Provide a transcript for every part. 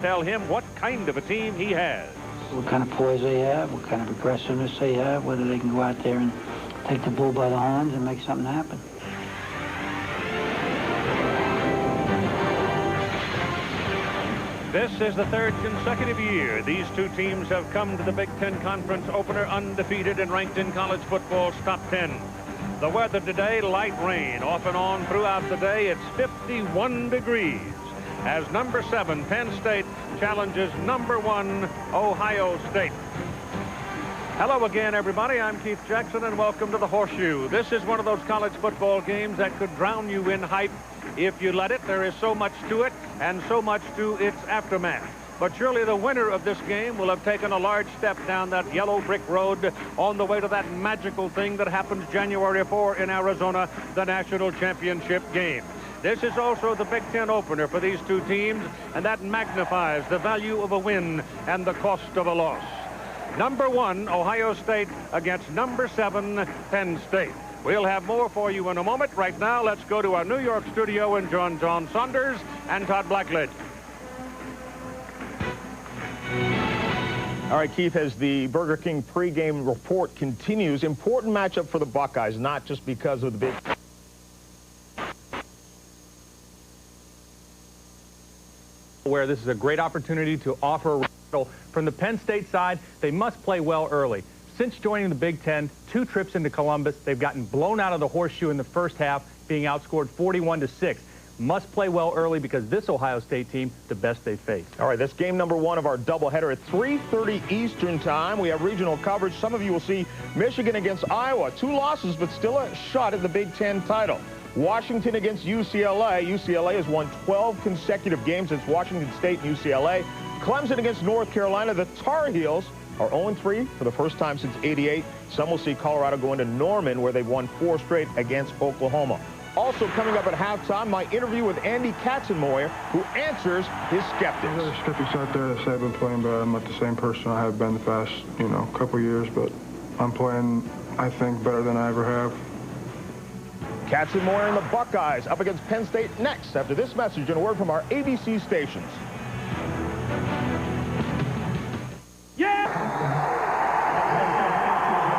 Tell him what kind of a team he has. What kind of poise they have, what kind of aggressiveness they have, whether they can go out there and take the bull by the horns and make something happen. This is the third consecutive year these two teams have come to the Big Ten Conference opener undefeated and ranked in college football's top 10. The weather today, light rain off and on throughout the day. It's 51 degrees as number 7 Penn State challenges number 1 Ohio State. Hello again, everybody. I'm Keith Jackson, and welcome to the Horseshoe. This is one of those college football games that could drown you in hype if you let it. There is so much to it and so much to its aftermath. But surely the winner of this game will have taken a large step down that yellow brick road on the way to that magical thing that happens January 4 in Arizona, the national championship game. This is also the Big Ten opener for these two teams, and that magnifies the value of a win and the cost of a loss. Number 1, Ohio State against number 7, Penn State. We'll have more for you in a moment. Right now, let's go to our New York studio and join John Saunders and Todd Blackledge. All right, Keith, as the Burger King pregame report continues, important matchup for the Buckeyes, not just because of the big... where this is a great opportunity to offer a from the Penn State side. They must play well early. Since joining the Big Ten, 2 trips into Columbus, they've gotten blown out of the Horseshoe in the first half, being outscored 41-6. Must play well early because this Ohio State team, the best they faced. All right, that's game number 1 of our doubleheader at 3:30 Eastern time. We have regional coverage. Some of you will see Michigan against Iowa. 2 losses, but still a shot at the Big Ten title. Washington against UCLA. UCLA has won 12 consecutive games. It's Washington State and UCLA. Clemson against North Carolina. The Tar Heels are 0-3 for the first time since '88. Some will see Colorado go into Norman, where they've won 4 straight against Oklahoma. Also coming up at halftime, my interview with Andy Katzenmoyer, who answers his skeptics. There's other skeptics out there that say I've been playing, but I'm not the same person I have been the past, couple years. But I'm playing, I think, better than I ever have. Katzenmoyer and the Buckeyes up against Penn State next after this message and a word from our ABC stations. Yeah!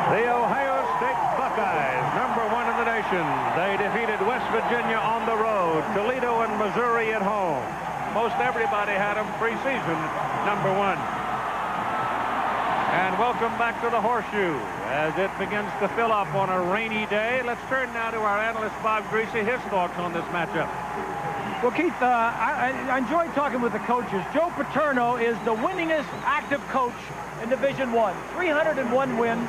The Ohio State Buckeyes, number 1 in the nation. They defeated West Virginia on the road, Toledo and Missouri at home. Most everybody had them preseason number 1. And welcome back to the Horseshoe as it begins to fill up on a rainy day. Let's turn now to our analyst, Bob Greasy, his thoughts on this matchup. Well, Keith, I enjoyed talking with the coaches. Joe Paterno is the winningest active coach in Division I. 301 wins.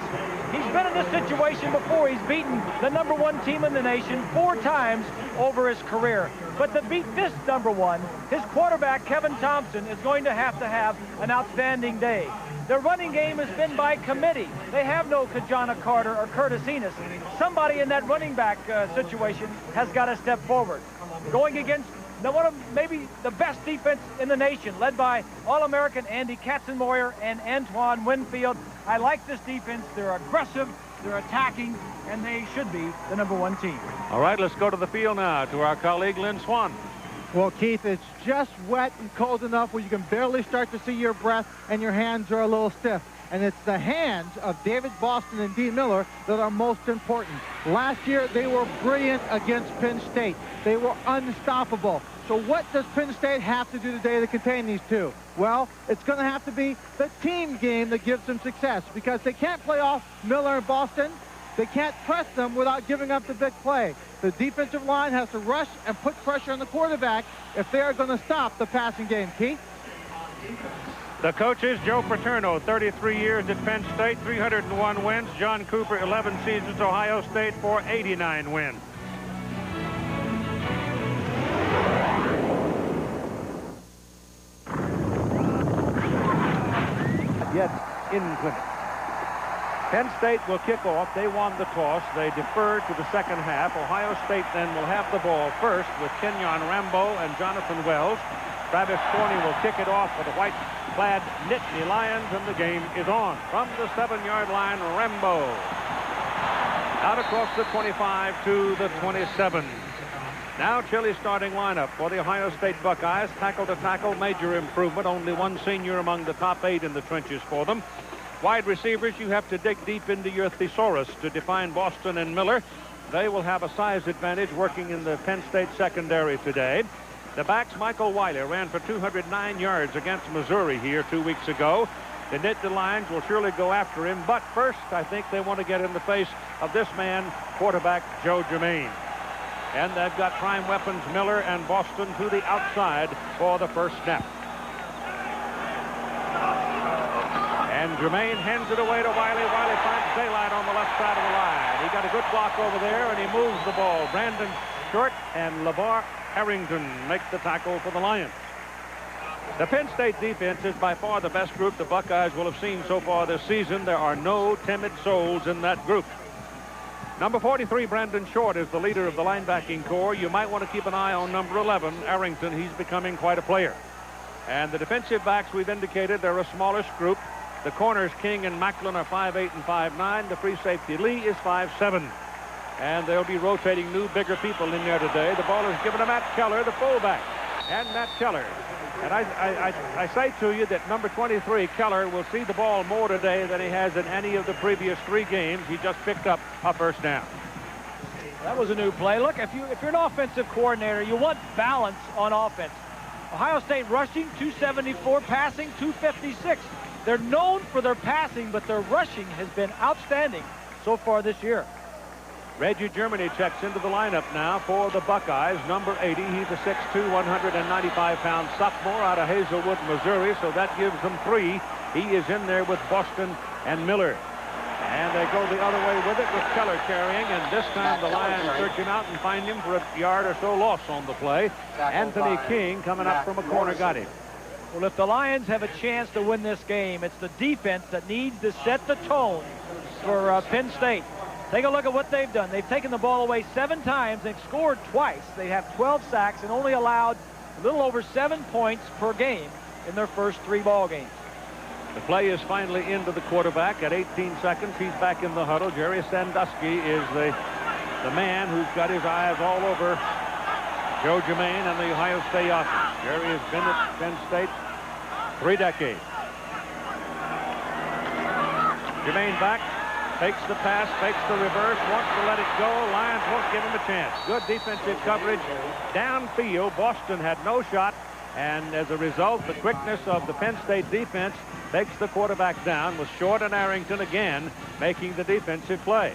He's been in this situation before. He's beaten the number 1 team in the nation 4 times over his career. But to beat this number 1, his quarterback, Kevin Thompson, is going to have an outstanding day. Their running game has been by committee. They have no Kajana Carter or Curtis Enos. Somebody in that running back situation has got to step forward. Going against one of maybe the best defense in the nation, led by All-American Andy Katzenmoyer and Antoine Winfield. I like this defense. They're aggressive, they're attacking, and they should be the number 1 team. All right, let's go to the field now to our colleague, Lynn Swan. Well, Keith, it's just wet and cold enough where you can barely start to see your breath and your hands are a little stiff. And it's the hands of David Boston and Dean Miller that are most important. Last year, they were brilliant against Penn State. They were unstoppable. So what does Penn State have to do today to contain these two? Well, it's going to have to be the team game that gives them success because they can't play off Miller and Boston. They can't press them without giving up the big play. The defensive line has to rush and put pressure on the quarterback if they are going to stop the passing game. Keith? The coach is Joe Paterno, 33 years at Penn State, 301 wins. John Cooper, 11 seasons, Ohio State, for 89 wins. Yet in Clinton. Penn State will kick off. They won the toss. They defer to the second half. Ohio State then will have the ball first with Kenyon Rambo and Jonathan Wells. Travis Corney will kick it off for the white-clad Nittany Lions, and the game is on. From the 7-yard line, Rambo. Out across the 25 to the 27. Now Chili's starting lineup for the Ohio State Buckeyes. Tackle to tackle, major improvement. Only one senior among the top 8 in the trenches for them. Wide receivers, you have to dig deep into your thesaurus to define Boston and Miller. They will have a size advantage working in the Penn State secondary today. The backs, Michael Wiley ran for 209 yards against Missouri here 2 weeks ago. The knit lines will surely go after him, but first I think they want to get in the face of this man, quarterback Joe Germain. And they've got prime weapons Miller and Boston to the outside for the first snap. And Germain hands it away to Wiley. Wiley finds daylight on the left side of the line. He got a good block over there, and he moves the ball. Brandon Short and LeVar Arrington make the tackle for the Lions. The Penn State defense is by far the best group the Buckeyes will have seen so far this season. There are no timid souls in that group. Number 43, Brandon Short, is the leader of the linebacking corps. You might want to keep an eye on number 11, Arrington. He's becoming quite a player. And the defensive backs, we've indicated, they're a smallish group. The corners, King and Macklin, are 5'8" and 5'9". The free safety, Lee, is 5'7". And they'll be rotating new, bigger people in there today. The ball is given to Matt Keller, the fullback. And Matt Keller. And I say to you that number 23, Keller, will see the ball more today than he has in any of the previous 3 games. He just picked up a first down. That was a new play. Look, if you're an offensive coordinator, you want balance on offense. Ohio State rushing 274, passing 256. They're known for their passing, but their rushing has been outstanding so far this year. Reggie Germany checks into the lineup now for the Buckeyes. Number 80, he's a 6'2", 195-pound sophomore out of Hazelwood, Missouri, so that gives them 3. He is in there with Boston and Miller. And they go the other way with it with Keller carrying, and this time the Lions search him out and find him for a yard or so loss on the play. Anthony King coming up from a corner got him. Well, if the Lions have a chance to win this game, it's the defense that needs to set the tone for Penn State. Take a look at what they've done. They've taken the ball away 7 times. They've scored twice. They have 12 sacks and only allowed a little over 7 points per game in their first 3 ball games. The play is finally into the quarterback at 18 seconds. He's back in the huddle. Jerry Sandusky is the man who's got his eyes all over Joe Germain and the Ohio State offense. Jerry has been at Penn State 3 decades. Germain back, fakes the pass, fakes the reverse, wants to let it go. Lions won't give him a chance. Good defensive coverage downfield. Boston had no shot, and as a result, the quickness of the Penn State defense takes the quarterback down, with Short and Arrington again making the defensive play.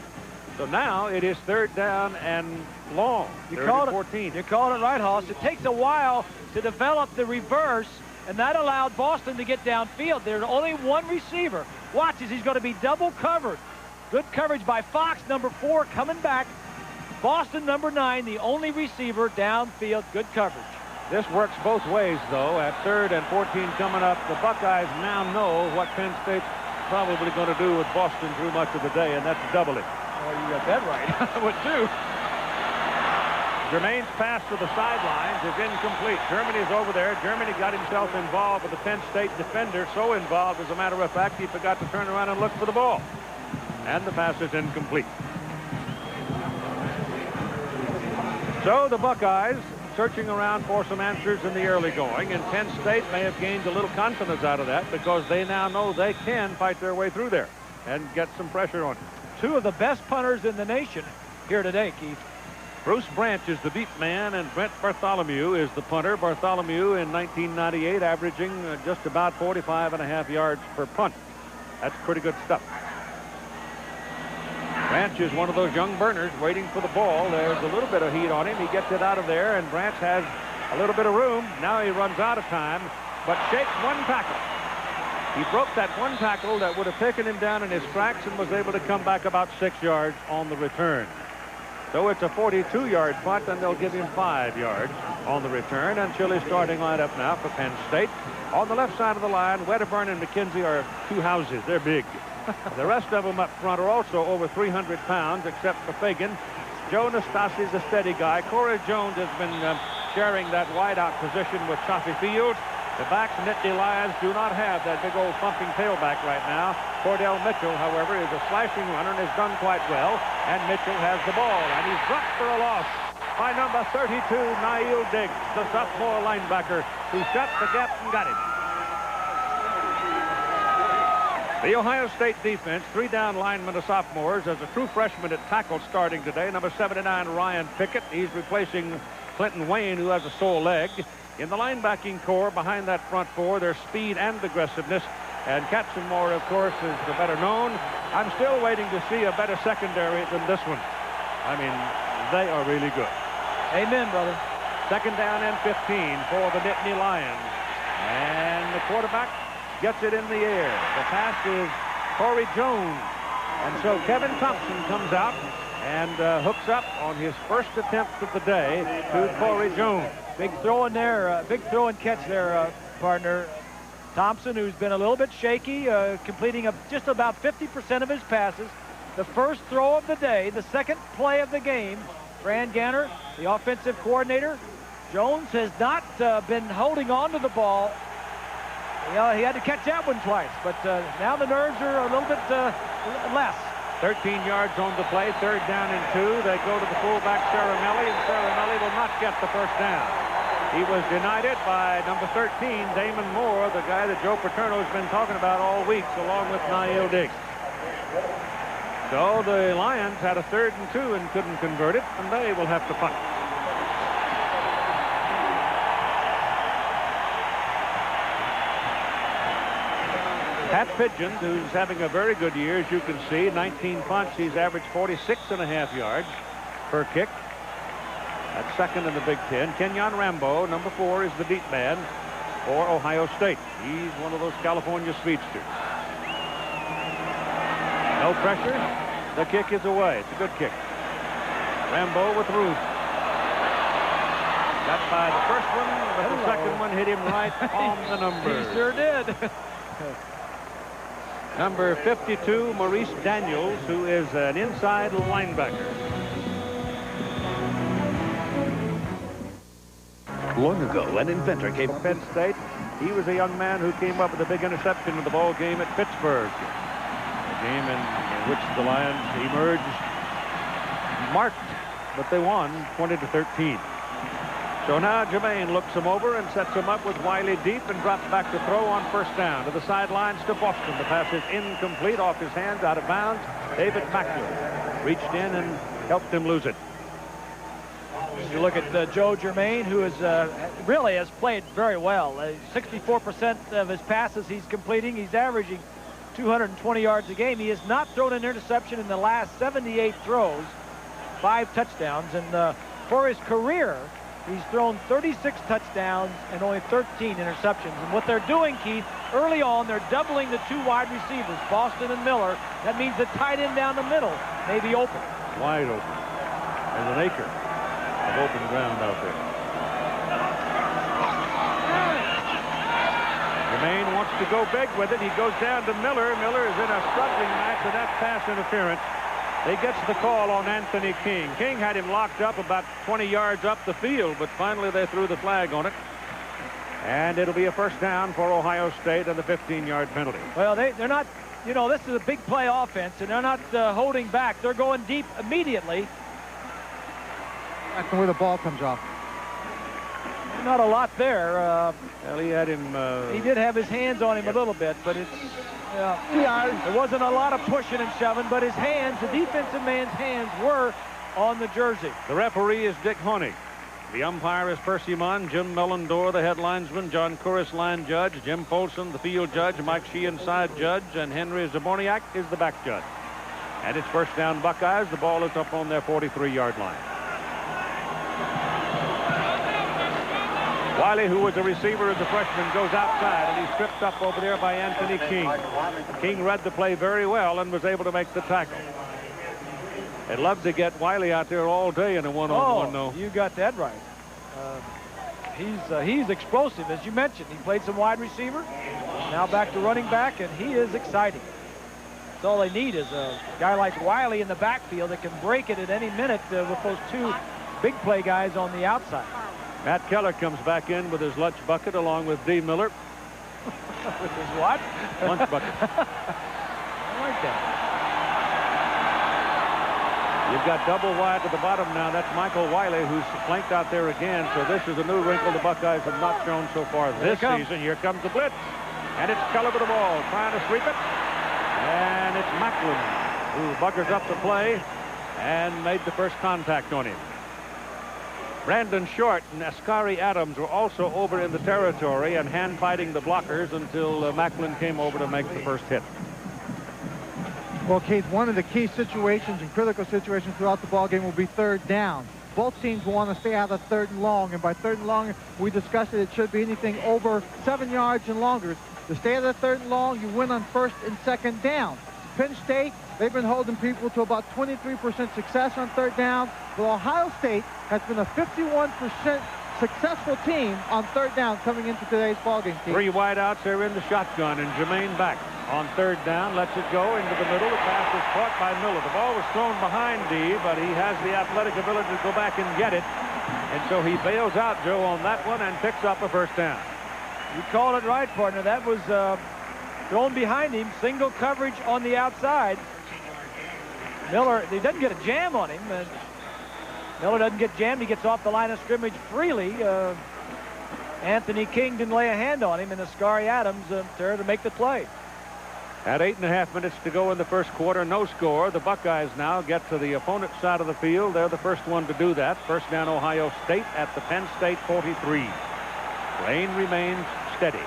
So now it is 3rd down and long. You called it right, Hoss. It takes a while to develop the reverse, and that allowed Boston to get downfield. There's only one receiver. Watch as he's going to be double covered. Good coverage by Fox, number 4, coming back. Boston, number 9, the only receiver downfield. Good coverage. This works both ways, though. At 3rd and 14 coming up, the Buckeyes now know what Penn State's probably going to do with Boston through much of the day, and that's double it. Well, you got that right. I would too. Germain's pass to the sidelines is incomplete. Germany's over there. Germany got himself involved with the Penn State defender. So involved, as a matter of fact, he forgot to turn around and look for the ball. And the pass is incomplete. So the Buckeyes searching around for some answers in the early going, and Penn State may have gained a little confidence out of that because they now know they can fight their way through there and get some pressure on it. 2 of the best punters in the nation here today, Keith. Bruce Branch is the deep man, and Brent Bartholomew is the punter. Bartholomew in 1998 averaging just about 45.5 yards per punt. That's pretty good stuff. Branch is one of those young burners waiting for the ball. There's a little bit of heat on him. He gets it out of there, and Branch has a little bit of room. Now he runs out of time, but shakes 1 tackle. He broke that 1 tackle that would have taken him down in his tracks and was able to come back about 6 yards on the return. So it's a 42-yard punt, and they'll give him 5 yards on the return. And Chili's starting lineup now for Penn State. On the left side of the line, Wedderburn and McKenzie are 2 houses. They're big. The rest of them up front are also over 300 pounds, except for Fagan. Joe Nastasi's a steady guy. Corey Jones has been sharing that wideout position with Chaffee Fields. The backs, Nittany Lions, do not have that big old thumping tailback right now. Cordell Mitchell, however, is a slashing runner and has done quite well. And Mitchell has the ball, and he's dropped for a loss. by number 32, Niall Diggs, the sophomore linebacker, who shut the gap and got it. The Ohio State defense, 3 down linemen of sophomores, as a true freshman at tackle starting today, number 79, Ryan Pickett. He's replacing Clinton Wayne, who has a sore leg. In the linebacking core, behind that front four, there's speed and aggressiveness. And Katzenmoor, of course, is the better known. I'm still waiting to see a better secondary than this one. I mean, they are really good. Amen, brother. 2nd down and 15 for the Nittany Lions. And the quarterback gets it in the air. The pass is Corey Jones. And so Kevin Thompson comes out and hooks up on his first attempt of the day to Corey Jones. Big throw in there, big throw and catch there, partner. Thompson, who's been a little bit shaky, completing just about 50% of his passes. The first throw of the day, the second play of the game. Fran Ganner, the offensive coordinator. Jones has not been holding on to the ball. He had to catch that one twice, but now the nerves are a little bit less. 13 yards on the play, 3rd down and 2. They go to the fullback, Ceramelli, and Ceramelli will not get the first down. He was denied it by number 13, Damon Moore, the guy that Joe Paterno has been talking about all week, along with Niall Diggs. So the Lions had a 3rd and 2 and couldn't convert it, and they will have to punt. Pat Pigeon, who's having a very good year, as you can see, 19 punts. He's averaged 46.5 yards per kick. That's 2nd in the Big Ten. Kenyon Rambo, number 4, is the deep man for Ohio State. He's one of those California speedsters. No pressure. The kick is away. It's a good kick. Rambo with room. Got by the first one, but the second one hit him right on the number. He sure did. Number 52, Maurice Daniels, who is an inside linebacker. Long ago, an inventor came from Penn State. He was a young man who came up with a big interception in the ball game at Pittsburgh. A game in which the Lions emerged marked, but they won 20-13. So now Jermaine looks him over and sets him up with Wiley deep and drops back to throw on 1st down to the sidelines to Boston. The pass is incomplete, off his hands, out of bounds. David Mackler reached in and helped him lose it. You look at Joe Germain, who is really has played very well. 64% of his passes he's completing. He's averaging 220 yards a game. He has not thrown an interception in the last 78 throws, 5 touchdowns. And for his career, he's thrown 36 touchdowns and only 13 interceptions. And what they're doing, Keith, early on, they're doubling the 2 wide receivers, Boston and Miller. That means the tight end down the middle may be open. Wide open. There's an acre of open ground out there. Jermaine wants to go big with it. He goes down to Miller. Miller is in a struggling match, and that pass interference. He gets the call on Anthony King. King had him locked up about 20 yards up the field, but finally they threw the flag on it. And it'll be a 1st down for Ohio State and the 15-yard penalty. Well, they're not, you know, this is a big play offense, and they're not holding back. They're going deep immediately. That's where the ball comes off. Not a lot there. Well, he had him. He did have his hands on him a little bit, but it's. There wasn't a lot of pushing and shoving, but his hands, the defensive man's hands, were on the jersey. The referee is Dick Honig. The umpire is Percy Munn, Jim Mellendore, the head linesman, John Couris, line judge, Jim Folsom, the field judge, Mike Sheehan, side judge, and Henry Zaborniak is the back judge. And it's 1st down Buckeyes. The ball is up on their 43-yard line. Wiley, who was a receiver as a freshman, goes outside, and he's tripped up over there by Anthony King. King read the play very well and was able to make the tackle. They'd love to get Wiley out there all day in a one-on-one, though. You got that right. He's explosive, as you mentioned. He played some wide receiver, now back to running back, and he is exciting. That's all they need is a guy like Wiley in the backfield that can break it at any minute with those 2 big play guys on the outside. Matt Keller comes back in with his lunch bucket along with D. Miller. With his what? Lunch bucket. I like that. You've got double wide to the bottom now. That's Michael Wiley, who's flanked out there again. So this is a new wrinkle the Buckeyes have not shown so far this season. Here comes the blitz. And it's Keller with the ball, trying to sweep it. And it's Macklin who buggers up the play and made the first contact on him. Brandon Short and Ascari Adams were also over in the territory and hand-fighting the blockers until Macklin came over to make the first hit. Well, Keith, one of the key situations and critical situations throughout the ballgame will be third down. Both teams will want to stay out of third and long, and by third and long, we discussed it should be anything over 7 yards and longer. To stay out of third and long, you win on first and second down. Penn State, they've been holding people to about 23% success on third down, but Ohio State has been a 51% successful team on third down coming into today's ballgame. Three wideouts are in the shotgun, and Jermaine back on third down, lets it go into the middle. The pass is caught by Miller. The ball was thrown behind D, but he has the athletic ability to go back and get it. And so he bails out, Joe, on that one and picks up a first down. You called it right, partner. That was thrown behind him. Single coverage on the outside. Miller, he doesn't get a jam on him. Miller doesn't get jammed. He gets off the line of scrimmage freely. Anthony King didn't lay a hand on him, and Ascari Adams there to make the play. At 8.5 minutes to go in the first quarter, no score. The Buckeyes now get to the opponent's side of the field. They're the first one to do that. First down, Ohio State at the Penn State 43. Rain remains steady.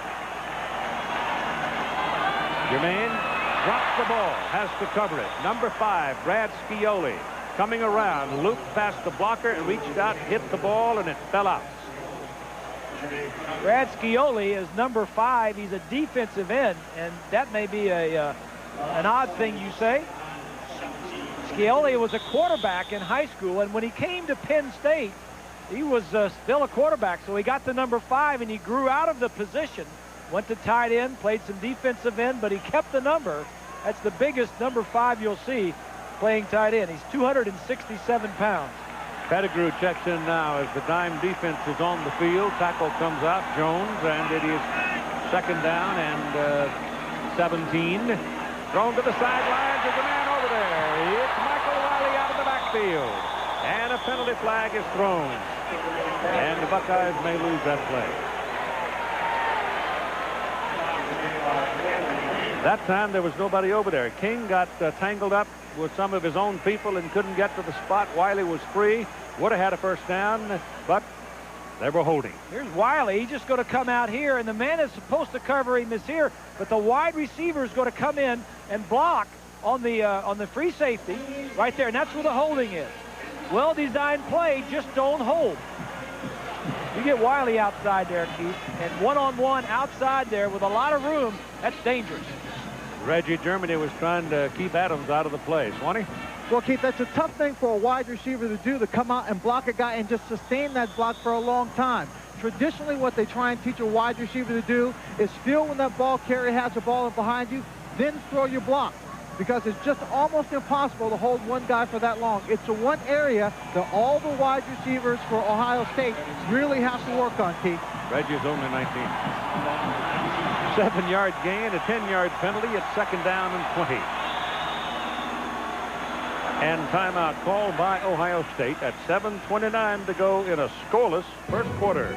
Jermaine drops the ball, has to cover it. Number 5, Brad Scioli, coming around, looped past the blocker and reached out, hit the ball, and it fell out. Brad Scioli is number 5. He's a defensive end, and that may be an odd thing you say. Scioli was a quarterback in high school, and when he came to Penn State, he was still a quarterback, so he got to number 5, and he grew out of the position, went to tight end, played some defensive end, but he kept the number. That's the biggest number 5 you'll see playing tight end. He's 267 pounds. Pettigrew checks in now as the dime defense is on the field. Tackle comes out, Jones, and it is second down and 17. Thrown to the sidelines. There's a man over there. It's Michael Wiley out of the backfield. And a penalty flag is thrown. And the Buckeyes may lose that play. That time there was nobody over there. King got tangled up with some of his own people and couldn't get to the spot. Wiley was free. Would have had a first down, but they were holding. Here's Wiley. He's just going to come out here, and the man is supposed to cover him is here, but the wide receiver is going to come in and block on the free safety right there, and that's where the holding is. Well-designed play, just don't hold. You get Wiley outside there, Keith, and one-on-one outside there with a lot of room, that's dangerous. Reggie Germany was trying to keep Adams out of the play. Swanee? Well, Keith, that's a tough thing for a wide receiver to do, to come out and block a guy and just sustain that block for a long time. Traditionally, what they try and teach a wide receiver to do is feel when that ball carrier has the ball behind you, then throw your block, because it's just almost impossible to hold one guy for that long. It's the one area that all the wide receivers for Ohio State really have to work on, Keith. Reggie's only 19. 7-yard gain, a 10-yard penalty. It's second down and 20. And timeout called by Ohio State at 7:29 to go in a scoreless first quarter.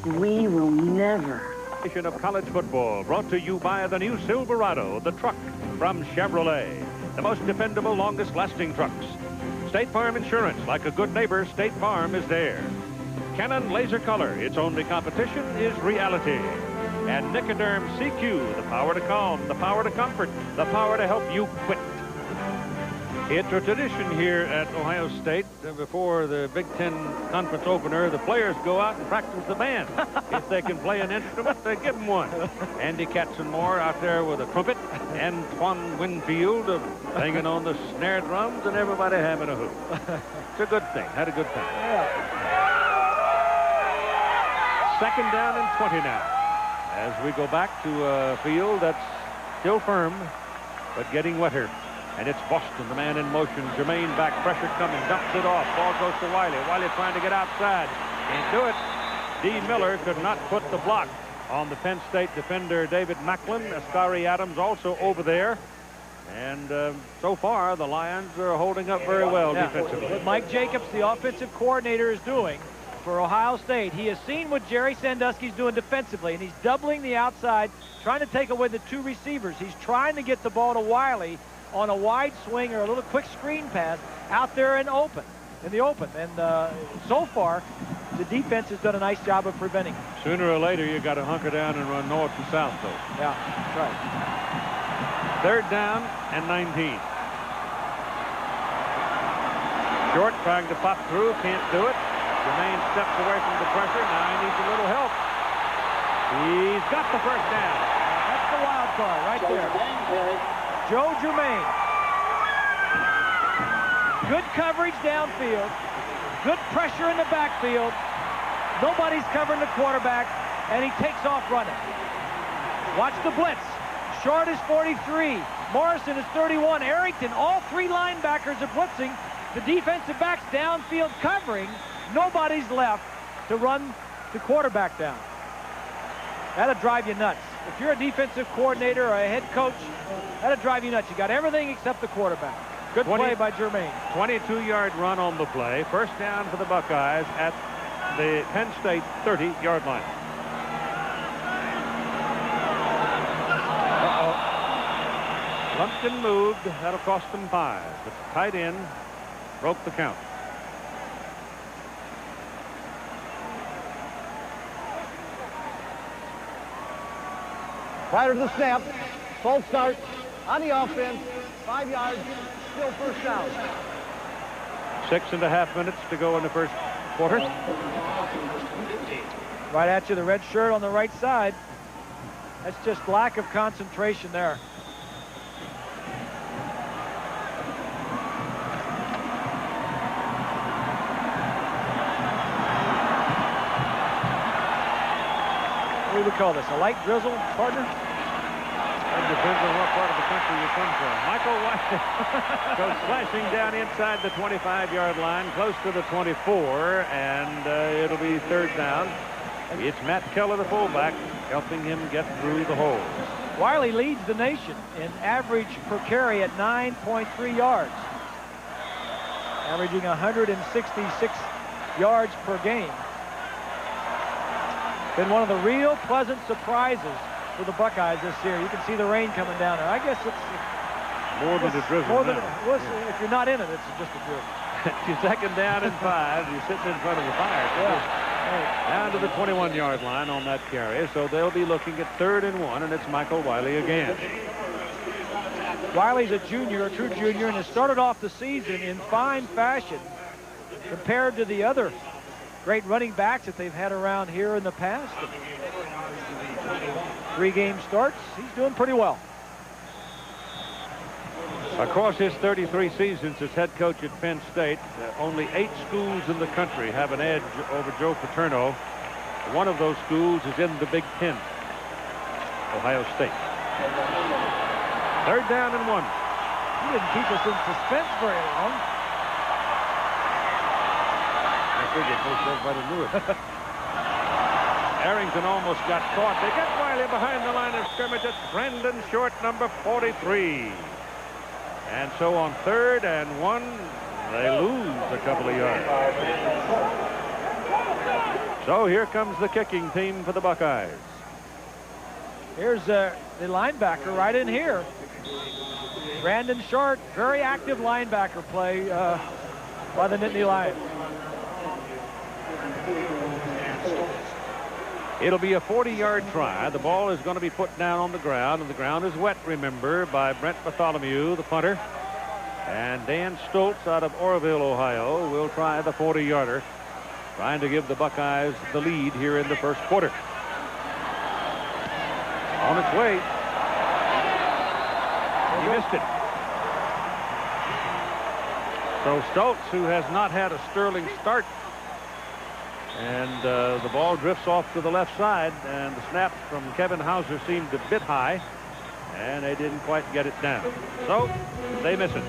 We will never. Of college football brought to you by the new Silverado, the truck from Chevrolet. The most dependable, longest lasting trucks. State Farm Insurance, like a good neighbor, State Farm is there. Canon Laser Color, its only competition is reality. And Nicoderm CQ, the power to calm, the power to comfort, the power to help you quit. It's a tradition here at Ohio State. Before the Big Ten conference opener, the players go out and practice the band. If they can play an instrument, they give them one. Andy Katzenmoore out there with a trumpet. Antoine Winfield hanging on the snare drums, and everybody having a hoop. It's a good thing. Had a good time. Second down and 20 now. As we go back to a field that's still firm, but getting wetter. And it's Boston, the man in motion. Jermaine back, pressure coming, dumps it off. Ball goes to Wiley. Wiley trying to get outside. Can't do it. D. Miller could not put the block on the Penn State defender David Macklin. Ascari Adams also over there. And so far, the Lions are holding up very well defensively. What Mike Jacobs, the offensive coordinator, is doing for Ohio State, he has seen what Jerry Sandusky's doing defensively, and he's doubling the outside, trying to take away the two receivers. He's trying to get the ball to Wiley on a wide swing or a little quick screen pass out there in the open. And so far, the defense has done a nice job of preventing it. Sooner or later, you got to hunker down and run north and south, though. Yeah, that's right. 3rd down and 19. Short trying to pop through, can't do it. Jermaine steps away from the pressure. Now he needs a little help. He's got the 1st down. That's the wild card right there. Joe Jermaine. Good coverage downfield. Good pressure in the backfield. Nobody's covering the quarterback, and he takes off running. Watch the blitz. Short is 43. Morrison is 31. Arrington, all 3 linebackers are blitzing. The defensive backs downfield covering. Nobody's left to run the quarterback down. That'll drive you nuts. If you're a defensive coordinator or a head coach, that'll drive you nuts. You got everything except the quarterback. Good play by Jermaine. 22-yard run on the play. 1st down for the Buckeyes at the Penn State 30-yard line. Lumpkin moved. That'll cost them 5. The tight end broke the count. Prior to the snap, false start on the offense, 5 yards, still 1st down. 6.5 minutes to go in the 1st quarter. Right at you, the red shirt on the right side. That's just lack of concentration there. What do we call this? A light drizzle, partner? It depends on what part of the country you come from. Michael Wiley goes slashing down inside the 25-yard line, close to the 24, and it'll be 3rd down. It's Matt Keller, the fullback, helping him get through the hole. Wiley leads the nation in average per carry at 9.3 yards, averaging 166 yards per game. Been one of the real pleasant surprises for the Buckeyes this year. You can see the rain coming down there. I guess it's more than a drizzle. More than if you're not in it, it's just a drizzle. You're 2nd down and 5. You're sitting in front of the fire. Yeah. Down to the 21-yard line on that carry. So they'll be looking at 3rd and 1, and it's Michael Wiley again. Wiley's a junior, a true junior, and has started off the season in fine fashion compared to the other great running backs that they've had around here in the past. 3 game starts. He's doing pretty well. Across his 33 seasons as head coach at Penn State, only 8 schools in the country have an edge over Joe Paterno. One of those schools is in the Big Ten, Ohio State. 3rd down and 1. He didn't keep us in suspense very long. I figured most everybody knew it. Arrington almost got caught. They get Wiley behind the line of scrimmage. It's Brandon Short, number 43. And so on 3rd and 1, they lose a couple of yards. So here comes the kicking team for the Buckeyes. Here's the linebacker right in here. Brandon Short, very active linebacker play by the Nittany Lions. It'll be a 40-yard try. The ball is going to be put down on the ground, and the ground is wet, remember, by Brent Bartholomew, the punter. And Dan Stoltz out of Orville, Ohio, will try the 40-yarder, trying to give the Buckeyes the lead here in the 1st quarter. On its way. He missed it. So Stoltz, who has not had a sterling start, and the ball drifts off to the left side, and the snap from Kevin Hauser seemed a bit high, and they didn't quite get it down. So they miss it.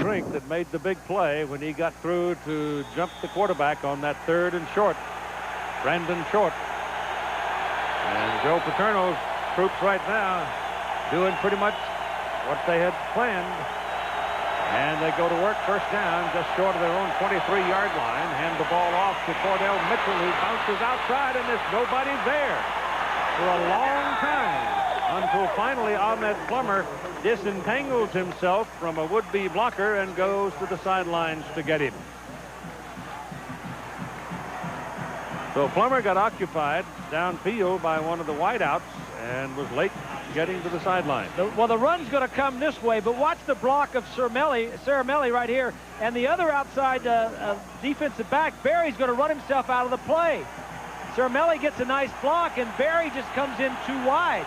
drink that made the big play when he got through to jump the quarterback on that 3rd and short. Brandon Short. And Joe Paterno's troops right now doing pretty much what they had planned. And they go to work, first down, just short of their own 23-yard line. Hand the ball off to Cordell Mitchell, who bounces outside, and there's nobody there for a long time until finally Ahmed Plummer disentangles himself from a would-be blocker and goes to the sidelines to get him. So Plummer got occupied downfield by one of the wideouts and was late getting to the sideline. Well, the run's going to come this way, but watch the block of Ceramelli right here. And the other outside defensive back, Barry's going to run himself out of the play. Ceramelli gets a nice block, and Barry just comes in too wide.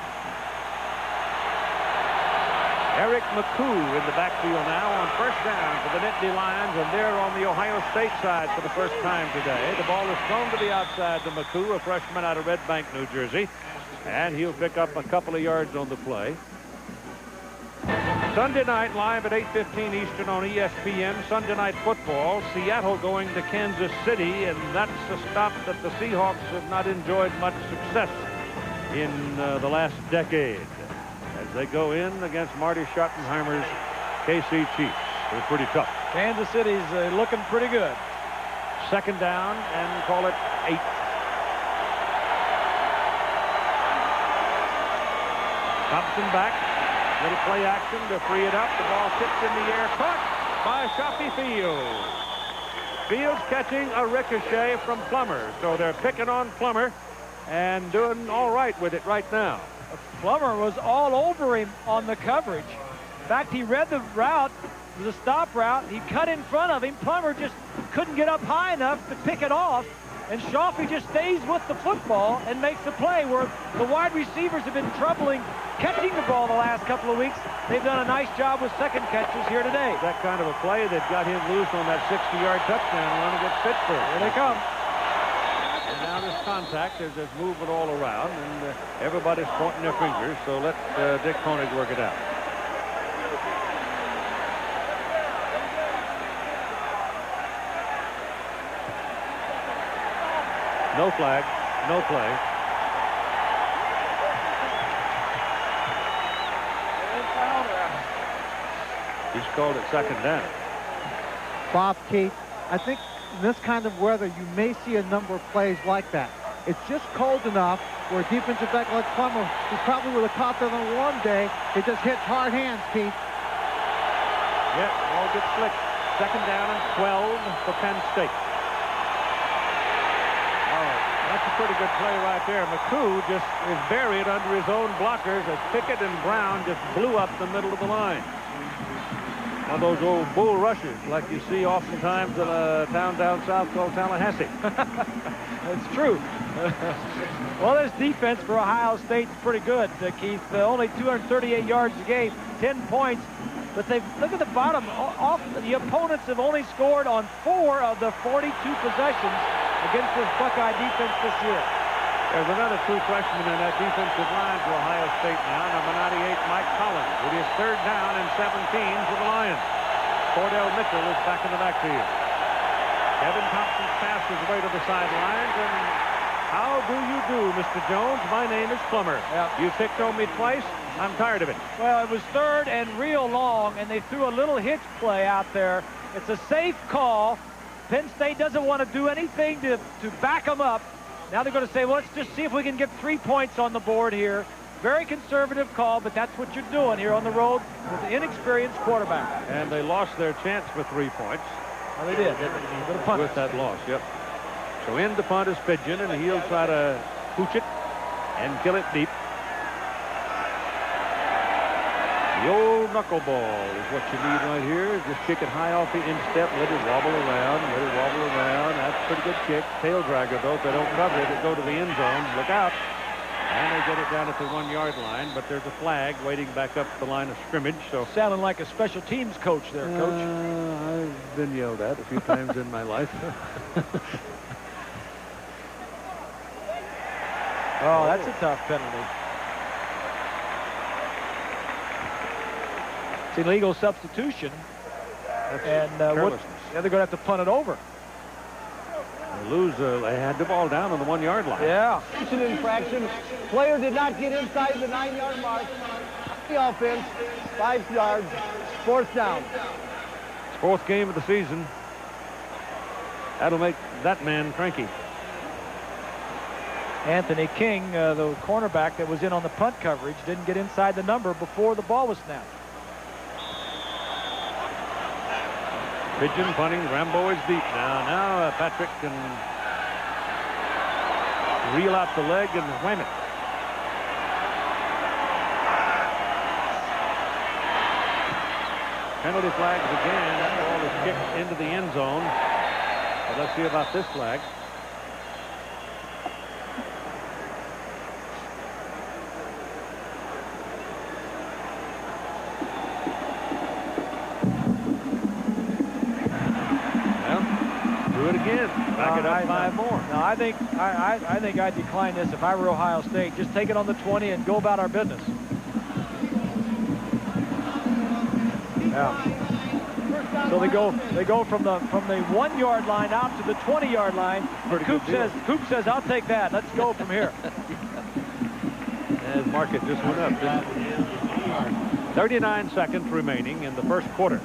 Eric McCoo in the backfield now on first down for the Nittany Lions, and they're on the Ohio State side for the first time today. The ball is thrown to the outside to McCoo, a freshman out of Red Bank, New Jersey, and he'll pick up a couple of yards on the play. Sunday night, live at 8:15 Eastern on ESPN, Sunday Night Football. Seattle going to Kansas City, and that's a stop that the Seahawks have not enjoyed much success in the last decade, as they go in against Marty Schottenheimer's KC Chiefs. They're pretty tough. Kansas City's looking pretty good. Second down, and call it 8. Thompson back. Little play action to free it up. The ball tips in the air. Caught by Shafi Fields. Fields catching a ricochet from Plummer. So they're picking on Plummer and doing all right with it right now. Plummer was all over him on the coverage. In fact, he read the route, the stop route. He cut in front of him. Plummer just couldn't get up high enough to pick it off. And Shafi just stays with the football and makes the play, where the wide receivers have been troubling catching the ball the last couple of weeks. They've done a nice job with second catches here today. That kind of a play that got him loose on that 60-yard touchdown run against Pittsburgh. Here they come. And now there's contact. There's this movement all around, and everybody's pointing their fingers. So let Dick Koenig work it out. No flag, no play. He's called it second down. Bob, Keith, I think in this kind of weather, you may see a number of plays like that. It's just cold enough where a defensive back like Plummer, who probably would have caught that on a warm day, it just hits hard hands, Keith. Yeah, ball gets flicked. Second down and 12 for Penn State. That's a pretty good play right there. McCoo just is buried under his own blockers as Pickett and Brown just blew up the middle of the line. One of those old bull rushes like you see oftentimes in a town down south called Tallahassee. That's true. Well, this defense for Ohio State's pretty good, Keith. Only 238 yards a game, 10 points. But they've, look at the bottom. The opponents have only scored on 4 of the 42 possessions against this Buckeye defense this year. There's another true freshman in that defensive line for Ohio State now, number 98, Mike Collins, with his third down and 17 for the Lions. Cordell Mitchell is back in the backfield. Kevin Thompson's pass his way to the sidelines, and how do you do, Mr. Jones? My name is Plummer. Yep. You picked on me twice. I'm tired of it. Well, it was third and real long, and they threw a little hitch play out there. It's a safe call. Penn State doesn't want to do anything to back them up. Now they're going to say, well, let's just see if we can get 3 points on the board here. Very conservative call, but that's what you're doing here on the road with an inexperienced quarterback. And they lost their chance for 3 points. Well, they did, didn't they? With that loss, yep. So in to punt is Pigeon, and he'll try to pooch it and kill it deep. The old knuckleball is what you need right here. Just kick it high off the instep, let it wobble around, let it wobble around. That's a pretty good kick. Tail dragger, though. If they don't cover it, it'll go to the end zone. Look out. And they get it down at the 1-yard line, but there's a flag waiting back up the line of scrimmage. So sounding like a special teams coach there, Coach. I've been yelled at a few times in my life. Oh, that's a tough penalty. It's illegal substitution. And they're going to have to punt it over. They had the ball down on the 1 yard line. Yeah. It's an infraction. Player did not get inside the 9 yard mark. The offense, 5 yards, 4th down. 4th game of the season. That'll make that man cranky. Anthony King, the cornerback that was in on the punt coverage, didn't get inside the number before the ball was snapped. Pigeon punting. Rambo is deep now. Now Patrick can reel out the leg and wham it. Penalty flags again. That ball is kicked into the end zone. But let's see about this flag. Again, back it up 5 more. No, I think I'd decline this if I were Ohio State. Just take it on the 20 and go about our business. Yeah. So they go from the 1 yard line out to the 20 yard line. Coop says I'll take that. Let's go from here. And market just went up. 39 seconds remaining in the first quarter.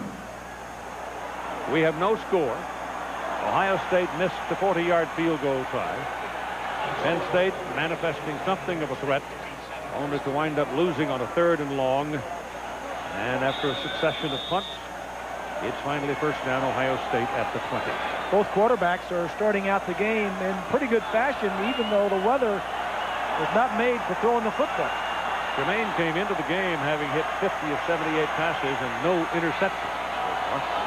We have no score. Ohio State missed the 40-yard field goal try. Penn State manifesting something of a threat, only to wind up losing on a 3rd and long. And after a succession of punts, it's finally first down, Ohio State at the 20. Both quarterbacks are starting out the game in pretty good fashion, even though the weather was not made for throwing the football. Jermaine came into the game having hit 50 of 78 passes and no interceptions so far.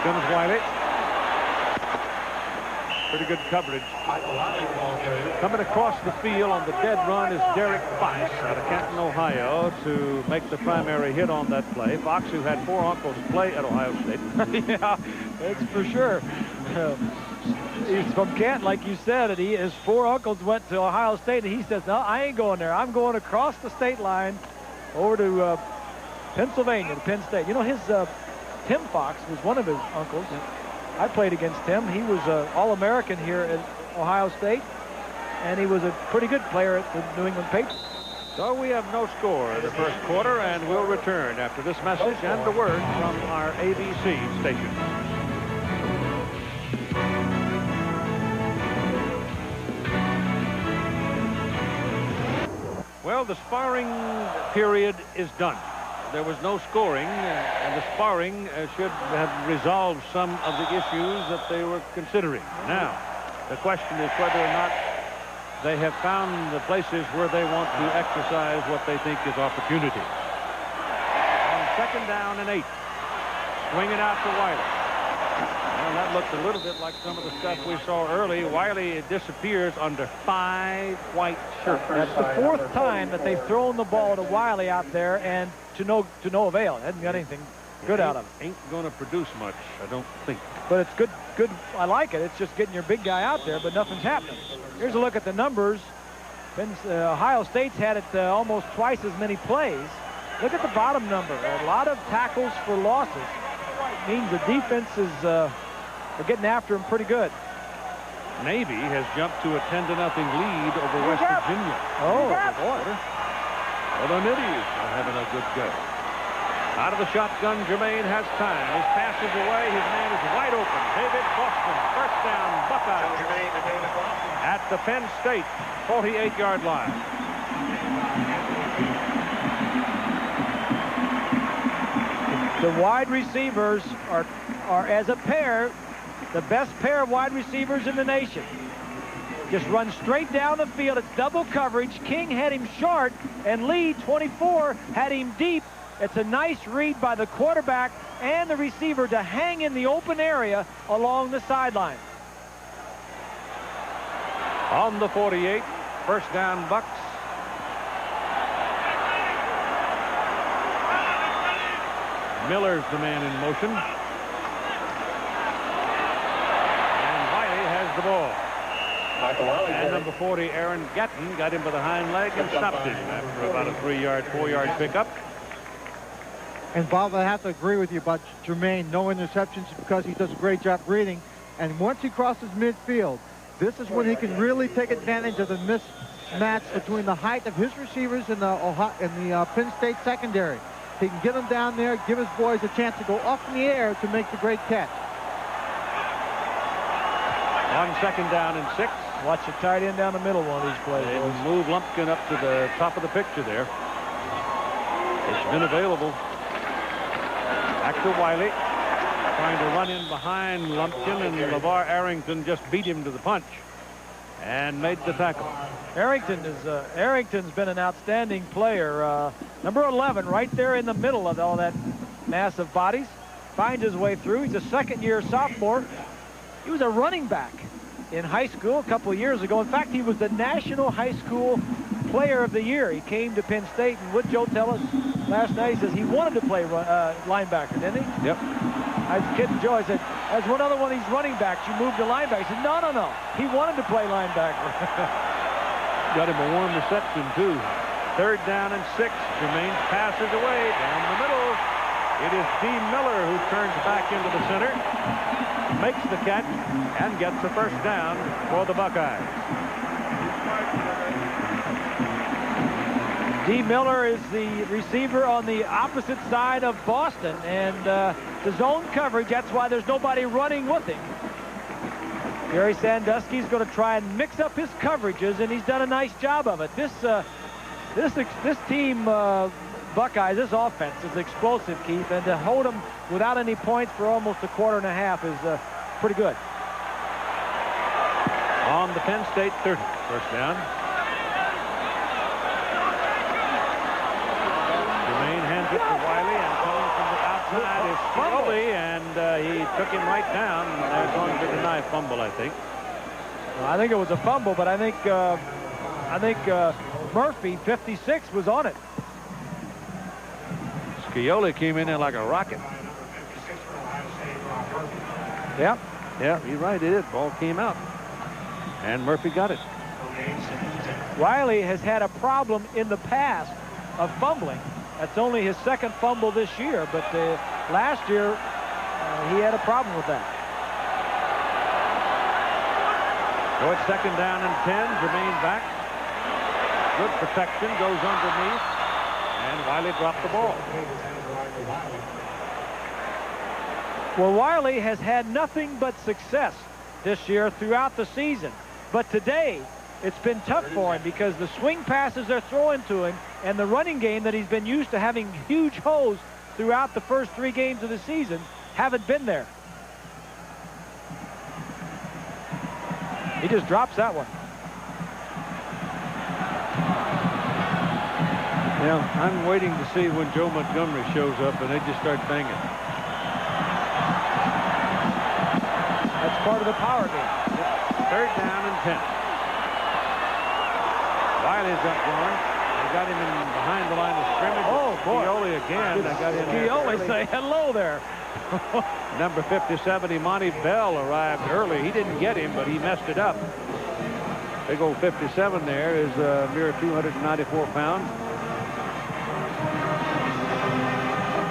Comes Wiley. Pretty good coverage. Coming across the field on the dead run is Derek Fox out of Canton, Ohio, to make the primary hit on that play. Fox, who had 4 uncles play at Ohio State. Yeah, that's for sure. He's from Canton, like you said, and his 4 uncles went to Ohio State, and he says, no, I ain't going there. I'm going across the state line over to Pennsylvania, to Penn State. You know, his Tim Fox was one of his uncles. I played against him. He was an All-American here at Ohio State, and he was a pretty good player at the New England Patriots. So we have no score in the first quarter, and we'll return after this message and the word from our ABC station. Well, the sparring period is done. There was no scoring, and the sparring should have resolved some of the issues that they were considering. Now, the question is whether or not they have found the places where they want to exercise what they think is opportunity. On 2nd down and 8, swinging out to Wiley. Well, that looked a little bit like some of the stuff we saw early. Wiley disappears under 5 white shirts. That's the 4th time that they've thrown the ball to Wiley out there, and to no avail. It hasn't got anything good out of it. Ain't going to produce much, I don't think. But it's good. I like it. It's just getting your big guy out there, but nothing's happening. Here's a look at the numbers. Ohio State's had it almost twice as many plays. Look at the bottom number. A lot of tackles for losses. It means the defense is they're getting after him pretty good. Navy has jumped to a 10-0 lead over West Virginia. Oh, boy. Well, the Nitties are having a good go. Out of the shotgun, Jermaine has time. His pass is away. His man is wide open. David Boston, first down, Buckeyes at the Penn State 48-yard line. The wide receivers are as a pair, the best pair of wide receivers in the nation. Just run straight down the field. It's double coverage. King had him short, and Lee, 24, had him deep. It's a nice read by the quarterback and the receiver to hang in the open area along the sideline. On the 48, first down, Bucks. Miller's the man in motion. And Wiley has the ball. And number 40, Aaron Gatton, got him by the hind leg and stopped him after about a 3-yard, 4-yard pickup. And Bob, I have to agree with you about Jermaine. No interceptions because he does a great job reading. And once he crosses midfield, this is when he can really take advantage of the mismatch between the height of his receivers and the Penn State secondary. He can get them down there, give his boys a chance to go up in the air to make the great catch. On 2nd down and 6. Watch the tight end down the middle one of these plays. They move Lumpkin up to the top of the picture there. It's been available. Back to Wiley. Trying to run in behind Lumpkin, and LeVar Arrington just beat him to the punch and made the tackle. Arrington's been an outstanding player. Number 11, right there in the middle of all that mass of bodies. Finds his way through. He's a second-year sophomore. He was a running back in high school a couple of years ago. In fact, he was the National High School Player of the Year. He came to Penn State, and what Joe tell us last night, he says he wanted to play linebacker, didn't he? Yep. I was kidding Joe. I said, as one other one of these running backs, you moved to linebacker. He said, no. He wanted to play linebacker. Got him a warm reception, too. 3rd down and 6. Jermaine passes away down the middle. It is D. Miller who turns back into the center, makes the catch, and gets the 1st down for the Buckeyes. D. Miller is the receiver on the opposite side of Boston, and the zone coverage, that's why there's nobody running with him. Gary Sandusky's going to try and mix up his coverages, and he's done a nice job of it. This team, Buckeyes, this offense is explosive, Keith, and to hold them without any points for almost a quarter and a half is pretty good. On the Penn State 30, 1st down. Jermaine hands it to Wiley, and coming from the outside is Scully, and he took him right down, and they're going to deny fumble, I think. Well, I think it was a fumble, but I think Murphy, 56, was on it. Scioli came in there like a rocket. Yeah, you're right, it did. Ball came out, and Murphy got it. Wiley has had a problem in the past of fumbling. That's only his 2nd fumble this year, but last year he had a problem with that. So it's 2nd down and 10. Jermaine back. Good protection, goes underneath, and Wiley dropped the ball. Well, Wiley has had nothing but success this year throughout the season. But today, it's been tough for him because the swing passes they're throwing to him and the running game that he's been used to having huge holes throughout the first 3 games of the season haven't been there. He just drops that one. Yeah, I'm waiting to see when Joe Montgomery shows up and they just start banging. That's part of the power game. 3rd down and 10. Wiley's got going. They got him in behind the line of scrimmage. Oh, boy. Scioli again. They got him. Scioli say hello there. Number 57, Imani Bell, arrived early. He didn't get him, but he messed it up. Big old 57 there is a mere 294 pounds.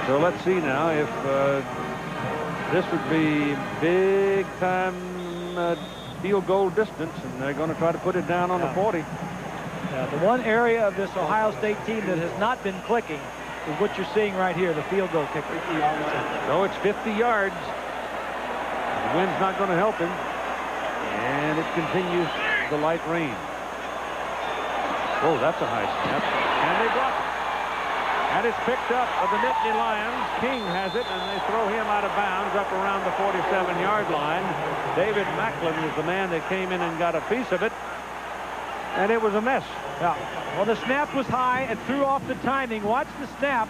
So let's see now if this would be big time field goal distance, and they're going to try to put it down on the 40. Yeah, the one area of this Ohio State team that has not been clicking is what you're seeing right here, the field goal kicker. So it's 50 yards. The wind's not going to help him, and it continues the light rain. Oh, that's a high snap, and they block it. And it's picked up by the Nittany Lions. King has it, and they throw him out of bounds up around the 47-yard line. David Macklin was the man that came in and got a piece of it, and it was a mess. Yeah. Well, the snap was high and threw off the timing. Watch the snap.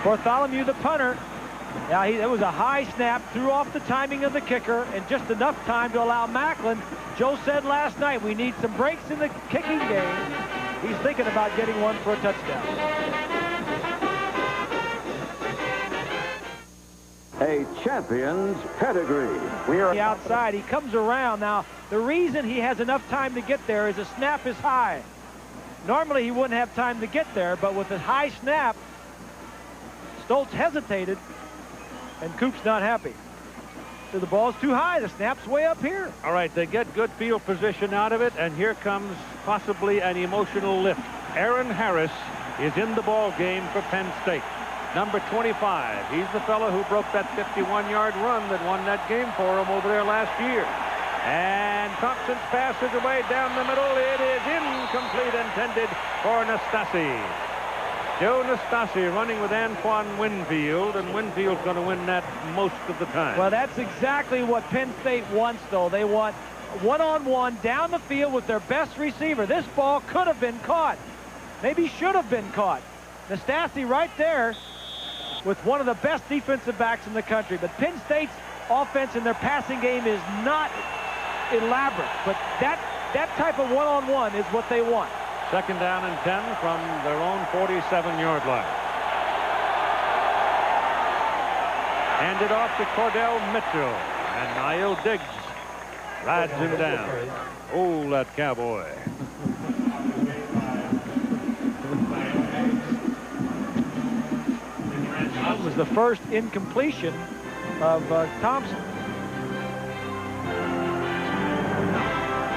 Bartholomew, the punter. Yeah, it was a high snap, threw off the timing of the kicker, and just enough time to allow Macklin. Joe said last night, we need some breaks in the kicking game. He's thinking about getting one for a touchdown. A champion's pedigree. We are outside. He comes around. Now, the reason he has enough time to get there is the snap is high. Normally, he wouldn't have time to get there, but with a high snap, Stoltz hesitated, and Coop's not happy. So the ball's too high. The snap's way up here. All right, they get good field position out of it, and here comes possibly an emotional lift. Aaron Harris is in the ball game for Penn State. Number 25. He's the fellow who broke that 51-yard run that won that game for him over there last year. And Thompson's pass is away down the middle. It is incomplete, intended for Nastasi. Joe Nastasi running with Antoine Winfield, and Winfield's going to win that most of the time. Well, that's exactly what Penn State wants, though. They want one-on-one down the field with their best receiver. This ball could have been caught. Maybe should have been caught. Nastasi right there with one of the best defensive backs in the country. But Penn State's offense in their passing game is not elaborate. But that type of one-on-one is what they want. Second down and 10 from their own 47-yard line. Handed off to Cordell Mitchell. And Niall Diggs rides him down. Oh, that cowboy. That was the first incompletion of Thompson.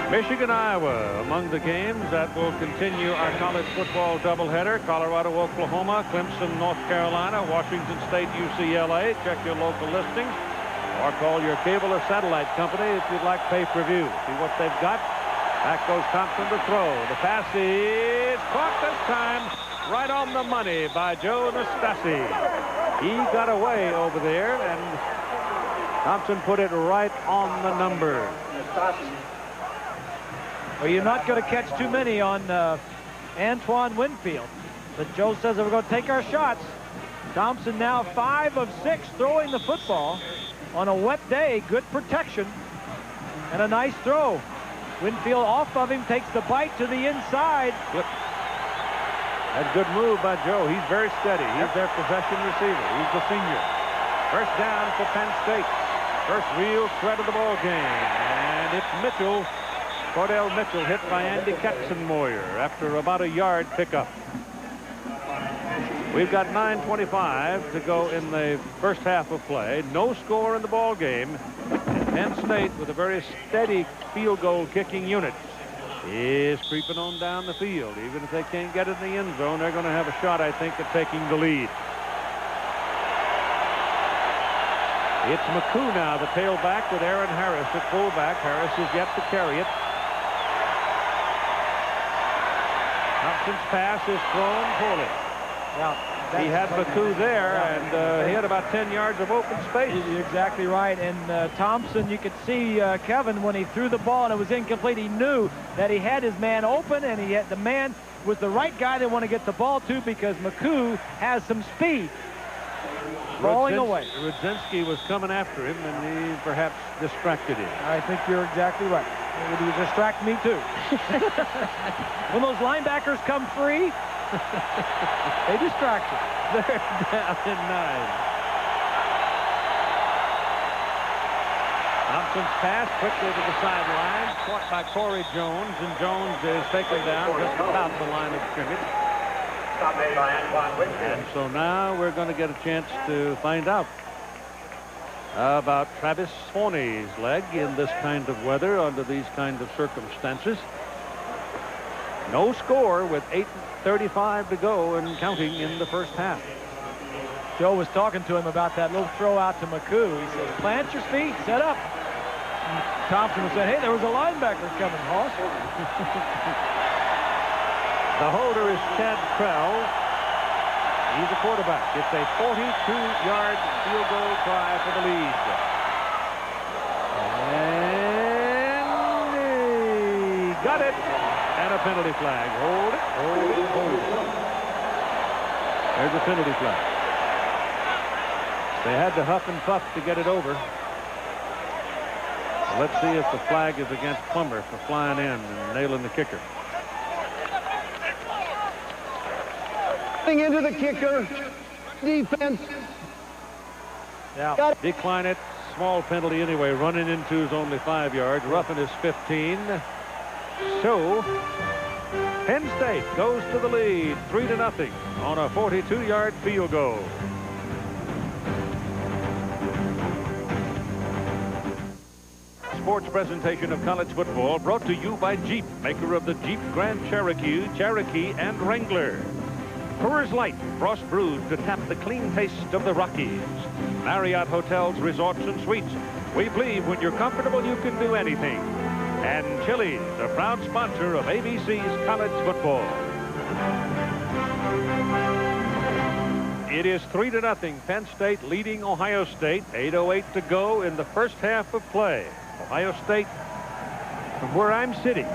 Michigan, Iowa among the games that will continue our college football doubleheader. Colorado, Oklahoma, Clemson, North Carolina, Washington State, UCLA. Check your local listings or call your cable or satellite company if you'd like pay-per-view. See what they've got. Back goes Thompson to throw. The pass is caught this time right on the money by Joe Nastasi. He got away over there, and Thompson put it right on the number. Well, you're not going to catch too many on Antoine Winfield. But Joe says we're going to take our shots. Thompson now 5 of 6 throwing the football on a wet day. Good protection and a nice throw. Winfield off of him, takes the bite to the inside. That's a good move by Joe. He's very steady. He's their possession receiver. He's the senior. First down for Penn State. First real threat of the ball game. And it's Mitchell. Cordell Mitchell hit by Andy Katzenmoyer after about a yard pickup. We've got 9:25 to go in the first half of play. No score in the ball game. And Penn State, with a very steady field goal kicking unit, is creeping on down the field. Even if they can't get it in the end zone, they're going to have a shot, I think, at taking the lead. It's McCoo now, the tailback, with Aaron Harris at fullback. Harris is yet to carry it. Thompson's pass is thrown poorly. Now, he had McCoo there, and he had about 10 yards of open space. You're exactly right. And Thompson, you could see Kevin, when he threw the ball and it was incomplete, he knew that he had his man open, and he had the man was the right guy they want to get the ball to, because McCoo has some speed. Falling away. Rudzinski was coming after him, and he perhaps distracted him. I think you're exactly right. It would distract me too. When those linebackers come free, they distract you. They're down in 9. Thompson's pass quickly to the sideline, caught by Corey Jones, and Jones is taken down just about the line of scrimmage. And so now we're going to get a chance to find out about Travis Forney's leg in this kind of weather, under these kind of circumstances. No score with 8:35 to go and counting in the first half. Joe was talking to him about that little throw out to McCoo. He said, plant your feet, set up. And Thompson was saying, hey, there was a linebacker coming, Hoss. The holder is Chad Krell. He's a quarterback. It's a 42-yard field goal try for the lead. And he got it. And a penalty flag. Hold it, hold it, hold it. There's a penalty flag. They had to huff and puff to get it over. Let's see if the flag is against Plummer for flying in and nailing the kicker. Into the kicker. Defense. Yeah. Decline it. Small penalty anyway. Running into is only 5 yards. Roughing is 15. So Penn State goes to the lead 3-0 on a 42-yard field goal. Sports presentation of college football brought to you by Jeep, maker of the Jeep Grand Cherokee, and Wrangler. Coors Light, frost brewed to tap the clean taste of the Rockies. Marriott Hotels, Resorts, and Suites. We believe when you're comfortable, you can do anything. And Chili's, a proud sponsor of ABC's college football. It is 3-0. Penn State leading Ohio State. 8:08 to go in the first half of play. Ohio State, from where I'm sitting,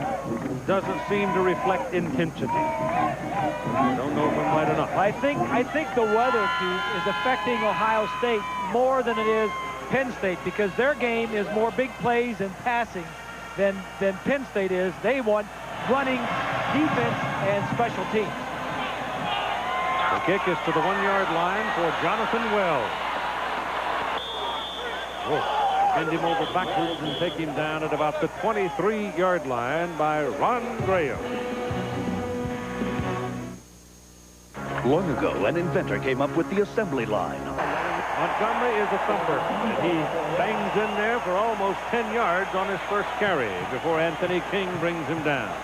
doesn't seem to reflect intensity. I don't know if I'm right enough. I think the weather, Keith, is affecting Ohio State more than it is Penn State, because their game is more big plays and passing than Penn State is. They want running, defense, and special teams. The kick is to the 1-yard line for Jonathan Wells. Whoa. Bend him over backwards and take him down at about the 23-yard line by Ron Graham. Long ago, an inventor came up with the assembly line. Montgomery is a thumper, and he bangs in there for almost 10 yards on his first carry before Anthony King brings him down.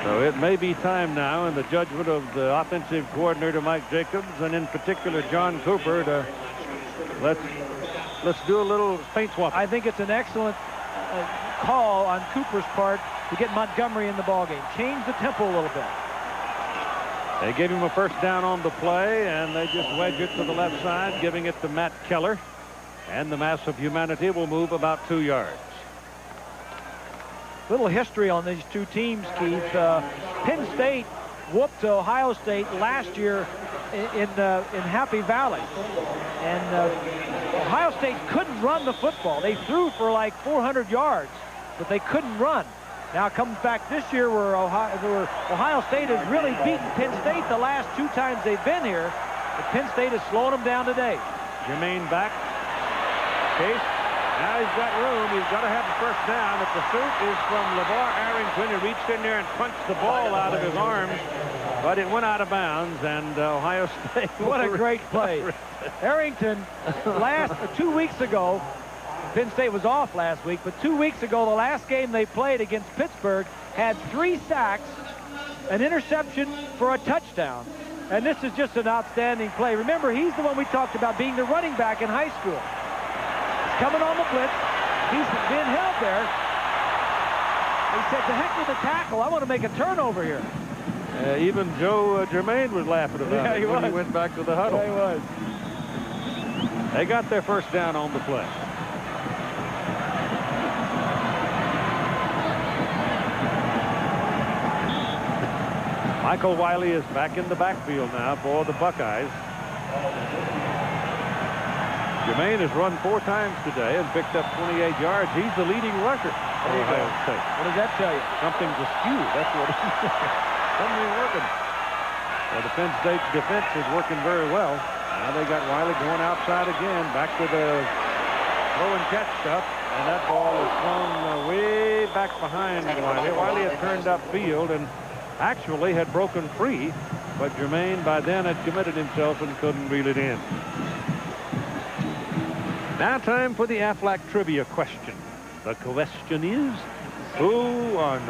So it may be time now, in the judgment of the offensive coordinator Mike Jacobs, and in particular John Cooper, to let's do a little paint swap. I think it's an excellent call on Cooper's part to get Montgomery in the ballgame. Change the tempo a little bit. They gave him a first down on the play, and they just wedge it to the left side, giving it to Matt Keller. And the mass of humanity will move about 2 yards. Little history on these two teams, Keith. Penn State whooped Ohio State last year in Happy Valley. And Ohio State couldn't run the football. They threw for like 400 yards, but they couldn't run. Now it comes back this year where Ohio State has really beaten Penn State the last 2 times they've been here. But Penn State has slowed them down today. Jermaine back. Case. Now he's got room. He's got to have the first down. The pursuit is from LeVar Arrington, who reached in there and punched the ball out of his arms, but it went out of bounds, and Ohio State. What a great play. Arrington, 2 weeks ago, Penn State was off last week, but 2 weeks ago, the last game they played against Pittsburgh, had 3 sacks, an interception for a touchdown. And this is just an outstanding play. Remember, he's the one we talked about being the running back in high school. Coming on the blitz. He's been held there. He said, to heck with the tackle. I want to make a turnover here. Even Joe Germain was laughing about it when he went back to the huddle. Yeah, he was. They got their first down on the play. Michael Wiley is back in the backfield now for the Buckeyes. Jermaine has run 4 times today and picked up 28 yards. He's the leading rusher for Ohio State. What does that tell you? Something's askew. That's what it is. Something working. Well, the Penn State defense is working very well. Now they got Wiley going outside again. Back to the throw and catch stuff. And that ball is thrown way back behind Wiley. Wiley had turned upfield and actually had broken free. But Jermaine by then had committed himself and couldn't reel it in. Now time for the Aflac trivia question. The question is, who was?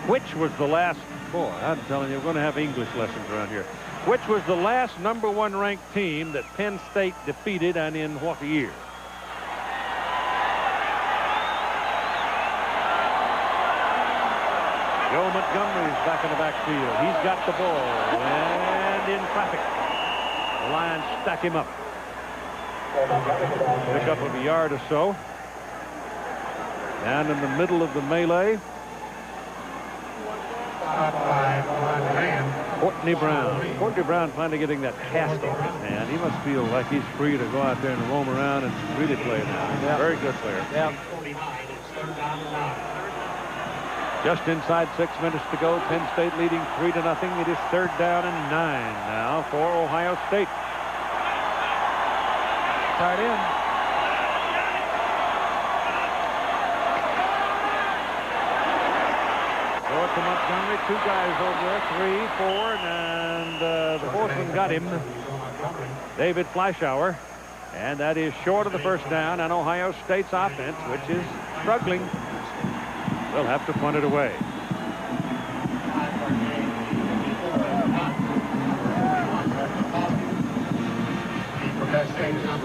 Which was the last, boy, I'm telling you, we're going to have English lessons around here. Which was the last #1 ranked team that Penn State defeated, and in what year? Joe Montgomery's back in the backfield. He's got the ball and in traffic. The Lions stack him up. Pick up of a yard or so. Down in the middle of the melee. Courtney Brown. Courtney Brown finally getting that cast off his hand. He must feel like he's free to go out there and roam around and really play now. Yeah. Very good player. Yeah. Just inside 6 minutes to go. Penn State leading 3-0. It is 3rd down and 9 now for Ohio State. Tight end. Throw it to Montgomery. 2 guys over there. 3, 4, and the 4th one got him. David Fleischauer. And that is short of the 1st down. And Ohio State's offense, which is struggling, will have to punt it away.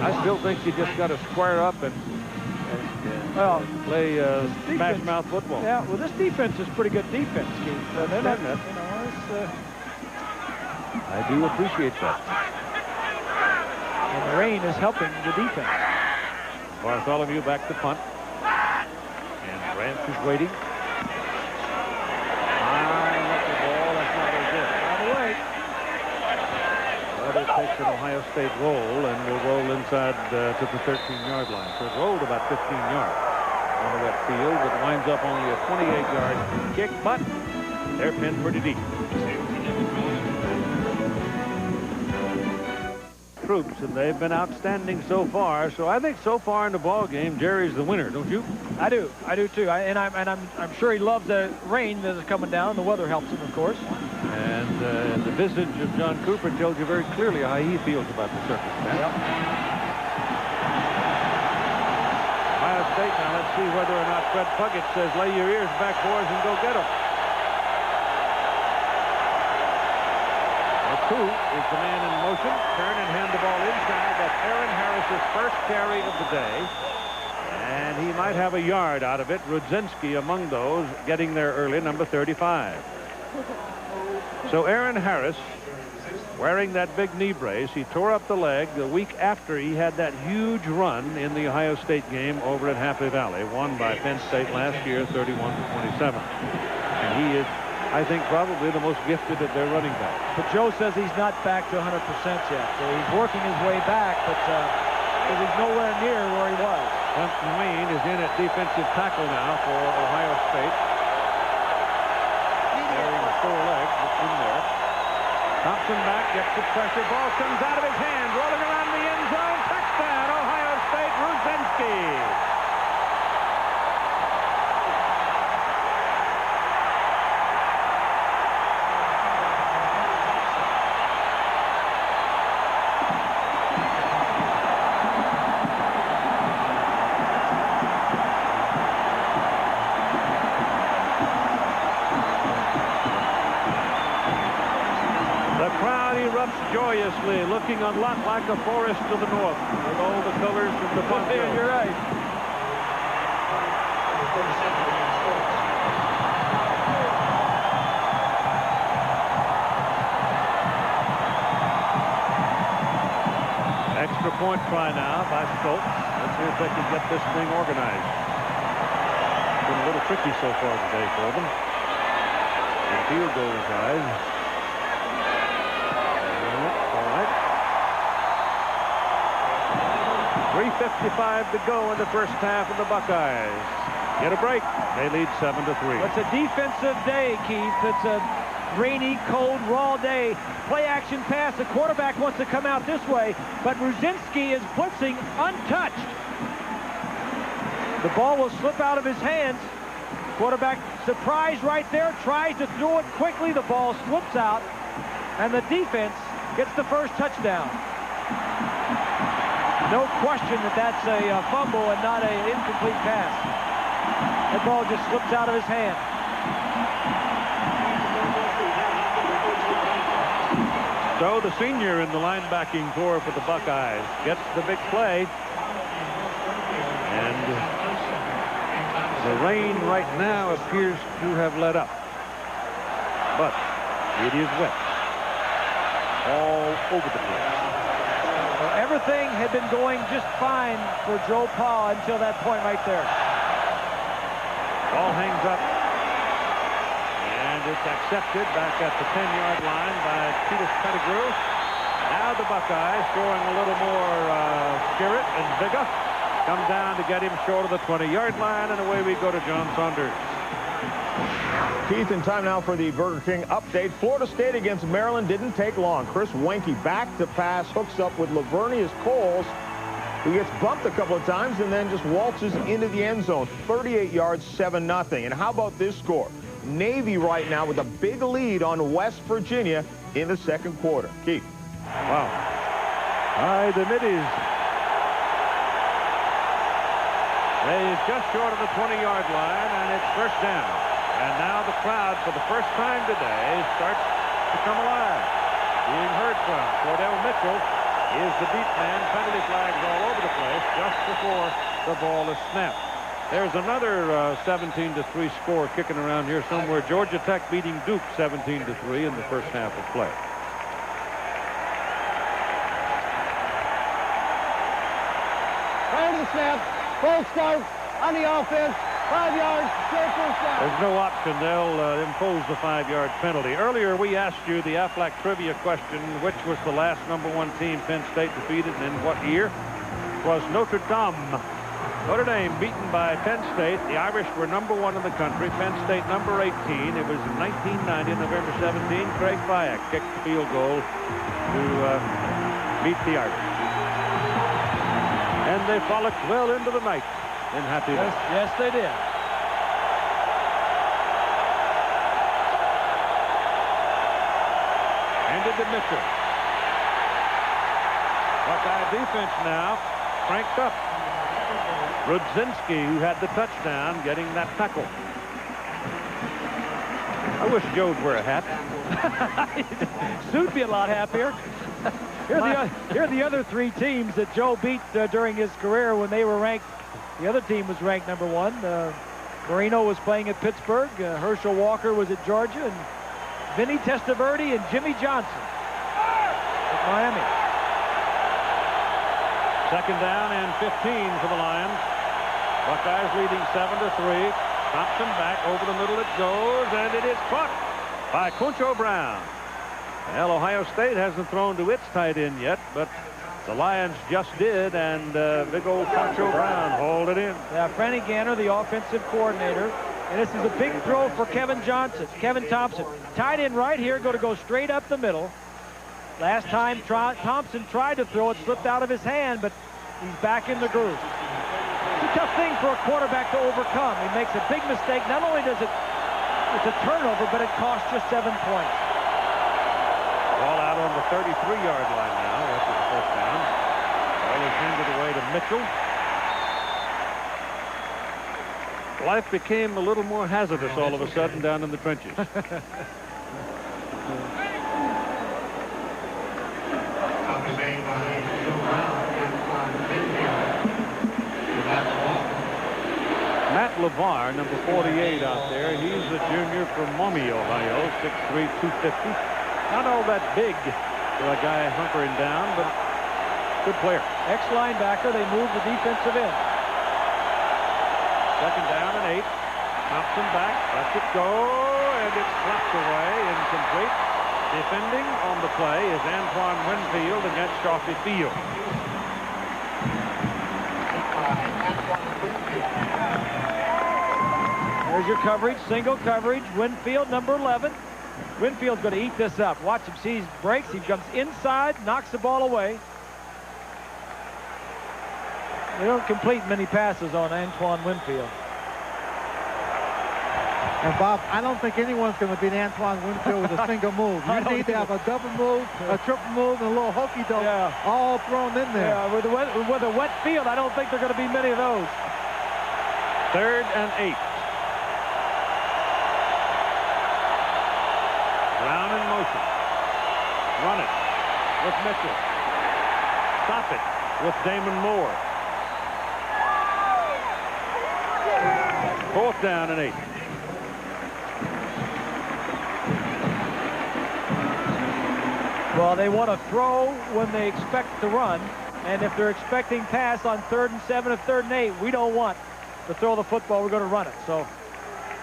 I still think you just got to square up and play smash mouth football. Yeah, well, this defense is pretty good defense, Keith. They're not, I do appreciate that. And the rain is helping the defense. Bartholomew back to punt. And Branch is waiting. The ball. That's not very good. Out of the way. But it takes an Ohio State roll and will roll inside to the 13-yard line. So it rolled about 15 yards on the wet field, but winds up only a 28-yard kick, but they're pinned pretty deep. Troops, and they've been outstanding so far. So I think so far in the ball game, Jerry's the winner, don't you? I do too. I'm sure he loves the rain that is coming down. The weather helps him, of course. And the visage of John Cooper tells you very clearly how he feels about the circumstance. Yep. Ohio State now. Let's see whether or not Fred Puckett says, "Lay your ears back, boys, and go get them." Two is the man in motion. Turn and hand the ball inside. That's Aaron Harris's first carry of the day. And he might have a yard out of it. Rudzinski among those getting there early, number 35. So Aaron Harris, wearing that big knee brace, he tore up the leg the week after he had that huge run in the Ohio State game over at Happy Valley, won by Penn State last year, 31-27. And he is, I think, probably the most gifted of their running backs. But Joe says he's not back to 100% yet. So he's working his way back, but he's nowhere near where he was. Clemson Wayne is in at defensive tackle now for Ohio State. Carrying 4 legs. It's in there. Thompson back, gets the pressure. Ball comes out of his hand, rolling around the end zone. Touchdown, Ohio State, Rudzinski. Joyously, looking a lot like a forest to the north with all the colors from the poncho. Yeah, you're right. Extra point try now by Stoltz. Let's see if they can get this thing organized. Been a little tricky so far today for them. The field goal wise. 3:55 to go in the first half of the Buckeyes. Get a break. They lead 7-3. It's a defensive day, Keith. It's a rainy, cold, raw day. Play action pass. The quarterback wants to come out this way, but Rudzinski is blitzing untouched. The ball will slip out of his hands. Quarterback surprised right there, tries to throw it quickly. The ball slips out, and the defense gets the first touchdown. No question that that's a fumble and not an incomplete pass. That ball just slips out of his hand. So the senior in the linebacking core for the Buckeyes gets the big play. And the rain right now appears to have let up. But it is wet all over the place. Well, everything had been going just fine for Joe Pa until that point right there. Ball hangs up. And it's accepted back at the 10-yard line by Titus Pettigrew. Now the Buckeyes showing a little more spirit and vigor. Come down to get him short of the 20-yard line, and away we go to John Saunders. Keith, in time now for the Burger King update. Florida State against Maryland didn't take long. Chris Wenke back to pass, hooks up with Lavernius Coles, who gets bumped a couple of times and then just waltzes into the end zone. 38 yards, 7-0. And how about this score? Navy right now with a big lead on West Virginia in the second quarter. Keith. Wow. All right, the middies. They're just short of the 20-yard line, and it's first down. And now the crowd, for the first time today, starts to come alive. Being heard from. Cordell Mitchell is the beat man. Penalty flags all over the place just before the ball is snapped. There's another 17-3 score kicking around here somewhere. Georgia Tech beating Duke 17-3 in the first half of play. Prior to the snap, full start on the offense. 5 yards, still first down. There's no option. They'll impose the 5-yard penalty. Earlier, we asked you the Aflac trivia question, which was the last #1 team Penn State defeated and in what year? It was Notre Dame. Notre Dame beaten by Penn State. The Irish were #1 in the country. Penn State number 18. It was in 1990, November 17. Craig Fyack kicked the field goal to beat the Irish. And they frolicked well into the night in happiness. Yes, they did. Handed to Mitchell. Buckeye defense now cranked up. Rudzinski, who had the touchdown, getting that tackle. I wish Joe would wear a hat. Sue'd be a lot happier. Here are the other three teams that Joe beat during his career when they were ranked. The other team was ranked #1. Marino was playing at Pittsburgh. Herschel Walker was at Georgia. And Vinny Testaverde and Jimmy Johnson at Miami. Second down and 15 for the Lions. Buckeyes leading 7-3. Thompson back over the middle it goes, and it is caught by Concho Brown. Well, Ohio State hasn't thrown to its tight end yet, but the Lions just did, and big old Concho Brown hauled it in. Yeah, Franny Ganner, the offensive coordinator. And this is a big throw for Kevin Thompson. Tight end right here, going to go straight up the middle. Last time Thompson tried to throw it, slipped out of his hand, but he's back in the groove. It's a tough thing for a quarterback to overcome. He makes a big mistake. Not only does it's a turnover, but it costs just 7 points. Ball out on the 33-yard line now after the first down. Ball is handed away to Mitchell. Life became a little more hazardous all of a sudden down in the trenches. Matt LeVar, number 48 out there. He's a junior from Maumee, Ohio, 6'3", 250. Not all that big for a guy hunkering down, but good player. Ex-linebacker, they move the defensive end. Second down and 8. Thompson back, lets it go, and it's slapped away, incomplete. Defending on the play is Antoine Winfield against Shawnee Field. There's your coverage, single coverage. Winfield, number 11. Winfield's going to eat this up. Watch him see he breaks. He comes inside, knocks the ball away. They don't complete many passes on Antoine Winfield. And Bob, I don't think anyone's going to beat Antoine Winfield with a single move. You need to have a double move, a triple move, and a little hokey-doke all thrown in there. Yeah, with a wet field, I don't think there are going to be many of those. Third and 8. Brown in motion. Run it with Mitchell. Stop it with Damon Moore. Fourth down and 8. Well, they want to throw when they expect to run. And if they're expecting pass on 3rd and 7 or 3rd and 8, we don't want to throw the football. We're going to run it. So,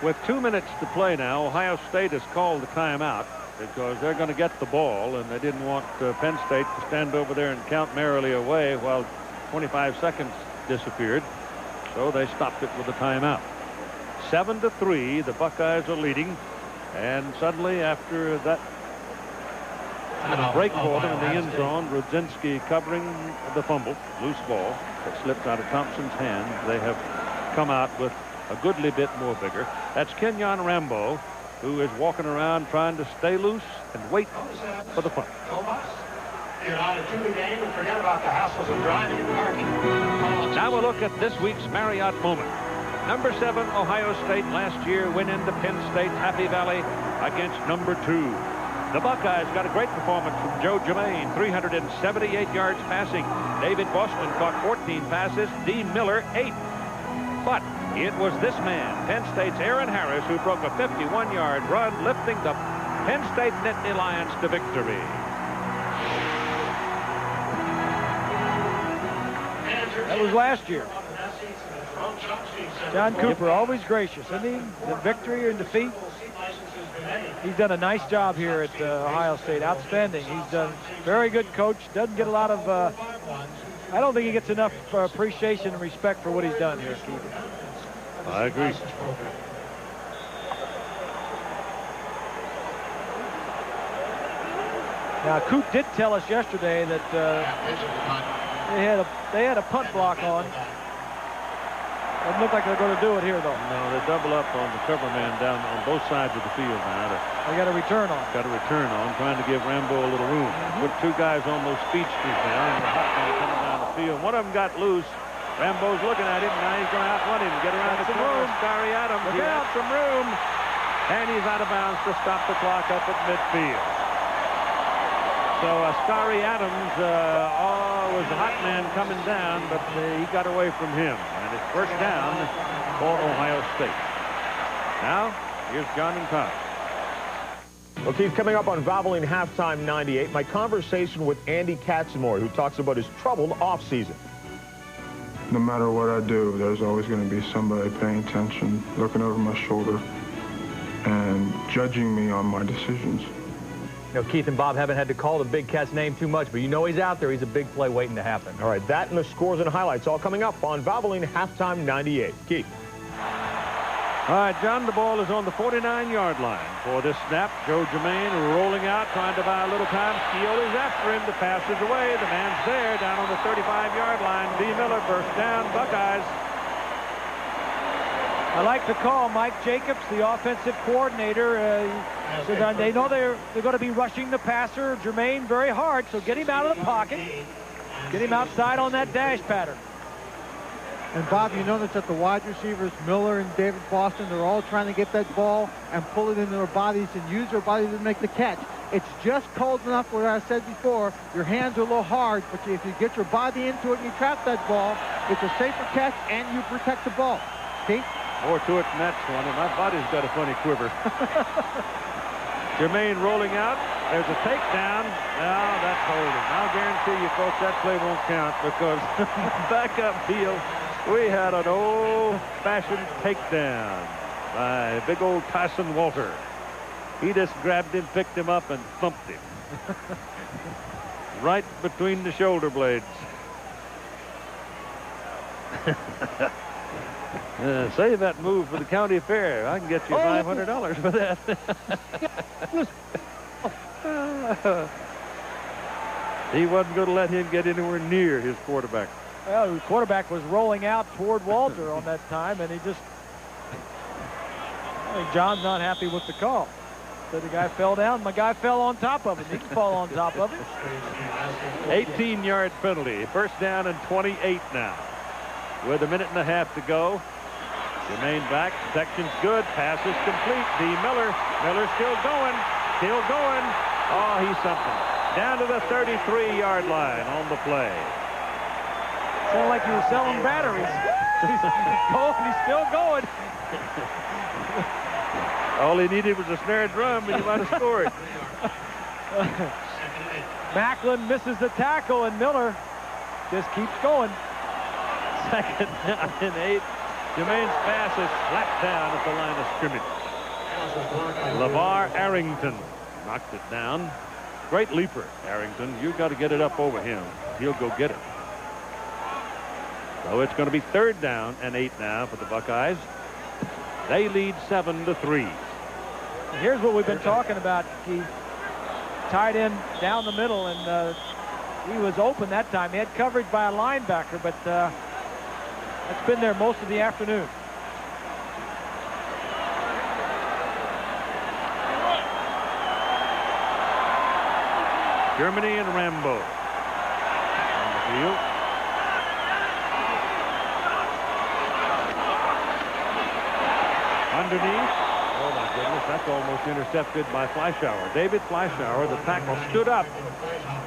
with 2 minutes to play now, Ohio State has called the timeout because they're going to get the ball, and they didn't want Penn State to stand over there and count merrily away while 25 seconds disappeared. So they stopped it with a timeout. 7-3. The Buckeyes are leading. And suddenly, after that break for them in the end zone, Rudzinski covering the fumble, loose ball that slipped out of Thompson's hand, they have come out with a goodly bit more vigor. That's Kenyon Rambo, who is walking around trying to stay loose and wait for the punt. You're on a two-week game and forget about the hassles of driving and parking. Now we'll look at this week's Marriott moment. Number 7, Ohio State last year win into Penn State's Happy Valley against number 2. The Buckeyes got a great performance from Joe Germain, 378 yards passing. David Boston caught 14 passes, Dean Miller 8. But it was this man, Penn State's Aaron Harris, who broke a 51-yard run, lifting the Penn State Nittany Lions to victory. That was last year. John Cooper, always gracious, isn't he? The victory or defeat. He's done a nice job here at Ohio State. Outstanding. He's done very good coach. Doesn't get a lot of, I don't think he gets enough appreciation and respect for what he's done here, Keith. I agree. Now, Coop did tell us yesterday that they had a punt block on. Doesn't look like they're going to do it here, though. No, they double up on the cover man down on both sides of the field now. They got a return on. Got a return on, trying to give Rambo a little room. Put 2 guys on those speedsters now, and the hot man coming down the field. One of them got loose. Rambo's looking at him. Now he's going to outrun him. Get around the corner. Scary Adams. He got some room. And he's out of bounds to stop the clock up at midfield. So Scary Adams was the hot man coming down, but he got away from him. And it's first down for Ohio State. Now, here's John and Todd. Well, Keith, coming up on Valvoline Halftime 98, my conversation with Andy Katzenmoyer, who talks about his troubled offseason. No matter what I do, there's always going to be somebody paying attention, looking over my shoulder, and judging me on my decisions. You know, Keith and Bob haven't had to call the Big Cat's name too much, but you know he's out there. He's a big play waiting to happen. All right, that and the scores and highlights all coming up on Valvoline Halftime 98. Keith. All right, John, the ball is on the 49-yard line for this snap. Joe Germain rolling out, trying to buy a little time. Steele is after him. The pass is away. The man's there down on the 35-yard line. D. Miller burst down. Buckeyes. I like the call. Mike Jacobs, the offensive coordinator, so they know they're going to be rushing the passer, Germain, very hard. So get him out of the pocket. Get him outside on that dash pattern. And Bob, you notice that the wide receivers, Miller and David Boston, they're all trying to get that ball and pull it into their bodies and use their bodies to make the catch. It's just cold enough where I said before, your hands are a little hard, but if you get your body into it and you trap that ball, it's a safer catch and you protect the ball. Keith? More to it than that, Swanee. My body's got a funny quiver. Germain rolling out. There's a takedown. Now that's holding. I'll guarantee you, folks, that play won't count because back upfield, we had an old-fashioned takedown by big old Tyson Walter. He just grabbed him, picked him up, and thumped him. Right between the shoulder blades. Save that move for the county fair. I can get you $500 for that. He wasn't going to let him get anywhere near his quarterback. Well, the quarterback was rolling out toward Walter on that time, and he just... I think John's not happy with the call. So the guy fell down. My guy fell on top of him. He can fall on top of him. 18-yard penalty. First down and 28 now. With a minute and a half to go. Germain back. Section's good. Pass is complete. D. Miller. Miller still going. Still going. Oh, he's something. Down to the 33-yard line on the play. Sounded like you were selling batteries. He's going. He's still going. All he needed was a snare drum, and he might have scored. Macklin misses the tackle, and Miller just keeps going. Second down and 8. Germain's pass is slapped down at the line of scrimmage. LeVar Arrington knocked it down. Great leaper, Arrington. You've got to get it up over him. He'll go get it. So it's going to be third down and 8 now for the Buckeyes. They lead 7-3. Here's what we've been talking about, Keith. Tight end down the middle, and he was open that time. He had coverage by a linebacker, but that's been there most of the afternoon. Germany and Rambo on the field. Underneath. Oh my goodness, that's almost intercepted by Fleischauer. David Fleischauer, the tackle, stood up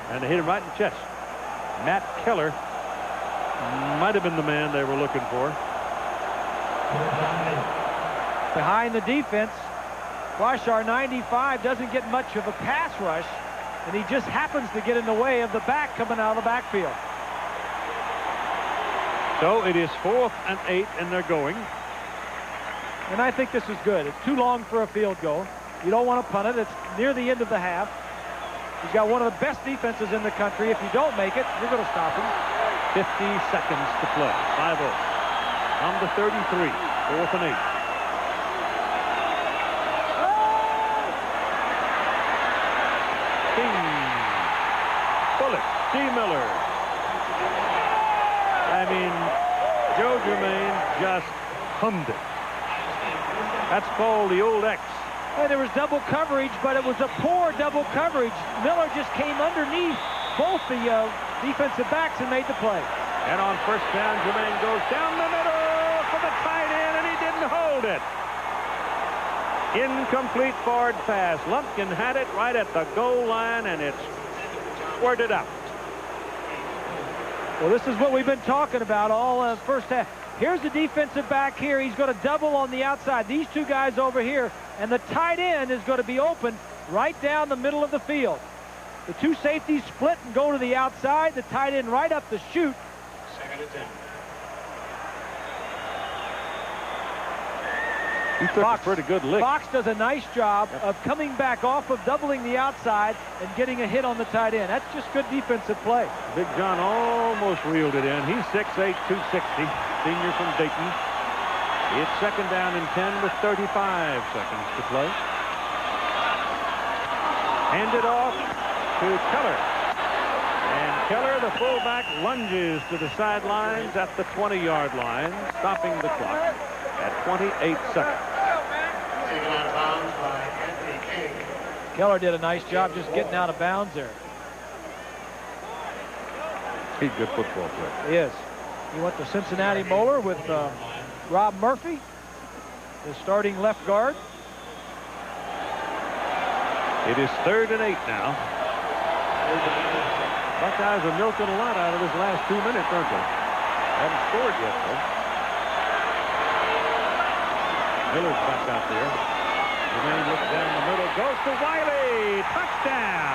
and hit him right in the chest. Matt Keller might have been the man they were looking for. Behind the defense, Fleischauer, 95, doesn't get much of a pass rush, and he just happens to get in the way of the back coming out of the backfield. So it is 4th and 8, and they're going. And I think this is good. It's too long for a field goal. You don't want to punt it. It's near the end of the half. He's got one of the best defenses in the country. If you don't make it, you're going to stop him. 50 seconds to play. 5-0. On the 33. 4th and 8. King. Bullock. D. Miller. I mean, Joe Germain just hummed it. That's called the old X. And there was double coverage, but it was a poor double coverage. Miller just came underneath both the defensive backs and made the play. And on first down, Germain goes down the middle for the tight end, and he didn't hold it. Incomplete forward pass. Lumpkin had it right at the goal line, and it's squirted out. Well, this is what we've been talking about all first half. Here's the defensive back here. He's going to double on the outside. These two guys over here, and the tight end is going to be open right down the middle of the field. The two safeties split and go to the outside. The tight end right up the chute. 2nd and 10. He took a pretty good lick. Fox does a nice job of coming back off of doubling the outside and getting a hit on the tight end. That's just good defensive play. Big John almost reeled it in. He's 6'8", 260, senior from Dayton. It's 2nd down and 10 with 35 seconds to play. Handed off to Keller. And Keller, the fullback, lunges to the sidelines at the 20-yard line, stopping the clock at 28 seconds. Taken out of bounds by Anthony King. Keller did a nice job just getting out of bounds there. He's a good football player. He is. He went to Cincinnati Moeller with Rob Murphy, the starting left guard. It is 3rd and 8 now. Buckeyes are milking a lot out of this last 2 minutes, aren't they? Haven't scored yet, though. Miller's back out there. Germain looks down the middle, goes to Wiley. Touchdown.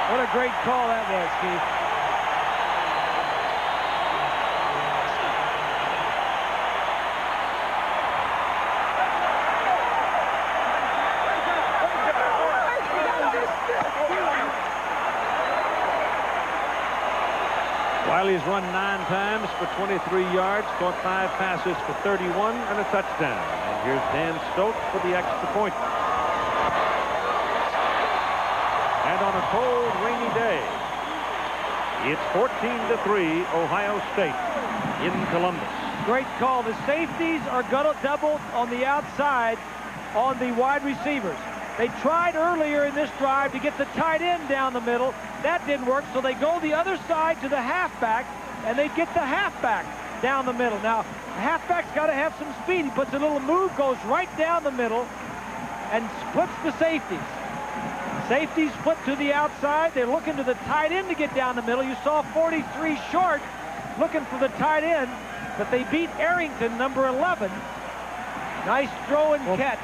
What a great call that was, Keith. Wiley's run 9 times for 23 yards, caught 5 passes for 31 and a touchdown. And here's Dan Stokes for the extra point. And on a cold, rainy day, it's 14-3, Ohio State in Columbus. Great call. The safeties are going to double on the outside on the wide receivers. They tried earlier in this drive to get the tight end down the middle. That didn't work, so they go the other side to the halfback, and they get the halfback down the middle. Now, the halfback's got to have some speed. He puts a little move, goes right down the middle, and splits the safeties. Safeties split to the outside. They're looking to the tight end to get down the middle. You saw 43 short looking for the tight end, but they beat Arrington, number 11. Nice throw and catch.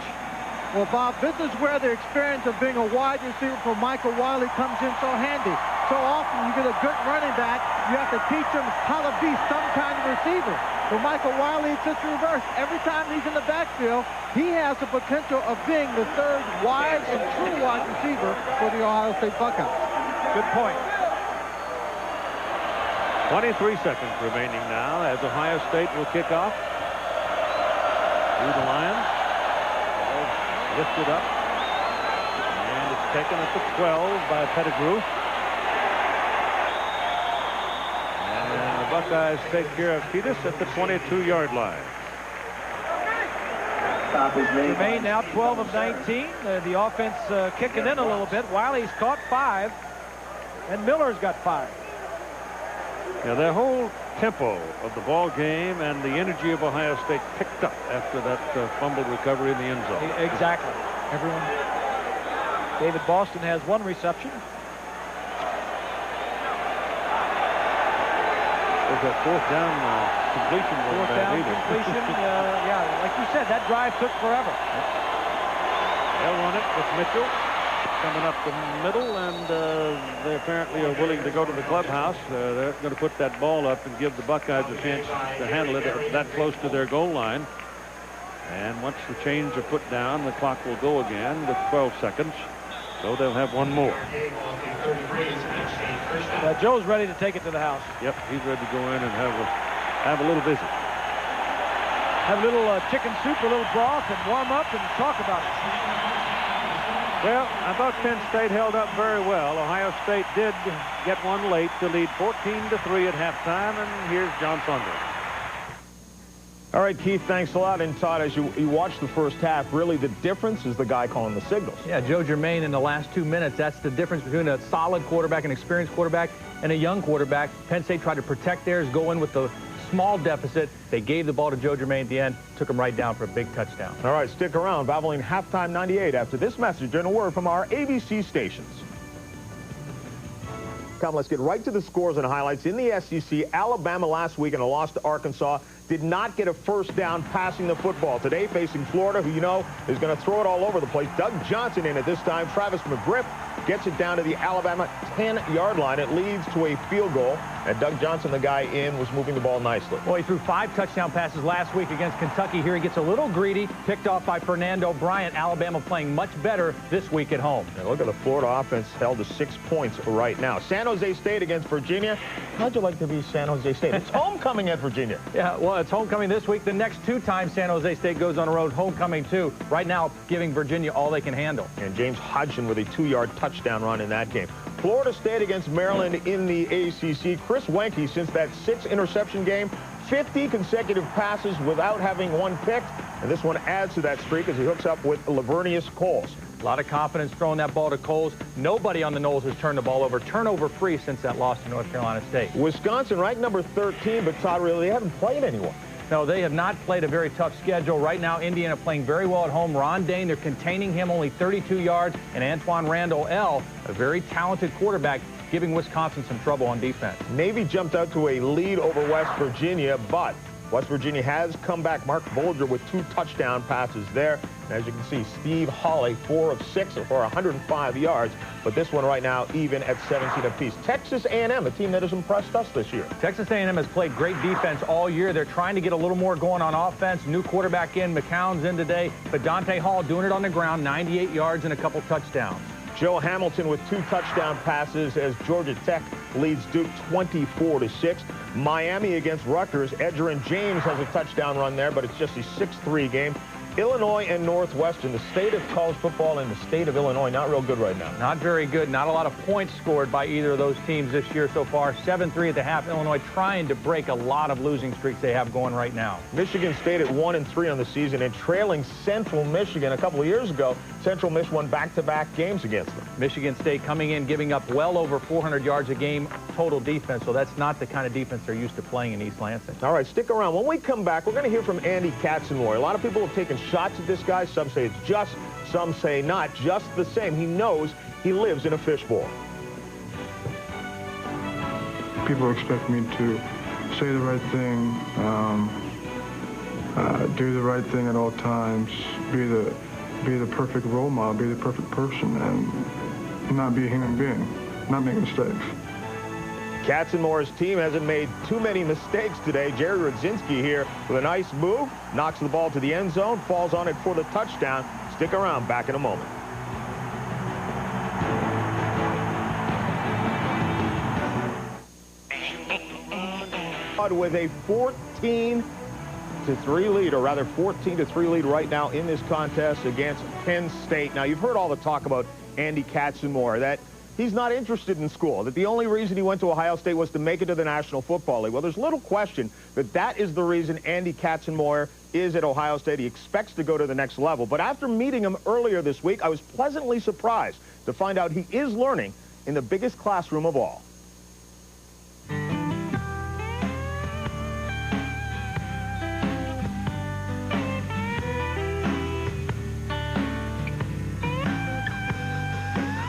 Well, Bob, this is where the experience of being a wide receiver for Michael Wiley comes in so handy. So often you get a good running back, you have to teach him how to be some kind of receiver. For Michael Wiley, it's just reverse. Every time he's in the backfield, he has the potential of being the third wide and true wide receiver for the Ohio State Buckeyes. Good point. 23 seconds remaining now as Ohio State will kick off. Through the Lions. Ball lifted up. And it's taken at the 12 by Pettigrew. And the Buckeyes take care of Pettis at the 22-yard line. Jermaine now 12 of 19. The offense kicking in a little bit. Wiley's caught 5. And Miller's got 5. Yeah, the whole tempo of the ball game and the energy of Ohio State picked up after that fumbled recovery in the end zone. Exactly. Everyone. David Boston has 1 reception. There's that fourth down completion. Fourth down completion. Yeah, like you said, that drive took forever. They'll run it with Mitchell coming up the middle, and they apparently are willing to go to the clubhouse. They're going to put that ball up and give the Buckeyes a chance to handle it that close to their goal line. And once the chains are put down, the clock will go again with 12 seconds. So they'll have 1 more. Joe's ready to take it to the house. Yep, he's ready to go in and have a little visit. Have a little chicken soup, a little broth, and warm up and talk about it. Well, I thought Penn State held up very well. Ohio State did get one late to lead 14-3 at halftime, and here's John Saunders. All right, Keith, thanks a lot. And Todd, as you watch the first half, really the difference is the guy calling the signals. Yeah, Joe Germain in the last 2 minutes, that's the difference between a solid quarterback, an experienced quarterback, and a young quarterback. Penn State tried to protect theirs, go in with the small deficit. They gave the ball to Joe Germain at the end, took him right down for a big touchdown. All right, stick around. Valvoline halftime 98 after this message and a word from our ABC stations. Come, let's get right to the scores and highlights. In the SEC, Alabama last week in a loss to Arkansas did not get a first down passing the football. Today, facing Florida, who you know is going to throw it all over the place. Doug Johnson in it this time. Travis McGriff gets it down to the Alabama 10-yard line. It leads to a field goal. And Doug Johnson, the guy in, was moving the ball nicely. Well, he threw 5 touchdown passes last week against Kentucky. Here he gets a little greedy, picked off by Fernando Bryant. Alabama playing much better this week at home. And look at the Florida offense held to 6 points right now. San Jose State against Virginia. How'd you like to be San Jose State? It's homecoming at Virginia. Yeah, well, it's homecoming this week. The next 2 times San Jose State goes on the road, homecoming too. Right now, giving Virginia all they can handle. And James Hodgson with a 2-yard touchdown run in that game. Florida State against Maryland in the ACC. Chris Wenke, since that 6-interception game, 50 consecutive passes without having 1 picked. And this one adds to that streak as he hooks up with Lavernius Coles. A lot of confidence throwing that ball to Coles. Nobody on the Noles has turned the ball over. Turnover-free since that loss to North Carolina State. Wisconsin ranked number 13, but Todd, really, they haven't played anyone. No, they have not played a very tough schedule. Right now, Indiana playing very well at home. Ron Dane, they're containing him, only 32 yards. And Antoine Randall L., a very talented quarterback, giving Wisconsin some trouble on defense. Navy jumped out to a lead over West Virginia, but West Virginia has come back. Mark Bolger with 2 touchdown passes there. And as you can see, Steve Hawley, 4 of 6 for 105 yards. But this one right now even at 17 apiece. Texas A&M, a team that has impressed us this year. Texas A&M has played great defense all year. They're trying to get a little more going on offense. New quarterback in, McCown's in today. But Dante Hall doing it on the ground, 98 yards and a couple touchdowns. Joe Hamilton with 2 touchdown passes as Georgia Tech leads Duke 24-6. Miami against Rutgers. Edgerrin James has a touchdown run there, but it's just a 6-3 game. Illinois and Northwestern, the state of college football and the state of Illinois, not real good right now. Not very good. Not a lot of points scored by either of those teams this year so far. 7-3 at the half. Illinois trying to break a lot of losing streaks they have going right now. Michigan State at 1-3 on the season and trailing Central Michigan a couple of years ago. Central Miss won back-to-back games against them. Michigan State coming in, giving up well over 400 yards a game total defense, so that's not the kind of defense they're used to playing in East Lansing. All right, stick around. When we come back, we're going to hear from Andy Katzenmoyer. A lot of people have taken shots at this guy. Some say it's just, some say not. Just the same, he knows he lives in a fishbowl. People expect me to say the right thing, do the right thing at all times, be the perfect role model, be the perfect person, and not be a human being, not make mistakes. Katzenmore's team hasn't made too many mistakes today. Jerry Rodzinski here with a nice move, knocks the ball to the end zone, falls on it for the touchdown. Stick around, back in a moment. With a 14-3 lead, or rather 14-3 lead right now in this contest against Penn State. Now, you've heard all the talk about Andy Katzenmore, that he's not interested in school, that the only reason he went to Ohio State was to make it to the National Football League. Well, there's little question that that is the reason Andy Katzenmore is at Ohio State. He expects to go to the next level. But after meeting him earlier this week, I was pleasantly surprised to find out he is learning in the biggest classroom of all.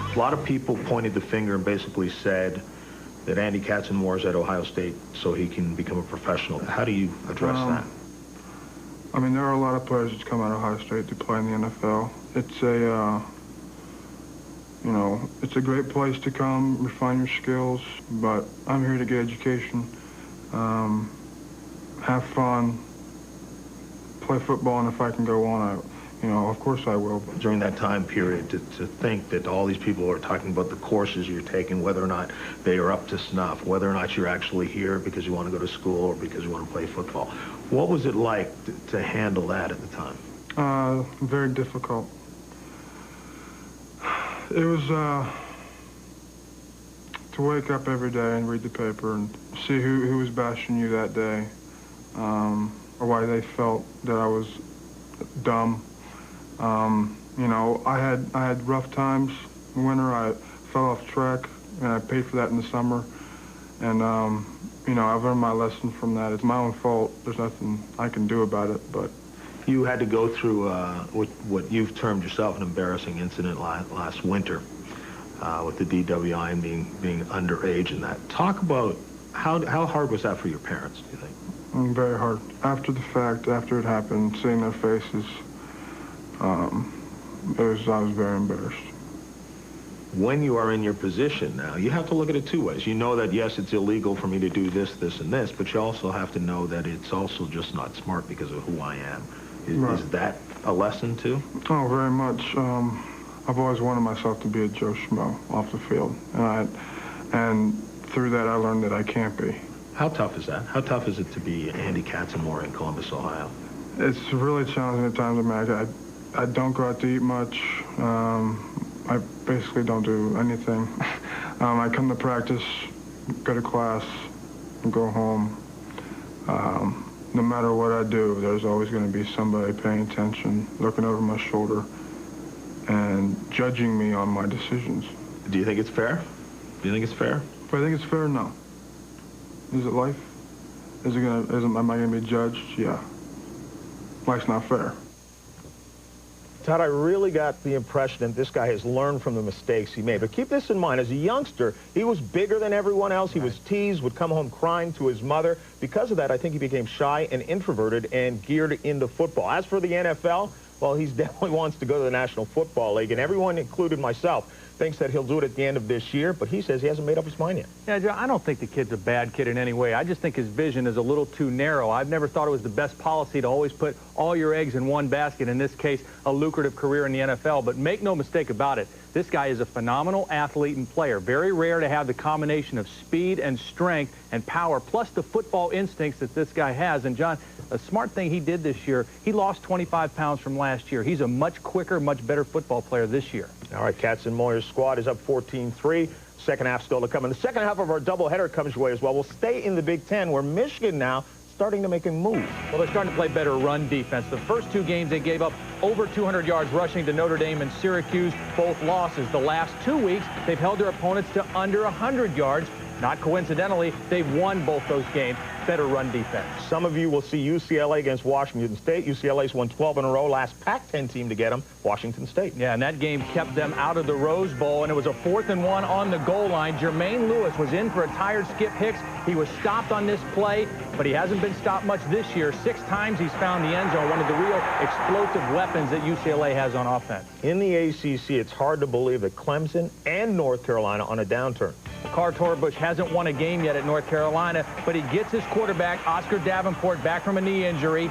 A lot of people pointed the finger and basically said that Andy Katzenmore is at Ohio State so he can become a professional. How do you address that? I mean, there are a lot of players that come out of Ohio State to play in the NFL. It's a, you know, it's a great place to come, refine your skills, but I'm here to get education, have fun, play football, and if I can go on, you know, of course I will. During that time period, to think that all these people are talking about the courses you're taking, whether or not they are up to snuff, whether or not you're actually here because you want to go to school or because you want to play football. What was it like to handle that at the time? Very difficult. It was to wake up every day and read the paper and see who was bashing you that day, or why they felt that I was dumb. You know, I had rough times in the winter. I fell off track, and I paid for that in the summer. And, you know, I've learned my lesson from that. It's my own fault. There's nothing I can do about it, but... You had to go through what you've termed yourself an embarrassing incident last winter with the DWI and being underage and that. Talk about how hard was that for your parents, do you think? Very hard. After the fact, after it happened, seeing their faces, I was very embarrassed. When you are in your position now, you have to look at it two ways. You know that, yes, it's illegal for me to do this, this, and this, but you also have to know that it's also just not smart because of who I am. Right. Is that a lesson, too? Oh, very much. I've always wanted myself to be a Joe Schmo off the field, and through that I learned that I can't be. How tough is that? How tough is it to be Andy Katzenmore in Columbus, Ohio? It's really challenging at times. I mean, I don't go out to eat much. I basically don't do anything. I come to practice, go to class, and go home. No matter what I do, there's always going to be somebody paying attention, looking over my shoulder, and judging me on my decisions. Do you think it's fair? Do you think it's fair? If I think it's fair, no. Is it life? Am I going to be judged? Yeah. Life's not fair. Todd, I really got the impression that this guy has learned from the mistakes he made. But keep this in mind, as a youngster, he was bigger than everyone else. He was teased, would come home crying to his mother. Because of that, I think he became shy and introverted and geared into football. As for the NFL, well, he definitely wants to go to the National Football League, and everyone, including myself, thinks that he'll do it at the end of this year, but he says he hasn't made up his mind yet. Yeah, Joe, I don't think the kid's a bad kid in any way. I just think his vision is a little too narrow. I've never thought it was the best policy to always put all your eggs in one basket, in this case, a lucrative career in the NFL. But make no mistake about it, this guy is a phenomenal athlete and player. Very rare to have the combination of speed and strength and power, plus the football instincts that this guy has. And, John, a smart thing he did this year, he lost 25 pounds from last year. He's a much quicker, much better football player this year. All right, Katzenmore's squad is up 14-3. Second half still to come. And the second half of our doubleheader comes your way as well. We'll stay in the Big Ten, where Michigan now starting to make a move. Well, they're starting to play better run defense. The first two games, they gave up over 200 yards rushing to Notre Dame and Syracuse, both losses. The last 2 weeks, they've held their opponents to under 100 yards. Not coincidentally, they've won both those games. Better run defense. Some of you will see UCLA against Washington State. UCLA's won 12 in a row. Last Pac-10 team to get them, Washington State. Yeah, and that game kept them out of the Rose Bowl, and it was a 4th and 1 on the goal line. Jermaine Lewis was in for a tired Skip Hicks. He was stopped on this play, but he hasn't been stopped much this year. 6 times he's found the end zone, one of the real explosive weapons that UCLA has on offense. In the ACC, it's hard to believe that Clemson and North Carolina on a downturn. Carl Torbush hasn't won a game yet at North Carolina, but he gets his quarterback, Oscar Davenport, back from a knee injury.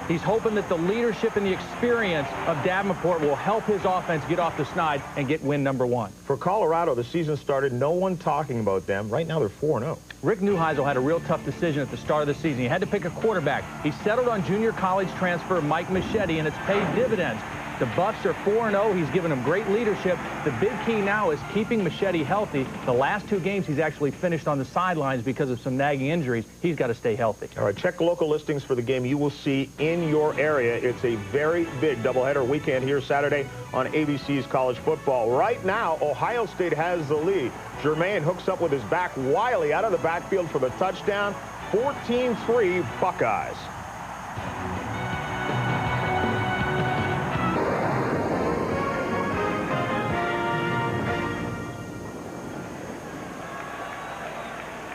He's hoping that the leadership and the experience of Davenport will help his offense get off the snide and get win number 1. For Colorado, the season started, no one talking about them. Right now, they're 4-0. Rick Neuheisel had a real tough decision at the start of the season. He had to pick a quarterback. He settled on junior college transfer Mike Machete, and it's paid dividends. The Buffs are 4-0. He's given them great leadership. The big key now is keeping Machete healthy. The last 2 games, he's actually finished on the sidelines because of some nagging injuries. He's got to stay healthy. All right, check local listings for the game you will see in your area. It's a very big doubleheader weekend here Saturday on ABC's college football. Right now, Ohio State has the lead. Jermaine hooks up with his back. Wiley out of the backfield for the touchdown. 14-3 Buckeyes.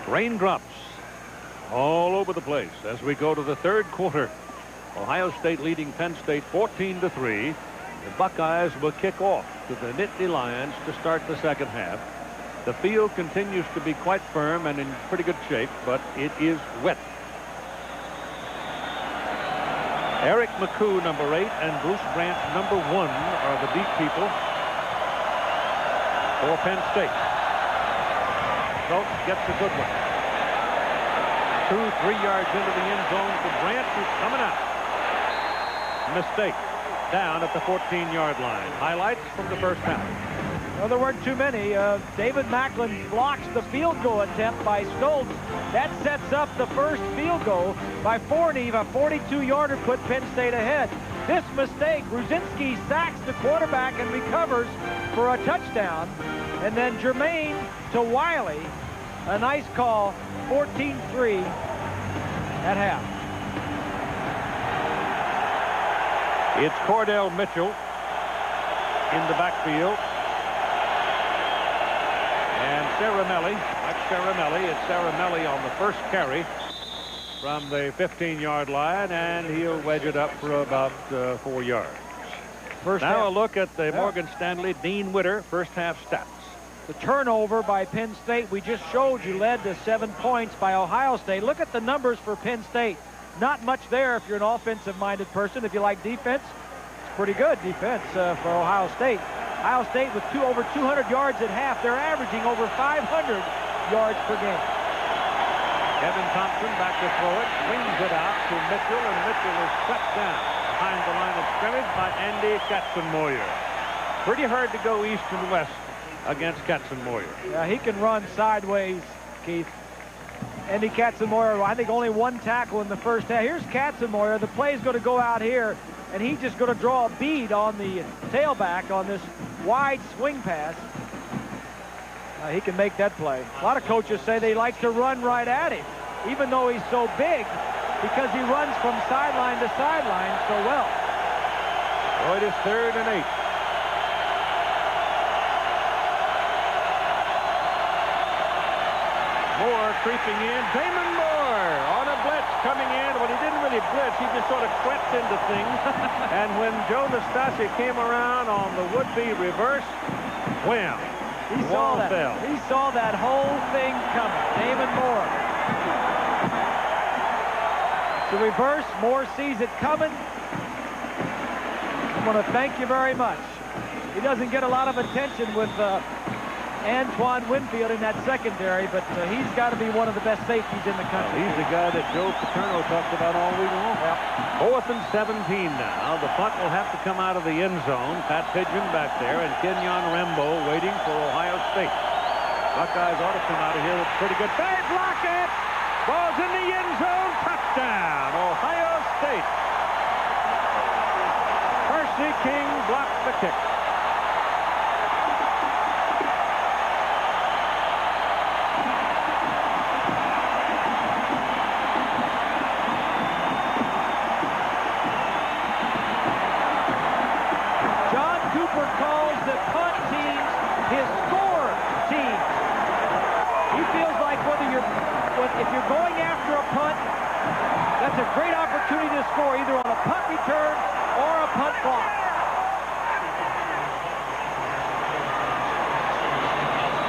Raindrops all over the place as we go to the 3rd quarter. Ohio State leading Penn State 14-3. The Buckeyes will kick off to the Nittany Lions to start the 2nd half. The field continues to be quite firm and in pretty good shape, but it is wet. Eric McCoo, number 8, and Bruce Branch, number 1, are the deep people for Penn State. Schultz gets a good one. 2-3 yards into the end zone for Branch, who's coming out. Mistake down at the 14-yard line. Highlights from the first half. Well, there weren't too many. David Macklin blocks the field goal attempt by Stoltz. That sets up the first field goal by Forney. A 42-yarder put Penn State ahead. This mistake, Ruzinski sacks the quarterback and recovers for a touchdown. And then Jermaine to Wiley. A nice call, 14-3 at half. It's Cordell Mitchell in the backfield. And Ceramelli, it's Ceramelli on the first carry from the 15-yard line, and he'll wedge it up for about 4 yards. Now a look at the Morgan Stanley Dean Witter first half stats. The turnover by Penn State we just showed you led to 7 points by Ohio State. Look at the numbers for Penn State. Not much there if you're an offensive-minded person. If you like defense, it's pretty good defense for Ohio State. Ohio State with over 200 yards at half. They're averaging over 500 yards per game. Kevin Thompson back to throw it, swings it out to Mitchell, and Mitchell is swept down behind the line of scrimmage by Andy Katzenmoyer. Pretty hard to go east and west against Katzenmoyer. Yeah, he can run sideways, Keith. Andy Katzenmoyer, I think only 1 tackle in the first half. Here's Katzenmoyer. The play's going to go out here, and he's just going to draw a bead on the tailback on this wide swing pass. He can make that play. A lot of coaches say they like to run right at him, even though he's so big, because he runs from sideline to sideline so well. So it is 3rd and 8. Moore creeping in. Damon Moore on a blitz coming in. Well, he didn't really blitz. He just sort of crept into things. And when Joe Nastasi came around on the would-be reverse, wham. He saw that. Fell. He saw that whole thing coming. Damon Moore. The reverse. Moore sees it coming. I want to thank you very much. He doesn't get a lot of attention with Antoine Winfield in that secondary, but he's got to be one of the best safeties in the country. He's the guy that Joe Paterno talked about all week long. Yep. 4th and 17 now. The punt will have to come out of the end zone. Pat Pidgeon back there, and Kenyon Rembo waiting for Ohio State. Buckeyes ought to come out of here with pretty good. They block it! Ball's in the end zone. Touchdown, Ohio State. Percy King blocks the kick. Calls the punt teams his score team. He feels like if you're going after a punt, that's a great opportunity to score either on a punt return or a punt block.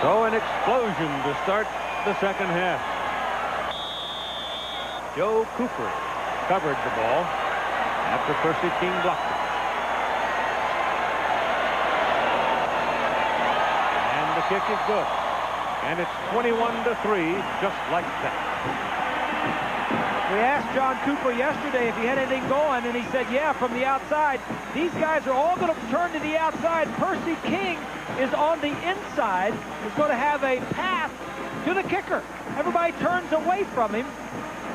So an explosion to start the second half. Joe Cooper covered the ball after Percy King blocked it. And the kick is good. And it's 21-3, just like that. We asked John Cooper yesterday if he had anything going, and he said, yeah, from the outside. These guys are all going to turn to the outside. Percy King is on the inside. He's going to have a path to the kicker. Everybody turns away from him,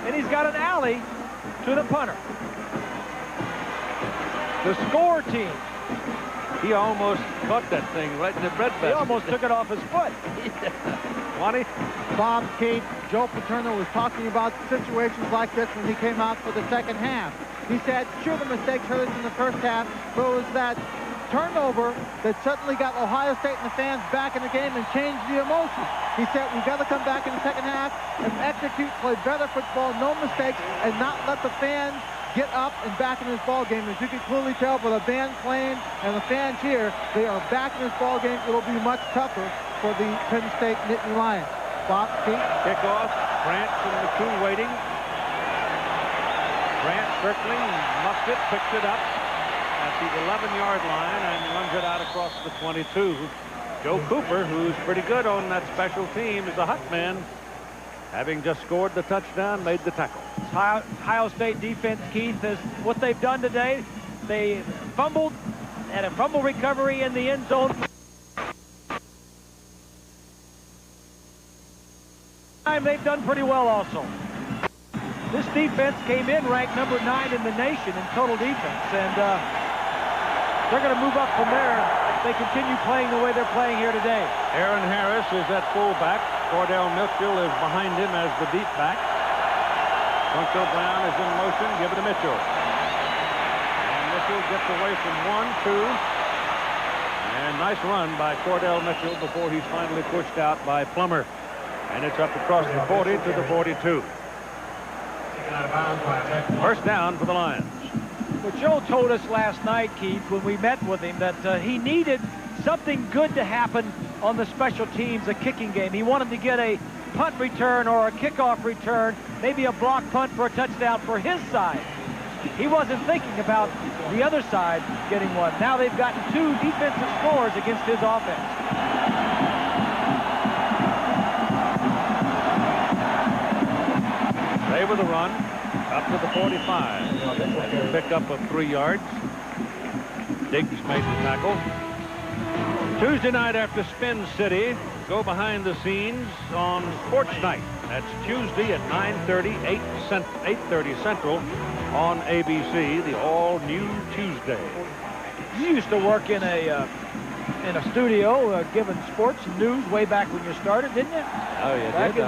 and he's got an alley to the punter. The score team. He almost caught that thing right in the breadbasket. He almost took it off his foot. Lonnie? Bob, Keith, Joe Paterno was talking about situations like this when he came out for the second half. He said, sure, the mistakes hurt us in the first half, but it was that turnover that suddenly got Ohio State and the fans back in the game and changed the emotion. He said, we've got to come back in the second half and execute, play better football, no mistakes, and not let the fans get up and back in this ball game. As you can clearly tell by the band playing and the fans here, they are back in this ball game. It'll be much tougher for the Penn State Nittany Lions. Bob, Keith? Kickoff. France and McCoo waiting. France circling, muffed it, picks it up at the 11-yard line and runs it out across the 22. Joe Cooper, who's pretty good on that special team, is a hot man. Having just scored the touchdown, made the tackle. Ohio State defense, Keith, is what they've done today. They fumbled, and a fumble recovery in the end zone. They've done pretty well also. This defense came in ranked number 9 in the nation in total defense, and they're going to move up from there if they continue playing the way they're playing here today. Aaron Harris is at fullback. Cordell Mitchell is behind him as the deep back. Funko Brown is in motion. Give it to Mitchell. And Mitchell gets away from 1, 2. And nice run by Cordell Mitchell before he's finally pushed out by Plummer. And it's up across the 40 to the 42. First down for the Lions. Well, Joe told us last night, Keith, when we met with him, that he needed something good to happen on the special teams, a kicking game. He wanted to get a punt return or a kickoff return, maybe a block punt for a touchdown for his side. He wasn't thinking about the other side getting one. Now they've gotten 2 defensive scores against his offense. They were the run up to the 45. Pick up of 3 yards. Diggs made the tackle. Tuesday night after Spin City, go behind the scenes on Sports Night. That's Tuesday at 9:30, 8:30 Central on ABC, the all-new Tuesday. You used to work in a studio giving sports and news way back when you started, didn't you? Oh, yeah. Back in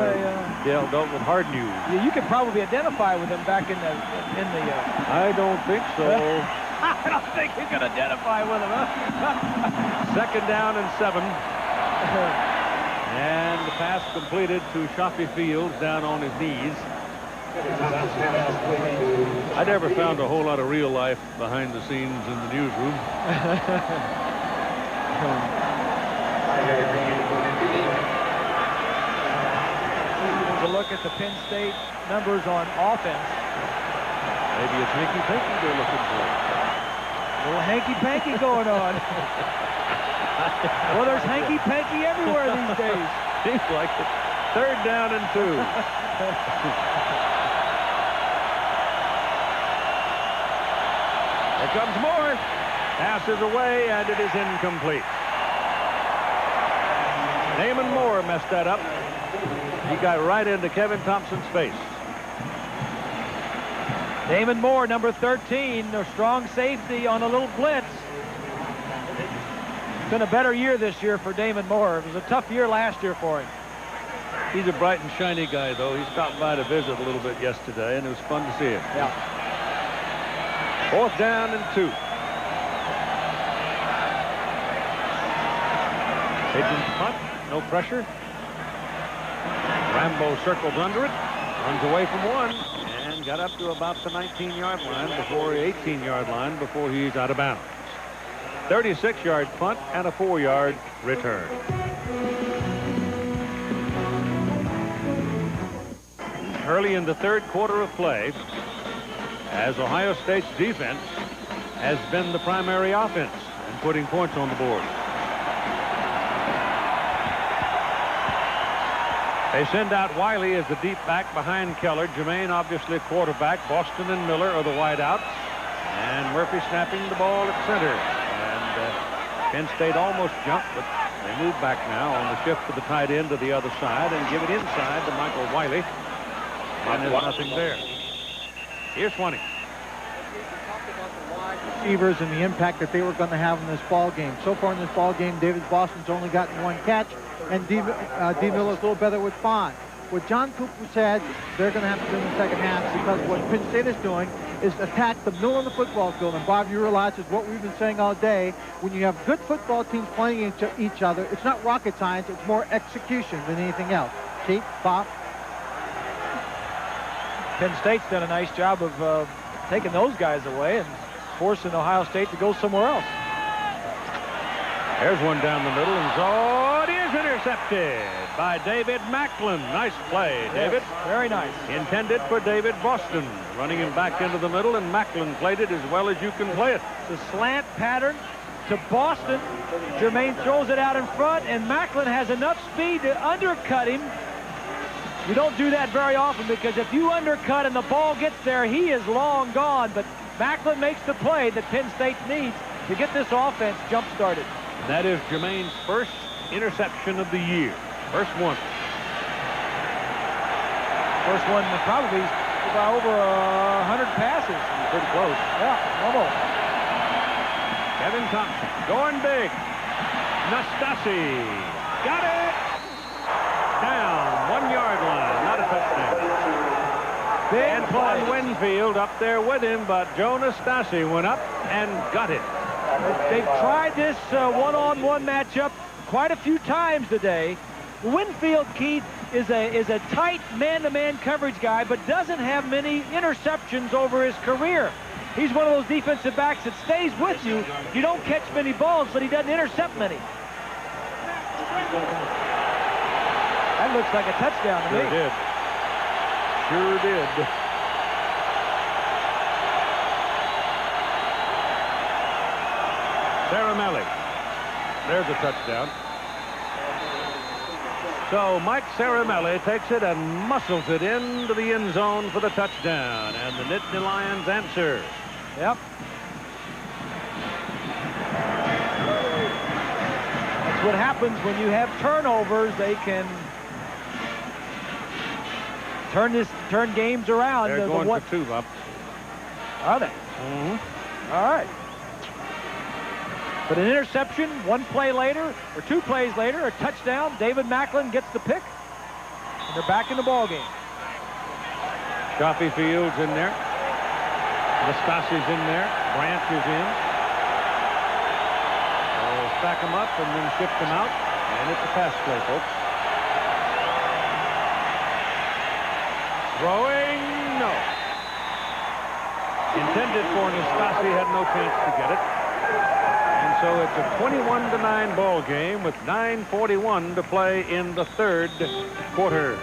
dealt with hard news. Yeah, you could probably identify with him back in the. I don't think so. I don't think you can identify with him, huh? Second down and 7. And the pass completed to Shafi Fields down on his knees. I never found a whole lot of real life behind the scenes in the newsroom. To look at the Penn State numbers on offense. Maybe it's hanky-panky they're looking for. A little hanky-panky going on. Well, there's hanky-panky everywhere these days. Seems like it. Third down and 2. Here comes Moore. Passes away, and it is incomplete. Damon Moore messed that up. He got right into Kevin Thompson's face. Damon Moore, number 13, a strong safety on a little blitz. It's been a better year this year for Damon Moore. It was a tough year last year for him. He's a bright and shiny guy, though. He stopped by to visit a little bit yesterday, and it was fun to see him. Yeah. Fourth down and 2. Pigeons punt, no pressure. Rambo circles under it, runs away from 1, and got up to about the 19-yard line before 18-yard line before he's out of bounds. 36-yard punt and a 4-yard return. early in the third quarter of play, as Ohio State's defense has been the primary offense in putting points on the board. They send out Wiley as the deep back behind Keller. Jermaine, obviously a quarterback. Boston and Miller are the wideouts. And Murphy snapping the ball at center. And Penn State almost jumped, but they move back now on the shift to the tight end to the other side and give it inside to Michael Wiley. And there's nothing there. Here's 20. Receivers and the impact that they were going to have in this ball game. So far in this ball game, David Boston's only gotten 1 catch, and D. Miller's a little better with Bond. What John Cooper said they're going to have to do in the second half, because what Penn State is doing is attack the middle of the football field. And Bob, you realize is what we've been saying all day. When you have good football teams playing each other, it's not rocket science, it's more execution than anything else. Chief, Bob? Penn State's done a nice job of taking those guys away and forcing Ohio State to go somewhere else. There's one down the middle, and so it is intercepted by David Macklin. Nice play, David. Yes, very nice. Intended for David Boston. Running him back into the middle, and Macklin played it as well as you can play it. It's a slant pattern to Boston. Jermaine throws it out in front, and Macklin has enough speed to undercut him. You don't do that very often, because if you undercut and the ball gets there, he is long gone. But Macklin makes the play that Penn State needs to get this offense jump-started. That is Jermaine's first interception of the year. First one. First one probably by over 100 passes. Pretty close. Yeah, almost. Kevin Thompson going big. Nastasi got it. Down 1 yard line. Not a touchdown. Big Antoine Winfield up there with him, but Joe Nastasi went up and got it. They've tried this one-on-one matchup quite a few times today. Winfield, Keith, is a tight man-to-man coverage guy, but doesn't have many interceptions over his career. He's one of those defensive backs that stays with you. You don't catch many balls, but he doesn't intercept many. That looks like a touchdown to me. Sure did. Sure did. Saramelli. There's a touchdown. So Mike Saramelli takes it and muscles it into the end zone for the touchdown. And the Nittany Lions answer. Yep. That's what happens when you have turnovers. They can turn games around. They're going for 2, Bob. Are they? Mm-hmm. All right. But an interception, 1 play later, or 2 plays later, a touchdown. David Macklin gets the pick, and they're back in the ball game. Coffee Field's in there. Nastasi's in there. Branch is in. They'll stack them up and then shift them out. And it's a pass play, folks. Throwing, no. Intended for Nastasi, had no chance to get it. And so it's a 21-9 ball game with 9:41 to play in the third quarter.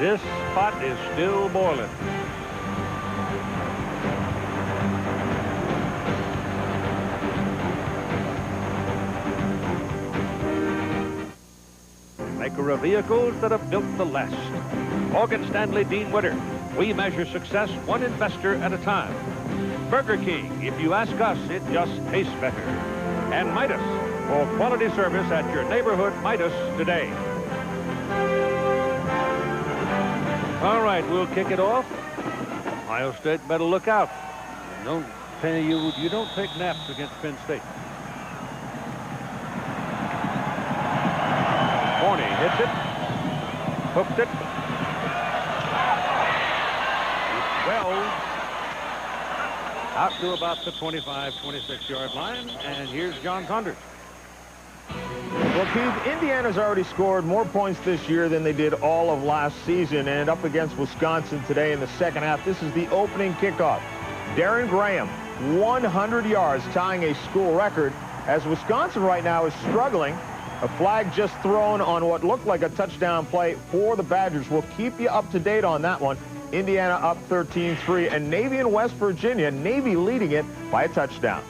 This pot is still boiling. Maker of vehicles that have built the last. Morgan Stanley Dean Witter. We measure success one investor at a time. Burger King, if you ask us, it just tastes better. And Midas, for quality service at your neighborhood Midas today. All right, we'll kick it off. Ohio State better look out. You don't take naps against Penn State. Forney hits it. Hooked it. 12. Out to about the 25, 26-yard line. And here's John Saunders. Well, Keith, Indiana's already scored more points this year than they did all of last season, and up against Wisconsin today in the second half. This is the opening kickoff. Darren Graham, 100 yards, tying a school record, as Wisconsin right now is struggling A flag just thrown on what looked like a touchdown play for the Badgers. We'll keep you up to date on that one. Indiana up 13-3, and Navy and West Virginia, Navy leading it by a touchdown.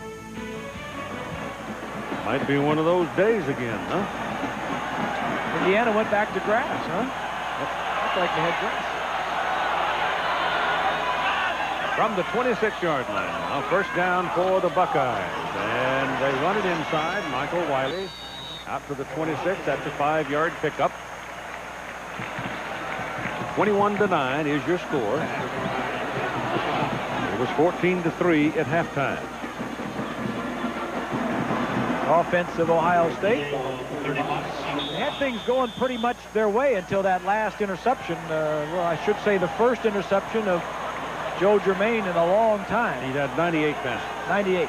Might be one of those days again, huh? Indiana went back to grass, huh? Looks like they had grass. From the 26-yard line, now first down for the Buckeyes. And they run it inside. Michael Wiley out to the 26. That's a 5-yard pickup. 21-9 is your score. It was 14-3 at halftime. Offensive Ohio State. They had things going pretty much their way until that last interception. Well, I should say the first interception of Joe Germain in a long time. He had 98 passes. 98.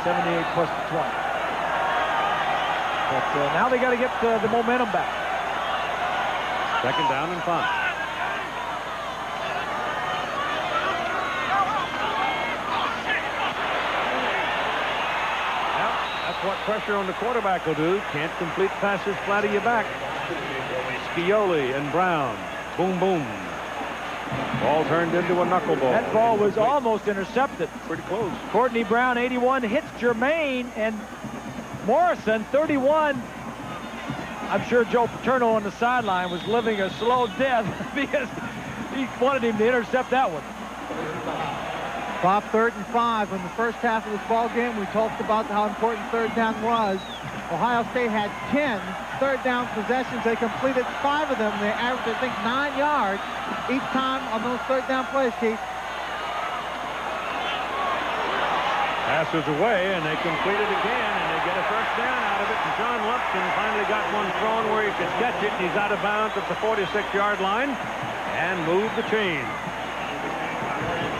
78 plus the 20. But now they got to get the momentum back. Second down and 5. Well, that's what pressure on the quarterback will do. Can't complete passes flat of your back. Scioli and Brown. Boom, boom. Ball turned into a knuckleball. That ball was almost intercepted. Pretty close. Courtney Brown, 81, hits Germain, and Morrison, 31. I'm sure Joe Paterno on the sideline was living a slow death because he wanted him to intercept that one. Bob, 3rd and 5 in the first half of this ball game. We talked about how important third down was. Ohio State had 10 third down possessions. They completed 5 of them. They averaged, I think, 9 yards each time on those third down plays, Keith. Passes away, and they complete it again, and they get a first down out of it. And John Lumpkin finally got one thrown where he could catch it, and he's out of bounds at the 46-yard line and moved the chain.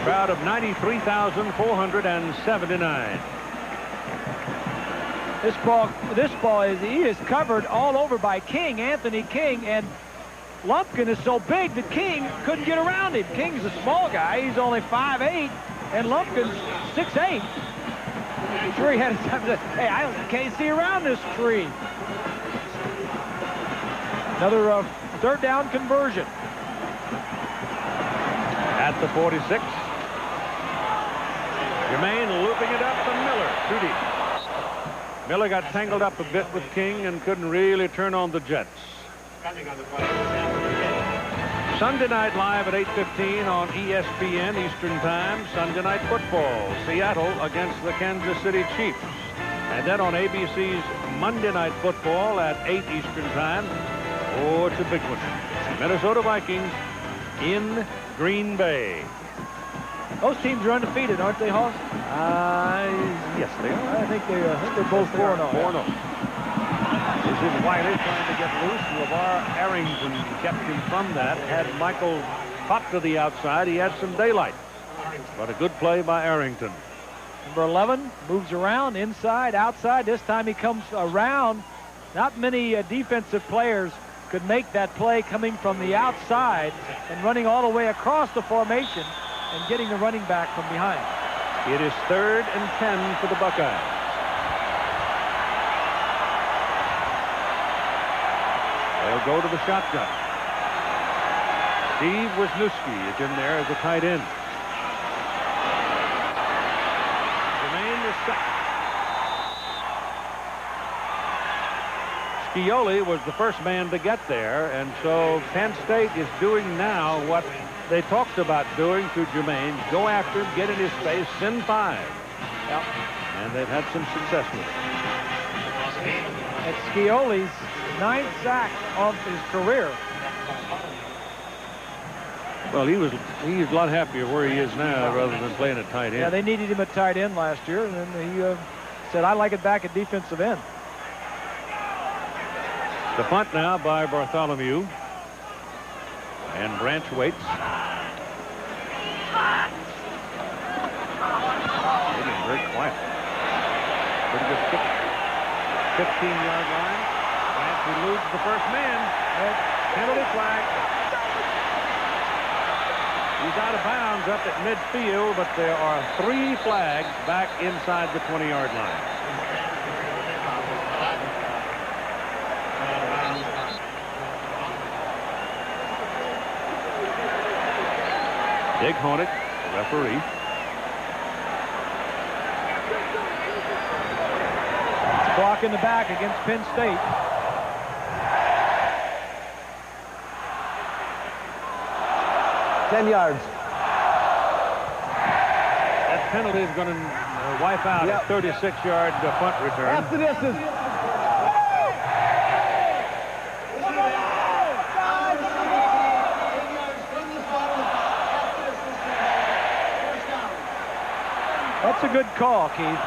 Crowd of 93,479. This ball is covered all over by King, Anthony King, and Lumpkin is so big that King couldn't get around him. King's a small guy. He's only 5'8", and Lumpkin's 6'8". I'm sure he had his time to say, hey, I can't see around this tree. Another third down conversion. At the 46. Jermaine looping it up to Miller. Too deep. Miller got tangled up a bit with King and couldn't really turn on the Jets. Sunday Night Live at 8:15 on ESPN Eastern Time. Sunday Night Football. Seattle against the Kansas City Chiefs. And then on ABC's Monday Night Football at 8 Eastern Time. Oh, it's a big one. Minnesota Vikings in Green Bay. Those teams are undefeated, aren't they, Hoss? Yes, they are. I think they're both 4-0. 4-0. This is Wiley trying to get loose. LeVar Arrington kept him from that. Had Michael pop to the outside, he had some daylight. But a good play by Arrington. Number 11 moves around, inside, outside. This time he comes around. Not many defensive players could make that play coming from the outside and running all the way across the formation and getting the running back from behind. It is 3rd and 10 for the Buckeyes. They'll go to the shotgun. Steve Wisniewski is in there as a tight end. Jermaine is second. Scioli was the first man to get there, and so Penn State is doing now what they talked about doing to Jermaine. Go after him, get in his face, send 5. Yep. And they've had some success with it. It's Scioli's 9th sack of his career. Well, he's a lot happier where he is now rather than playing at tight end. Yeah, they needed him at tight end last year, and then he said, I like it back at defensive end. The punt now by Bartholomew. And Branch waits. Getting very quiet. Pretty good kick. 15-yard line. Branch eludes the first man. Penalty flag. He's out of bounds up at midfield, but there are 3 flags back inside the 20-yard line. Dick Hornet, the referee. It's a block in the back against Penn State. Ten yards. That penalty is going to wipe out a 36-yard punt return. That's the distance. That's a good call, Keith.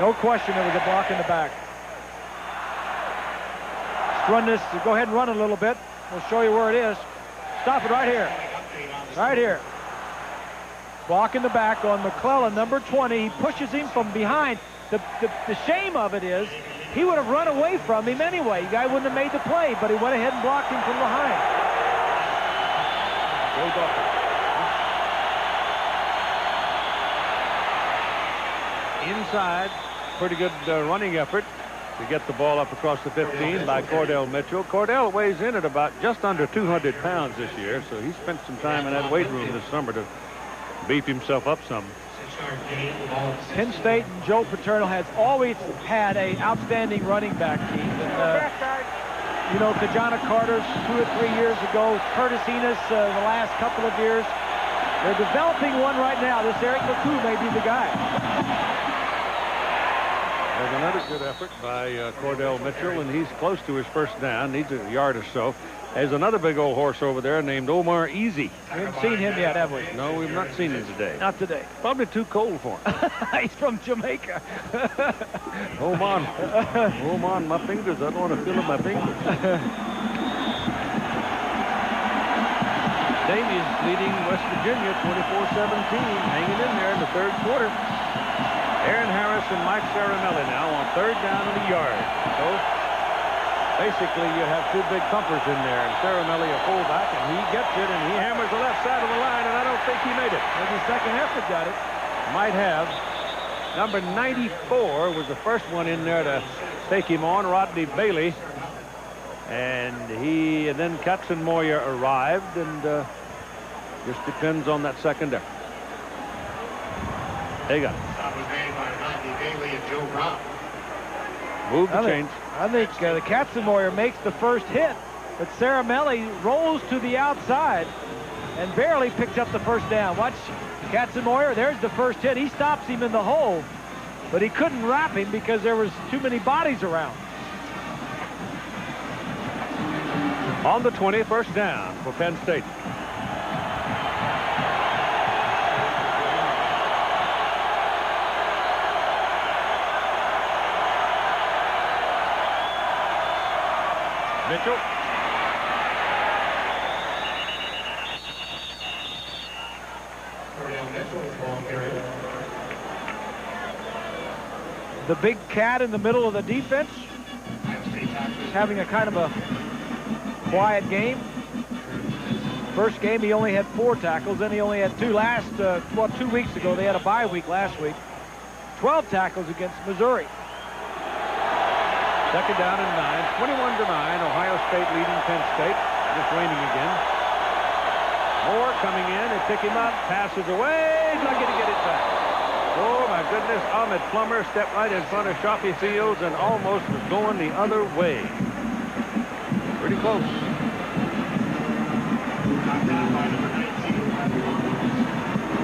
No question it was a block in the back. Let's run this. Go ahead and run it a little bit. We'll show you where it is. Stop it right here. Right here. Block in the back on McClellan, number 20. He pushes him from behind. The shame of it is he would have run away from him anyway. The guy wouldn't have made the play, but he went ahead and blocked him from behind. Inside, pretty good running effort to get the ball up across the 15 by Cordell Mitchell. Cordell weighs in at about just under 200 pounds this year, so he spent some time in that weight room this summer to beef himself up some. Penn State and Joe Paterno has always had an outstanding running back, Keith. And, you know, Kajana Carter's 2 or 3 years ago, Curtis Enos the last couple of years. They're developing one right now. This Eric McCoo may be the guy. There's another good effort by Cordell Mitchell, and he's close to his first down, needs a yard or so. There's another big old horse over there named Omar Easy. We haven't seen him yet, have we? No, we've not seen him today. Not today. Probably too cold for him. He's from Jamaica. Oman. Oman, my fingers. I don't want to feel my fingers. Davies leading West Virginia 24-17, hanging in there in the third quarter. Aaron Harris and Mike Saramelli now on third down and a yard. So basically you have two big thumpers in there, and Saramelli a fullback, and he gets it, and he hammers the left side of the line, and I don't think he made it. Maybe second effort got it. Might have. Number 94 was the first one in there to take him on, Rodney Bailey. And then Katzenmoyer arrived, and just depends on that second effort. There you go. That was made by Rodney Bailey and Joe Brown. Move the change. I think the Katzenmoyer makes the first hit, but Saramelli rolls to the outside and barely picks up the first down. Watch Katzenmoyer. There's the first hit. He stops him in the hole, but he couldn't wrap him because there was too many bodies around. On the 20, first down for Penn State. Mitchell. The big cat in the middle of the defense is having a kind of a quiet game. First game he only had 4 tackles, then he only had 2 last, 2 weeks ago. They had a bye week last week. 12 tackles against Missouri. Second down and 9, 21-9. Ohio State leading Penn State. Just raining again. Moore coming in and pick him up. Passes away. Not going to get it back. Oh my goodness! Ahmed Plummer stepped right in front of Shafi Fields and almost was going the other way. Pretty close.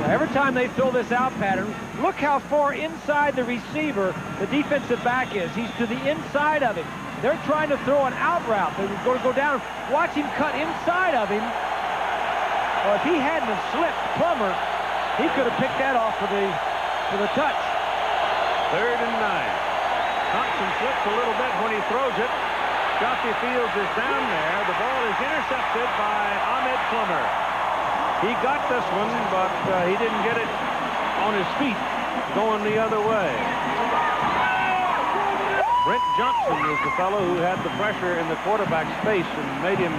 Every time they fill this out pattern, look how far inside the receiver the defensive back is. He's to the inside of him. They're trying to throw an out route. They were going to go down. Watch him cut inside of him. Well, if he hadn't have slipped, Plummer, he could have picked that off for the touch. Third and 9. Thompson slips a little bit when he throws it. Shafi Fields is down there. The ball is intercepted by Ahmed Plummer. He got this one, but he didn't get it on his feet going the other way. Brent Johnson was the fellow who had the pressure in the quarterback's face and made him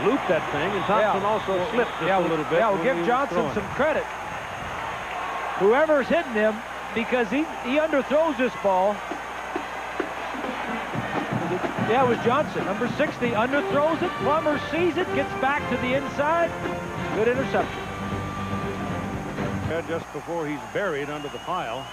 loop that thing, and Thompson also slipped just a little bit. Yeah, we'll give Johnson some credit. Whoever's hitting him, because he underthrows this ball. Yeah, it was Johnson. Number 60 underthrows it. Plummer sees it, gets back to the inside. Good interception. Just before he's buried under the pile.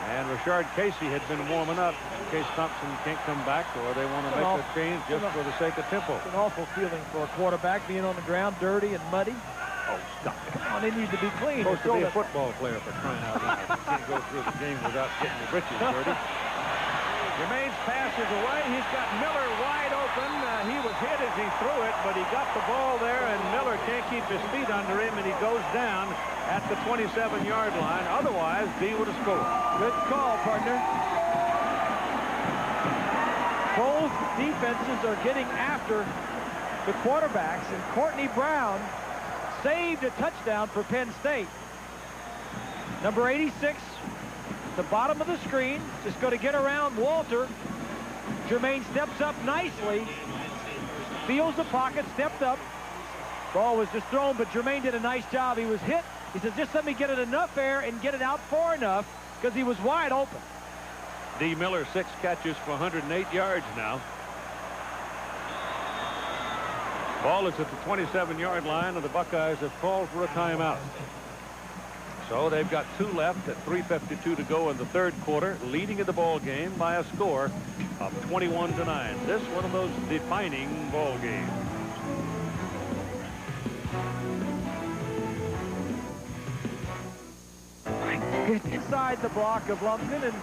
And Rashard Casey had been warming up in case Thompson can't come back, or they want to make a change just for the sake of tempo. It's an awful feeling for a quarterback being on the ground, dirty and muddy. Oh, stop it. Come on, they need to be clean. Supposed to be a football player for crying out loud. You can't go through the game without getting your britches dirty. Jermaine's pass is away. He's got Miller wide open. He was hit as he threw it, but he got the ball there, and Miller can't keep his feet under him, and he goes down at the 27-yard line. Otherwise, D would have scored. Good call, partner. Both defenses are getting after the quarterbacks, and Courtney Brown saved a touchdown for Penn State. Number 86, the bottom of the screen, just going to get around Walter. Jermaine steps up nicely, feels the pocket, stepped up. Ball was just thrown, but Jermaine did a nice job. He was hit. He says, just let me get it enough air and get it out far enough, because he was wide open. D. Miller, 6 catches for 108 yards now. Ball is at the 27-yard line, and the Buckeyes have called for a timeout. So they've got 2 left at 3:52 to go in the third quarter, leading in the ball game by a score of 21-9. This one of those defining ball games. Inside the block of Lumpkin and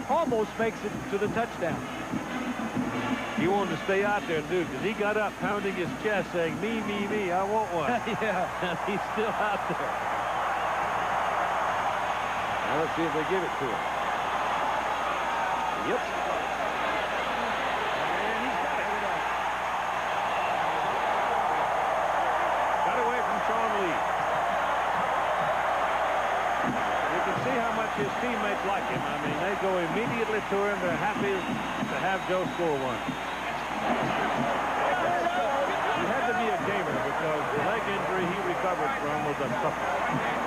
almost makes it to the touchdown. He wanted to stay out there, dude, because he got up pounding his chest saying, me, me, me, I want one. Yeah. And he's still out there. Now let's see if they give it to him. Yep. And he's got it. Got away from Sean Lee. You can see how much his teammates like him. I mean, they go immediately to him. They're happy to have Joe score one. He had to be a gamer because the leg injury he recovered from was a tough one.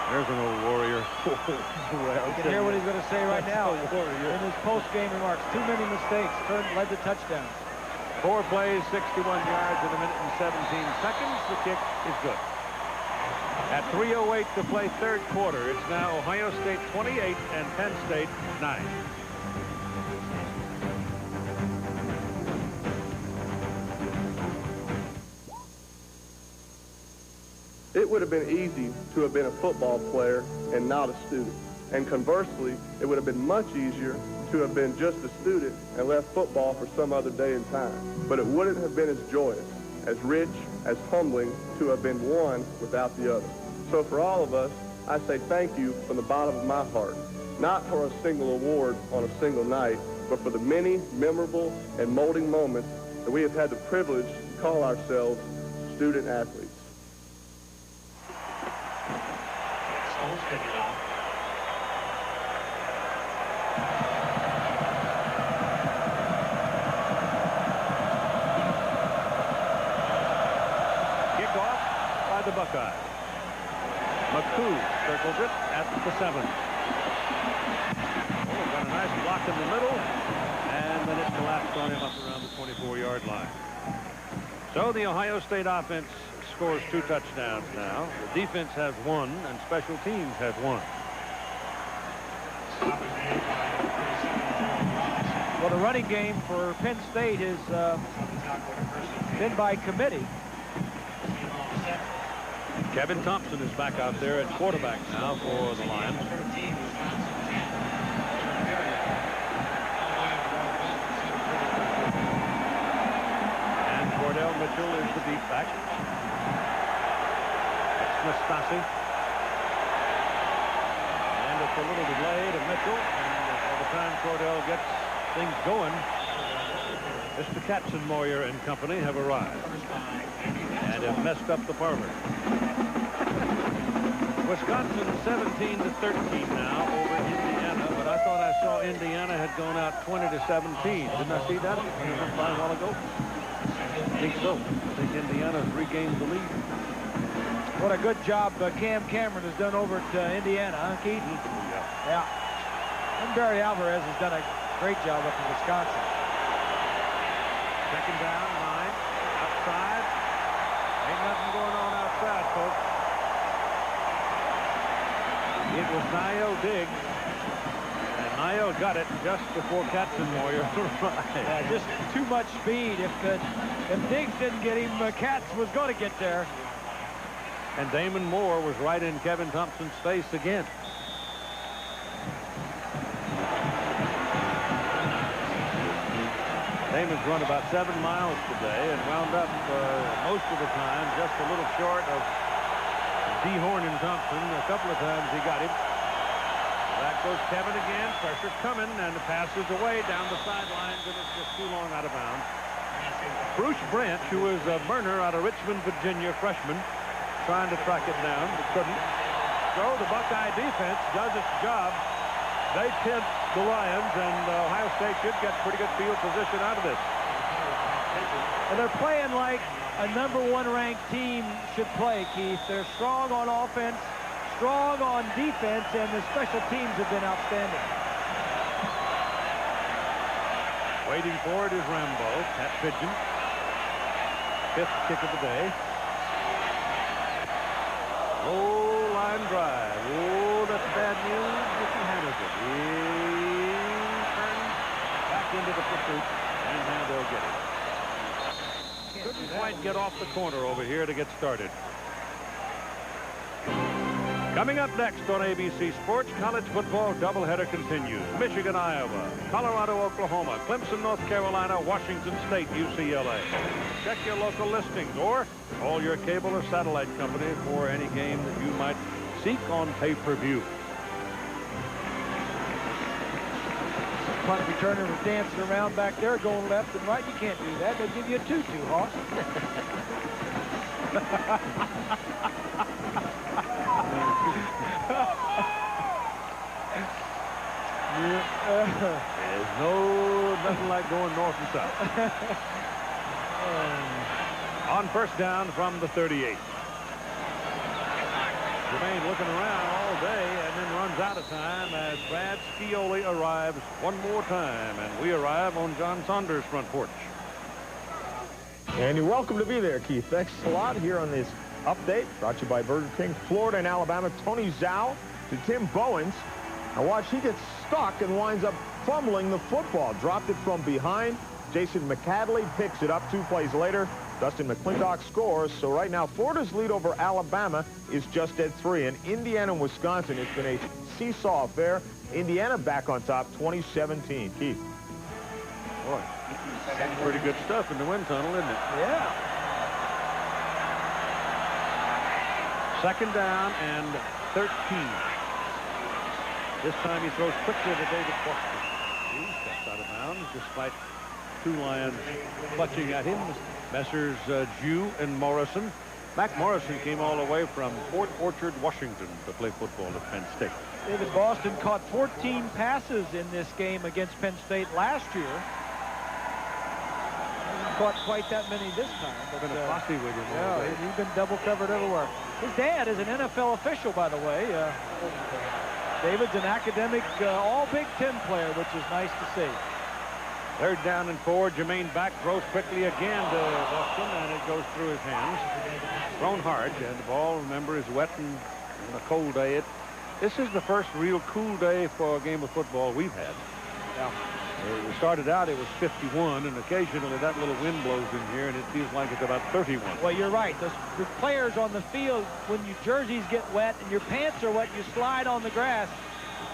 There's an old warrior. Well, you can hear what he's going to say right now in his post-game remarks. Too many mistakes. Led to touchdowns. 4 plays, 61 yards in a minute and 17 seconds. The kick is good. At 3:08 to play third quarter, it's now Ohio State 28 and Penn State 9. It would have been easy to have been a football player and not a student. And conversely, it would have been much easier to have been just a student and left football for some other day and time. But it wouldn't have been as joyous, as rich, as humbling to have been one without the other. So for all of us, I say thank you from the bottom of my heart, not for a single award on a single night, but for the many memorable and molding moments that we have had the privilege to call ourselves student athletes. Kickoff by the Buckeyes. McCoo circles it at the 7. Oh, got a nice block in the middle, and then it collapsed on him up around the 24-yard line. So the Ohio State offense scores 2 touchdowns now. The defense has 1, and special teams has 1. Well, the running game for Penn State has been by committee. Kevin Thompson is back out there at quarterback now for the Lions. And Cordell Mitchell is the deep back. That's Nastasi. And it's a little delay to Mitchell. And by the time Cordell gets things going, Mr. Katzenmoyer and company have arrived and have messed up the parlor. Wisconsin 17-13 now over Indiana, but I thought I saw Indiana had gone out 20-17. Didn't I see that a while ago? I think so. I think Indiana's regained the lead. What a good job Cam Cameron has done over at Indiana, huh, Keith? Yeah. And Barry Alvarez has done a great job up in Wisconsin. Second down, 9. Outside. Ain't nothing going on outside, folks. It was Nio Diggs. And Nio got it just before Katzenmoyer arrived. Yeah, just too much speed. If Diggs didn't get him, Katz was going to get there. And Damon Moore was right in Kevin Thompson's face again. Damon's run about 7 miles today and wound up most of the time just a little short of dehorning Thompson. A couple of times he got him. Back goes Kevin again. Pressure coming, and the pass is away down the sidelines, and it's just too long out of bounds. Bruce Branch, who is a burner out of Richmond, Virginia, freshman, trying to track it down, but couldn't. So the Buckeye defense does its job. They pin the Lions, and Ohio State should get pretty good field position out of this. And they're playing like a #1 ranked team should play, Keith. They're strong on offense, strong on defense, and the special teams have been outstanding. Waiting for it is Rambo, Pat Pigeon. 5th kick of the day. Low line drive. Oh, that's bad news. Ricky handles it. He turns back into the pursuit, and now they'll get it. Couldn't quite get off the corner over here to get started. Coming up next on ABC Sports, college football doubleheader continues. Michigan, Iowa, Colorado, Oklahoma, Clemson, North Carolina, Washington State, UCLA. Check your local listings or call your cable or satellite company for any game that you might seek on pay-per-view. Punt returner was dancing around back there, going left and right. You can't do that. They'll give you a tutu, Hoss. There's nothing like going north and south. On first down from the 38. Jermaine looking around all day and then runs out of time as Brad Scioli arrives one more time, and we arrive on John Saunders' front porch. And you're welcome to be there, Keith. Thanks a lot here on this update brought to you by Burger King. Florida and Alabama. Tony Zhao to Tim Bowens. Now watch, he gets stuck and winds up fumbling the football. Dropped it from behind. Jason McAdley picks it up 2 plays later. Dustin McClintock scores. So right now, Florida's lead over Alabama is just at 3. And Indiana and Wisconsin, it's been a seesaw affair. Indiana back on top, 2017. Keith. Boy, pretty good stuff in the wind tunnel, isn't it? Yeah. Second down and 13. This time he throws quickly to David Foster. He steps out of bounds despite 2 Lions clutching at him. Messrs. Jew and Morrison. Mac Morrison came all the way from Fort Orchard, Washington to play football at Penn State. David Boston caught 14 passes in this game against Penn State last year. He caught quite that many this time. But, been a posse with him. Yeah, he's been double covered everywhere. His dad is an NFL official, by the way. David's an academic all Big Ten player, which is nice to see. Third down and 4. Jermaine back throws quickly again to Boston, and it goes through his hands. Thrown hard, and the ball, remember, is wet and on a cold day. This is the first real cool day for a game of football we've had. Yeah. It started out, it was 51, and occasionally that little wind blows in here, and it feels like it's about 31. Well, you're right. The players on the field, when your jerseys get wet and your pants are wet, you slide on the grass.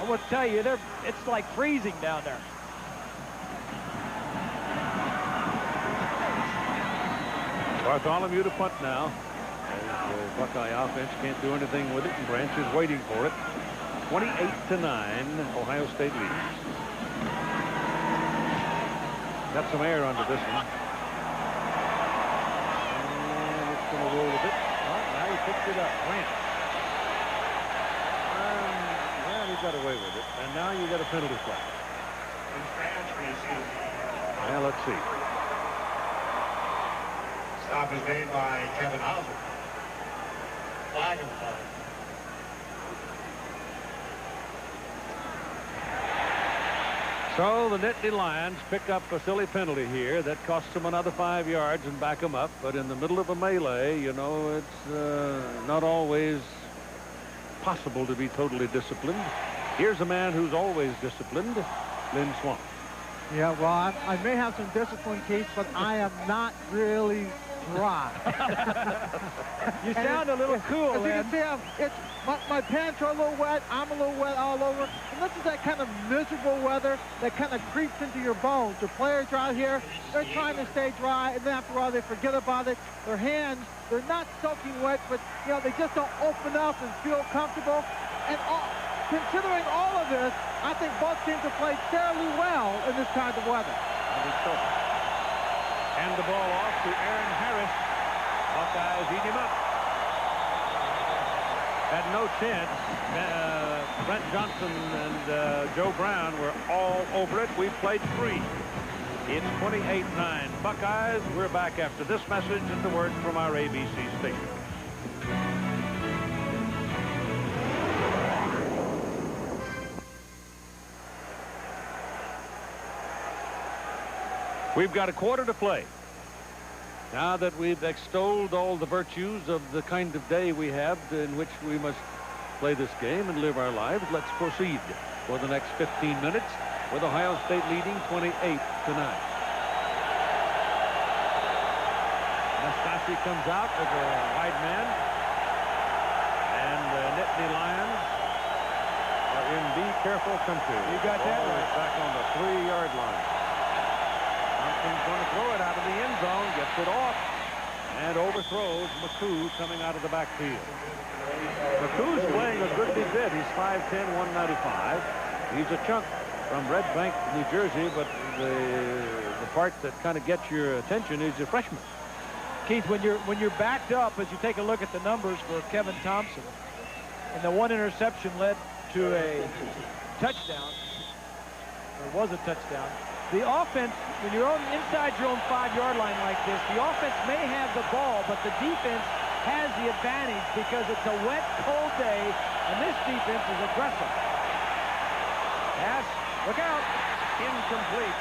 I want to tell you, it's like freezing down there. Bartholomew to punt now. The Buckeye offense can't do anything with it, and Branch is waiting for it. 28-9, Ohio State leads. Got some air under this one. And it's going to roll a bit. Oh, now he picks it up. Branch. Well, he got away with it. And now you got a penalty flag. Well, let's see. Stop is made by Kevin Hauser. Flag and flag. So the Nittany Lions pick up a silly penalty here that costs them another 5 yards and back them up. But in the middle of a melee, you know, it's not always possible to be totally disciplined. Here's a man who's always disciplined, Lynn Swamp. Yeah, well, I may have some discipline, Keith, but I am not really dry. You sound a little cool, as you can see, my pants are a little wet. I'm a little wet all over. And this is that kind of miserable weather that kind of creeps into your bones. The players are out here, they're trying to stay dry, and then after a while they forget about it. Their hands, they're not soaking wet, but, you know, they just don't open up and feel comfortable. And considering all of this, I think both teams have played fairly well in this kind of weather. And the ball off to Aaron Harris. Buckeyes eat him up. Had no chance. Brent Johnson and Joe Brown were all over it. We played 3. It's 28-9. Buckeyes, we're back after this message and the word from our ABC station. We've got a quarter to play. Now that we've extolled all the virtues of the kind of day we have in which we must play this game and live our lives, let's proceed for the next 15 minutes with Ohio State leading 28-9. Nastasi comes out with a wide man, and the Nittany Lions are in be careful country. You got that right. Back on the 3-yard line. He's going to throw it out of the end zone, gets it off, and overthrows McCoo coming out of the backfield. McCoo's playing a goodly bit. He's 5'10", 195. He's a chunk from Red Bank, New Jersey, but the part that kind of gets your attention is your freshman. Keith, when you're backed up, as you take a look at the numbers for Kevin Thompson, and the one interception led to a touchdown, or was a touchdown. The offense, when you're inside your own 5-yard line like this, the offense may have the ball, but the defense has the advantage because it's a wet, cold day, and this defense is aggressive. Pass, look out, incomplete.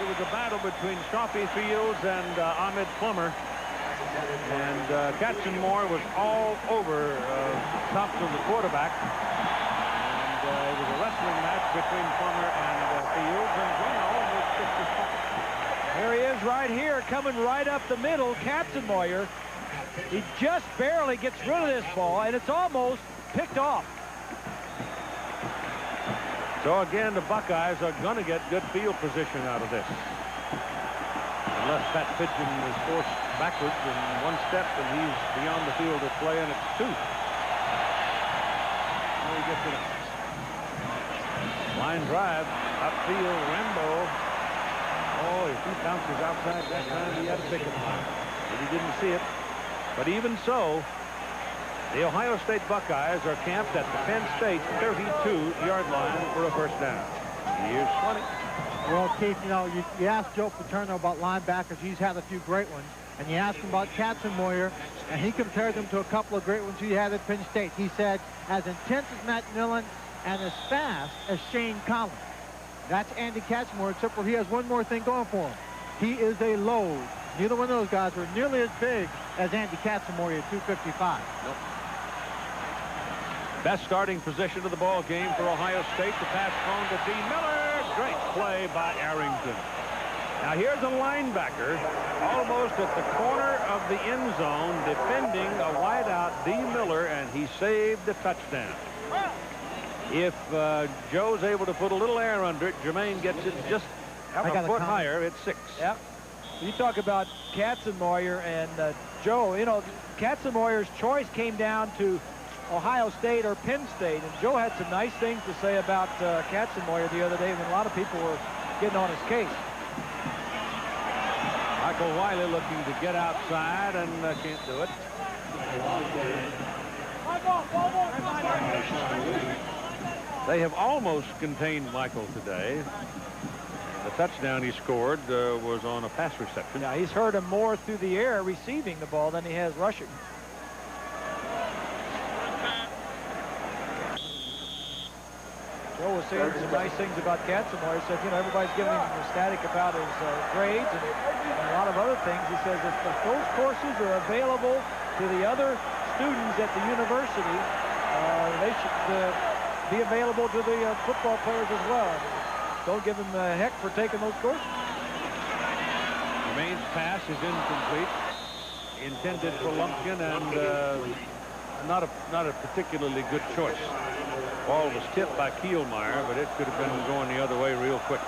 It was a battle between Shoffey Fields and Ahmed Plummer, and Katzenmoyer was all over Thompson, the quarterback, and it was a wrestling match between Plummer and Fields, and there he is right here, coming right up the middle, Katzenmoyer. He just barely gets rid of this ball, and it's almost picked off. So again, the Buckeyes are going to get good field position out of this. Unless that pigeon is forced backwards in one step and he's beyond the field of play, and it's 2. There he gets it up. Line drive, upfield, Rambo. Oh, if he bounces outside that time, he had to pick it. But he didn't see it. But even so, the Ohio State Buckeyes are camped at the Penn State 32-yard line for a first down. Here's 20. Well, Keith, you know, you asked Joe Paterno about linebackers. He's had a few great ones. And you asked him about Katzenmoyer, and he compared them to a couple of great ones he had at Penn State. He said, as intense as Matt Millen and as fast as Shane Collins. That's Andy Katzenmoyer, except for he has one more thing going for him. He is a load. Neither one of those guys are nearly as big as Andy Katzenmoyer at 255. Nope. Best starting position of the ball game for Ohio State. The pass thrown to D. Miller. Great play by Arrington. Now here's a linebacker almost at the corner of the end zone defending a wideout D. Miller, and he saved the touchdown. If Joe's able to put a little air under it, Jermaine gets it just a foot higher. It's 6. Yep. You talk about Katzenmoyer and Joe. You know, Katzenmoyer's choice came down to Ohio State or Penn State, and Joe had some nice things to say about Katzenmoyer the other day when a lot of people were getting on his case. Michael Wiley looking to get outside and can't do it. They have almost contained Michael today. The touchdown he scored was on a pass reception. Yeah, he's hurt him more through the air receiving the ball than he has rushing. Joe was saying some nice things about Katzenmoyer. He said, you know, everybody's giving him ecstatic about his grades and a lot of other things. He says if those courses are available to the other students at the university, they should be available to the football players as well. Don't give him heck for taking those courses. Jermaine's pass is incomplete. Intended for Lumpkin and not a particularly good choice. Ball was tipped by Kielmeyer, but it could have been going the other way real quick.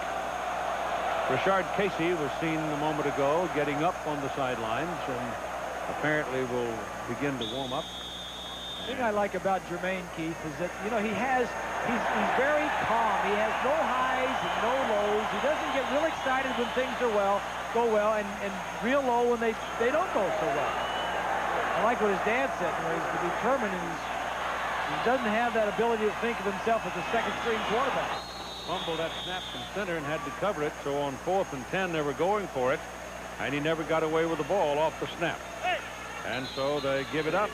Richard Casey was seen a moment ago getting up on the sidelines and apparently will begin to warm up. The thing I like about Jermaine, Keith, is that, you know, he's very calm. He has no highs and no lows. He doesn't get real excited when things go well, and real low when they don't go so well. I like what his dad said. You know, he's determined, and he doesn't have that ability to think of himself as a second-string quarterback. Fumbled that snap from center and had to cover it, so on 4th and 10 they were going for it, and he never got away with the ball off the snap. And so they give it up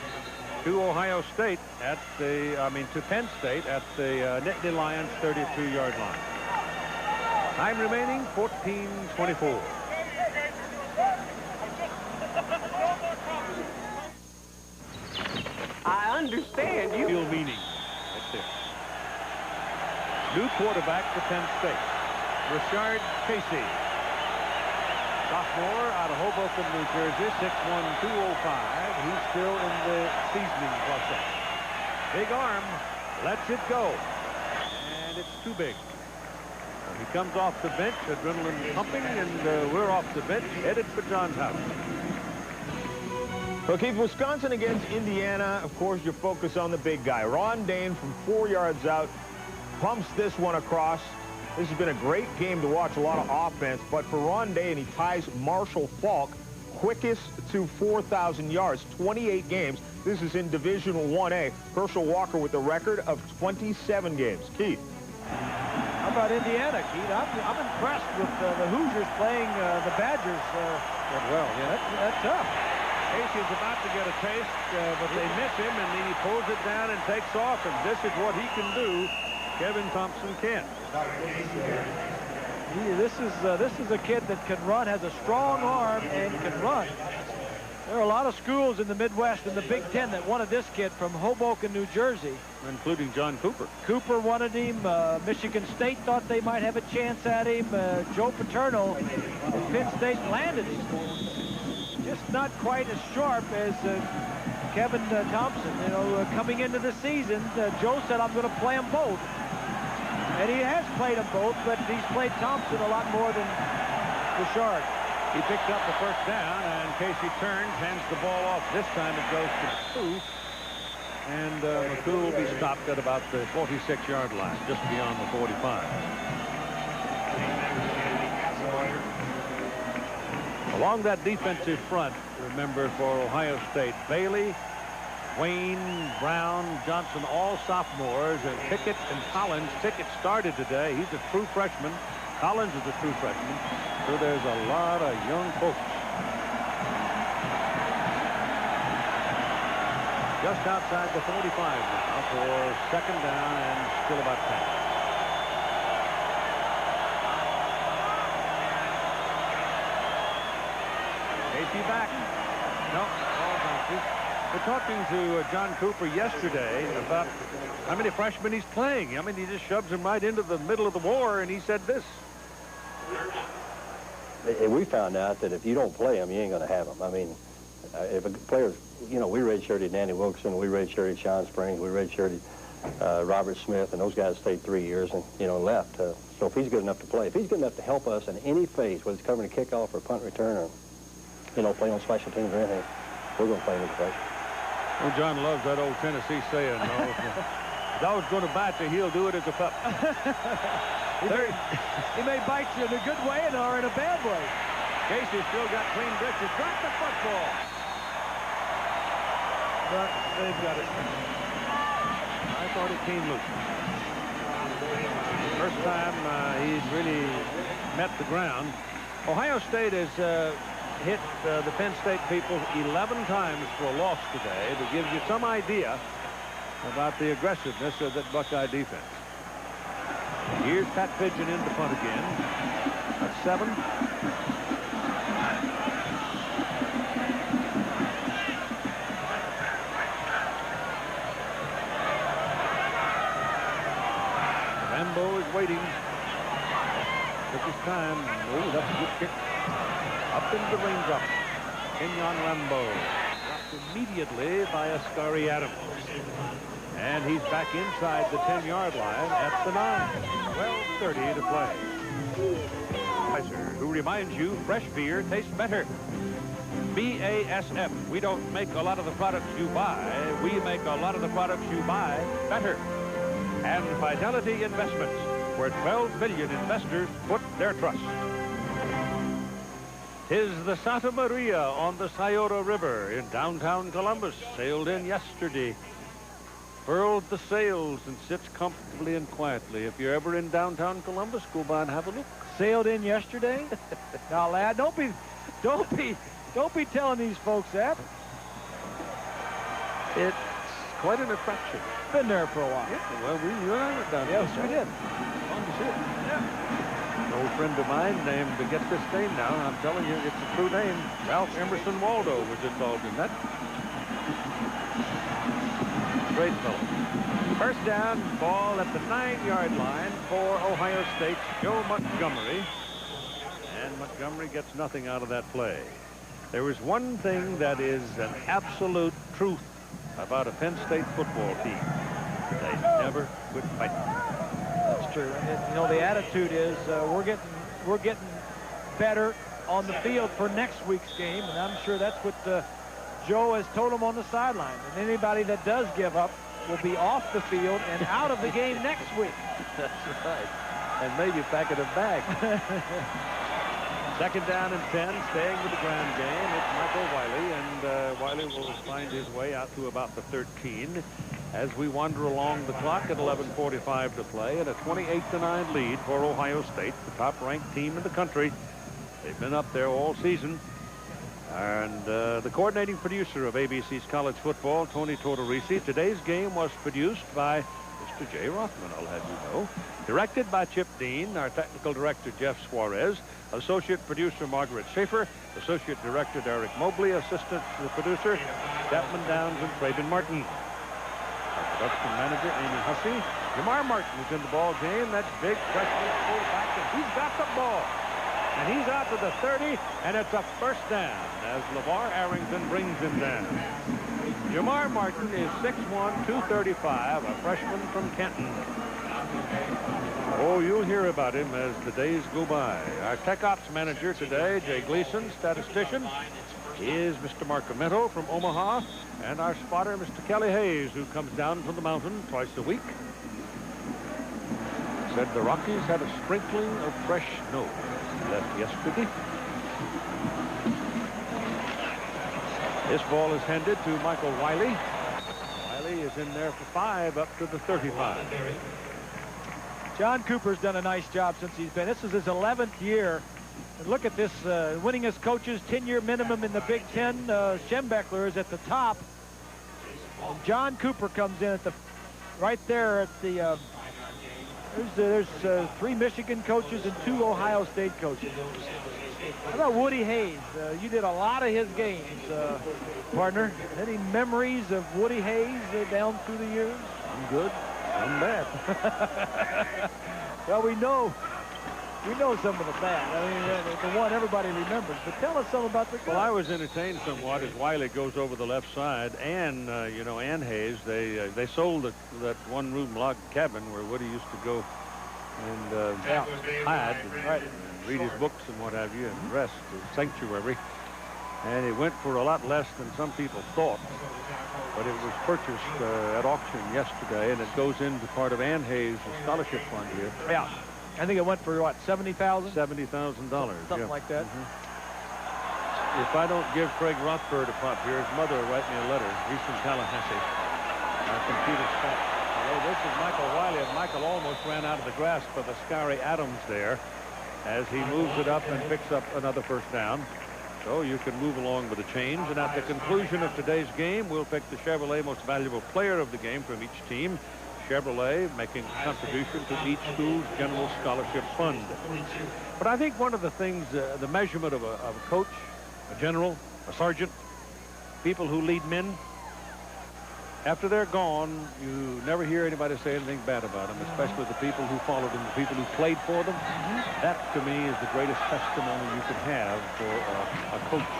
to Ohio State to Penn State at the Nittany Lions 32-yard line. Time remaining, 14:24. I understand you. Real meaning. That's it. New quarterback for Penn State, Richard Casey. Sophomore out of Hoboken, New Jersey, 6'1", 205. He's still in the seasoning process. Big arm, lets it go. And it's too big. He comes off the bench, adrenaline pumping, and we're off the bench, headed for John's house. Okay, Wisconsin against Indiana, of course, you focus on the big guy. Ron Dane from 4 yards out pumps this one across. This has been a great game to watch, a lot of offense, but for Ron Dane, he ties Marshall Falk quickest to 4,000 yards, 28 games. This is in Division 1A. Herschel Walker with a record of 27 games. Keith. How about Indiana, Keith? I'm impressed with the Hoosiers playing the Badgers well. Yeah, that's tough. Casey's about to get a taste, but they miss him, and he pulls it down and takes off, and this is what he can do. Kevin Thompson can't. This is a kid that can run, has a strong arm, and can run. There are a lot of schools in the Midwest in the Big Ten that wanted this kid from Hoboken, New Jersey. Including John Cooper. Cooper wanted him. Michigan State thought they might have a chance at him. Joe Paterno and Penn State landed him. Just not quite as sharp as Kevin Thompson. You know, coming into the season, Joe said, I'm going to play them both. And he has played them both, but he's played Thompson a lot more than Bouchard. He picked up the first down, and Casey turns, hands the ball off. This time it goes to McCoo. And McCoo will be stopped at about the 46-yard line, just beyond the 45. Along that defensive front, remember, for Ohio State, Bailey, Wayne, Brown, Johnson, all sophomores, and Pickett and Collins. Pickett started today. He's a true freshman. Collins is a true freshman. So there's a lot of young folks. Just outside the 45 now for second down and still about 10. Casey back. No, all bounces. We're talking to John Cooper yesterday about how many freshmen he's playing. I mean, he just shoves him right into the middle of the war, and he said this. We found out that if you don't play them, you ain't going to have them. I mean, if a player, you know, we redshirted Danny Wilkerson, we redshirted Sean Springs, we redshirted Robert Smith, and those guys stayed 3 years and, you know, left. So if he's good enough to play, if he's good enough to help us in any phase, whether it's covering a kickoff or punt return or, you know, playing on special teams or anything, we're going to play him as a freshman. Well, John loves that old Tennessee saying, no. If I was going to bite you, he'll do it as a pup. He may bite you in a good way or in a bad way. Casey still got clean britches. Drop the football. But they've got it. I thought it came loose. First time he's really met the ground. Ohio State has hit the Penn State people 11 times for a loss today. To give you some idea about the aggressiveness of that Buckeye defense. Here's Pat Pigeon in to punt again. That's 7. Rambo is waiting. Took his time. Oh, that's a good kick. Up into the raindrop. Kenyon Rambo. Dropped immediately by Ascari Adams. And he's back inside the 10-yard line at the 9. 12:30 to play. Who reminds you, fresh beer tastes better. BASF. We don't make a lot of the products you buy. We make a lot of the products you buy better. And Fidelity Investments, where 12 billion investors put their trust. 'Tis the Santa Maria on the Scioto River in downtown Columbus. Sailed in yesterday. Furled the sails and sits comfortably and quietly. If you're ever in downtown Columbus, go by and have a look. Sailed in yesterday? Now, lad, don't be telling these folks that. It's quite an attraction. Been there for a while. Yeah, well, you and I went down there. Yes, we did. Fun to see it. Yeah. An old friend of mine named, to get this name now, I'm telling you, it's a true name. Ralph Emerson Waldo was involved in that. Great fellow. First down, ball at the 9-yard line for Ohio State's Joe Montgomery. And Montgomery gets nothing out of that play. There is one thing that is an absolute truth about a Penn State football team. They never quit fighting. That's true. And, you know, the attitude is we're getting better on the field for next week's game, and I'm sure that's what Joe has told them on the sideline. And anybody that does give up will be off the field and out of the game next week. That's right. And maybe packing a bag. Second down and 10, staying with the ground game. It's Michael Wiley, and Wiley will find his way out to about the 13 as we wander along the clock at 11:45 to play, and a 28-9 lead for Ohio State, the top-ranked team in the country. They've been up there all season. And the coordinating producer of ABC's College Football, Tony Tortorisi. Today's game was produced by Mr. Jay Rothman, I'll have you know. Directed by Chip Dean, our technical director, Jeff Suarez, associate producer, Margaret Schaefer, associate director, Derek Mobley, assistant producer, Chapman Downs and Traven Martin. Our production manager, Amy Hussey. Jamar Martin is in the ball game. That big freshman fullback, and he's got the ball. And he's out to the 30, and it's a first down as LeVar Arrington brings him down. Jamar Martin is 6'1", 235, a freshman from Canton. Oh, you'll hear about him as the days go by. Our Tech Ops manager today, Jay Gleason, statistician, is Mr. Marcamento from Omaha, and our spotter, Mr. Kelly Hayes, who comes down from the mountain twice a week. Said the Rockies had a sprinkling of fresh snow left yesterday. This ball is handed to Michael Wiley. Wiley is in there for 5 up to the 35. John Cooper's done a nice job since he's been. This is his 11th year. And look at this, winningest coaches, 10-year minimum in the Big Ten. Schembechler is at the top. And John Cooper comes in at the right there at the there's 3 Michigan coaches and 2 Ohio State coaches. How about Woody Hayes? You did a lot of his games, partner. Any memories of Woody Hayes down through the years? I'm good. I'm bad. Well, we know some of the bad. I mean, the one everybody remembers. But tell us something about the good. Well, I was entertained somewhat as Wiley goes over the left side, and you know, Ann Hayes. They sold that one-room log cabin where Woody used to go and hide and read his books and what have you, and rest, his sanctuary. And it went for a lot less than some people thought. But it was purchased at auction yesterday, and it goes into part of Ann Hayes' scholarship fund here. Yeah. I think it went for, what, $70,000? $70,000. Something like that. If I don't give Craig Rothberg a pop here, his mother will write me a letter. He's from Tallahassee. Our computer spot. This is Michael Wiley, and Michael almost ran out of the grasp of Ascari Adams there as he moves it up and picks up another first down. So you can move along with the change. And at the conclusion of today's game, we'll pick the Chevrolet Most Valuable Player of the game from each team. Chevrolet, making a contribution to each school's general scholarship fund. But I think one of the things, the measurement of a coach, a general, a sergeant, people who lead men, after they're gone, you never hear anybody say anything bad about them, especially the people who followed them, the people who played for them. That, to me, is the greatest testimony you can have for a coach.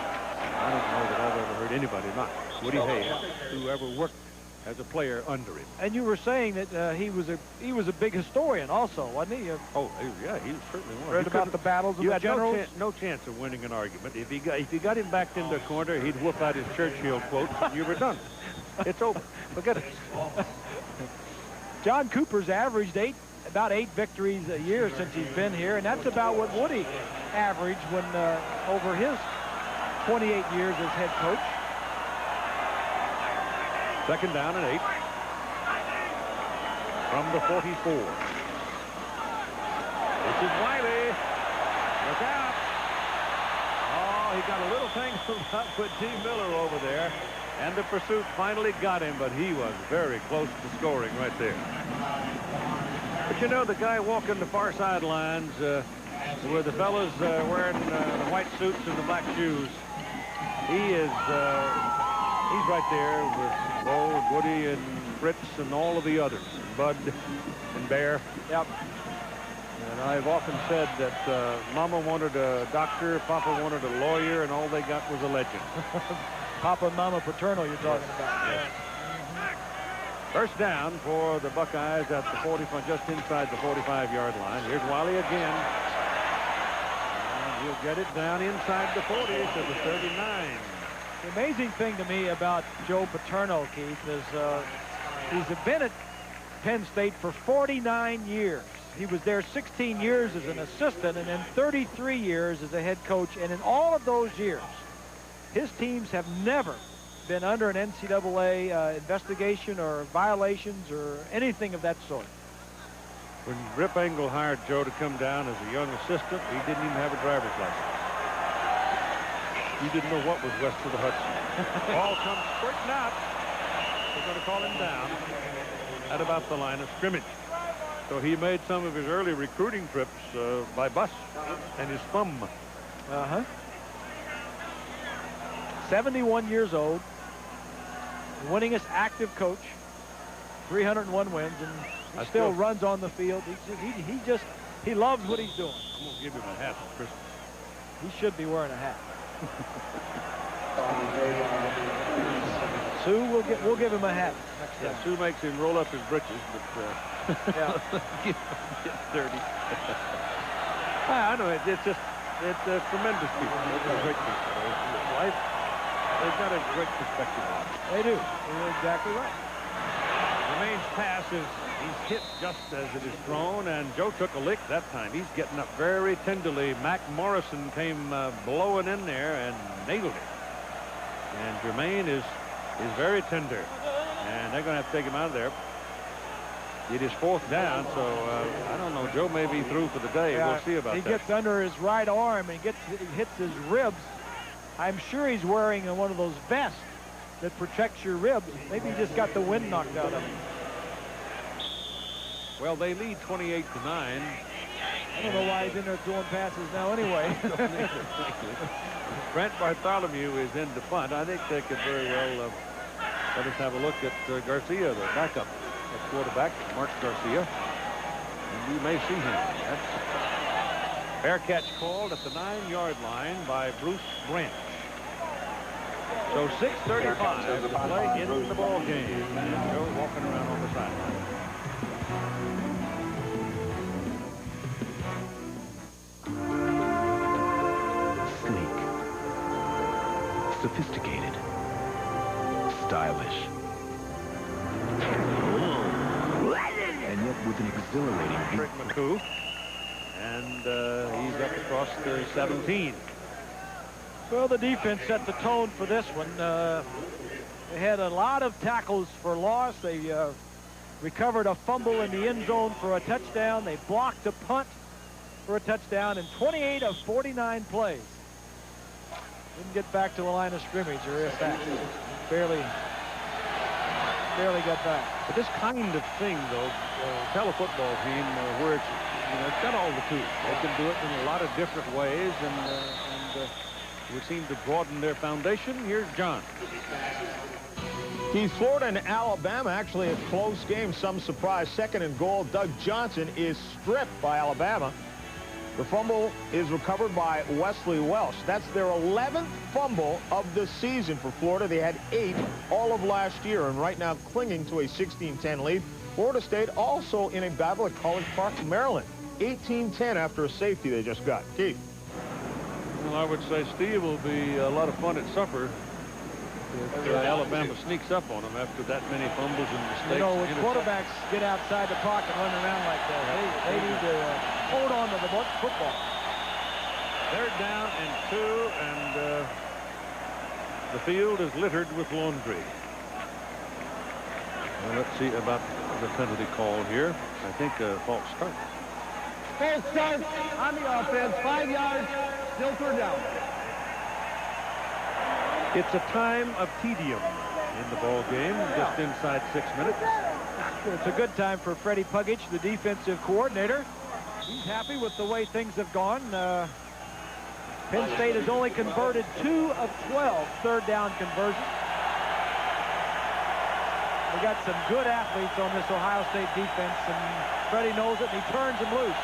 I don't know that I've ever heard anybody, not Woody Hayes, who ever worked as a player under him. And you were saying that he was a big historian also, wasn't he? Oh, yeah, he certainly was. Read about the battles of the generals? You had no chance of winning an argument. If you got him backed into a corner, he'd whoop out his Churchill quotes, and you were done. It's over. Forget it. John Cooper's averaged about eight victories a year since he's been here, and that's about what Woody averaged when over his 28 years as head coach. Second down and 8 from the 44. This is Wiley. Look out. Oh, he got a little tangled up with D. Miller over there. And the pursuit finally got him, but he was very close to scoring right there. But you know, the guy walking the far sidelines with the fellas wearing the white suits and the black shoes, he's right there with Bo, Woody, and Fritz, and all of the others, Bud and Bear. Yep. And I've often said that Mama wanted a doctor, Papa wanted a lawyer, and all they got was a legend. Papa and Mama Paterno you're talking about. Yes. First down for the Buckeyes at the 45, just inside the 45-yard line. Here's Wiley again. And he'll get it down inside the 40 to the 39. The amazing thing to me about Joe Paterno, Keith, is he's been at Penn State for 49 years. He was there 16 years as an assistant and then 33 years as a head coach. And in all of those years, his teams have never been under an NCAA investigation or violations or anything of that sort. When Rip Engel hired Joe to come down as a young assistant, he didn't even have a driver's license. He didn't know what was west of the Hudson. Ball comes squirting out. They're going to call him down at about the line of scrimmage. So he made some of his early recruiting trips by bus and his thumb. 71 years old, winningest active coach, 301 wins, and he still runs on the field. He loves what he's doing. I'm going to give him a hat for Christmas. He should be wearing a hat. Sue, we'll give him a hat next time. Yeah, Sue makes him roll up his britches, but get dirty. I know it's a tremendous people. It's a great people. Life. They've got a great perspective on it. They do. You're exactly right. Jermaine's pass he's hit just as it is thrown, and Joe took a lick that time. He's getting up very tenderly. Mac Morrison came blowing in there and nailed it. And Jermaine is very tender, and they're going to have to take him out of there. It is fourth down, so I don't know. Joe may be through for the day. Yeah, we'll see about that. He gets under his right arm and he hits his ribs. I'm sure he's wearing one of those vests that protects your ribs. Maybe he just got the wind knocked out of him. Well, they lead 28-9. I don't know why he's in there throwing passes now anyway. Brent Bartholomew is in the punt. I think they could very well let us have a look at Garcia, the backup at quarterback, Mark Garcia. And we may see him. That's fair catch called at the 9-yard line by Bruce Branch. So 6:35 to play in the ball game. And Joe walking around on the sideline. Sleek, sophisticated, stylish, and yet with an exhilarating Rick McCoo, and he's up across the 17. Well, the defense set the tone for this one. They had a lot of tackles for loss. They recovered a fumble in the end zone for a touchdown. They blocked a punt for a touchdown in 28 of 49 plays. Didn't get back to the line of scrimmage, or if that, barely barely got back. But this kind of thing, though, tell a football team where it's, it's got all the tools. They can do it in a lot of different ways, and would seem to broaden their foundation. Here's John. Keith, Florida and Alabama, actually a close game, some surprise. 2nd and goal. Doug Johnson is stripped by Alabama. The fumble is recovered by Wesley Welsh. That's their 11th fumble of the season for Florida. They had 8 all of last year, and right now clinging to a 16-10 lead. Florida State also in a battle at College Park, Maryland. 18-10 after a safety they just got. Keith. Well, I would say, Steve, will be a lot of fun at supper if Alabama sneaks up on them after that many fumbles and mistakes. You know, when quarterbacks get outside the pocket and run around like that, they need to hold on to the football. 3rd down and 2, and the field is littered with laundry. Well, let's see about the penalty call here. I think a false start. False start on the offense, 5 yards, still 3rd down. It's a time of tedium in the ball game, just inside 6 minutes. It's a good time for Freddie Puggich, the defensive coordinator. He's happy with the way things have gone. Penn State has only converted 2 of 12 3rd down conversions. We got some good athletes on this Ohio State defense, and Freddie knows it, and he turns them loose.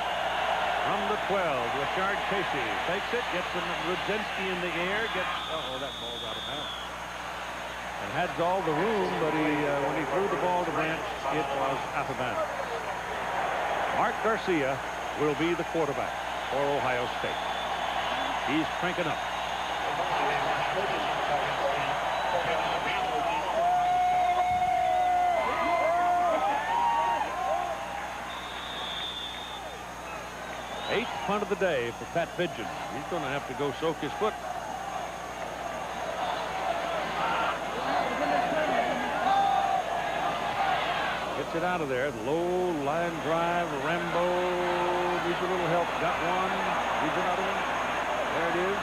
From the 12, Rashard Casey takes it, gets Rudzinski in the air, gets, uh-oh, that ball's out of bounds. And had all the room, but when he threw the ball to Branch, it was out of bounds. Mark Garcia will be the quarterback for Ohio State. He's cranking up. Eighth punt of the day for Pat Pigeon. He's going to have to go soak his foot. Gets it out of there. Low line drive. Rambo needs a little help. Got one. Needs another one. There it is.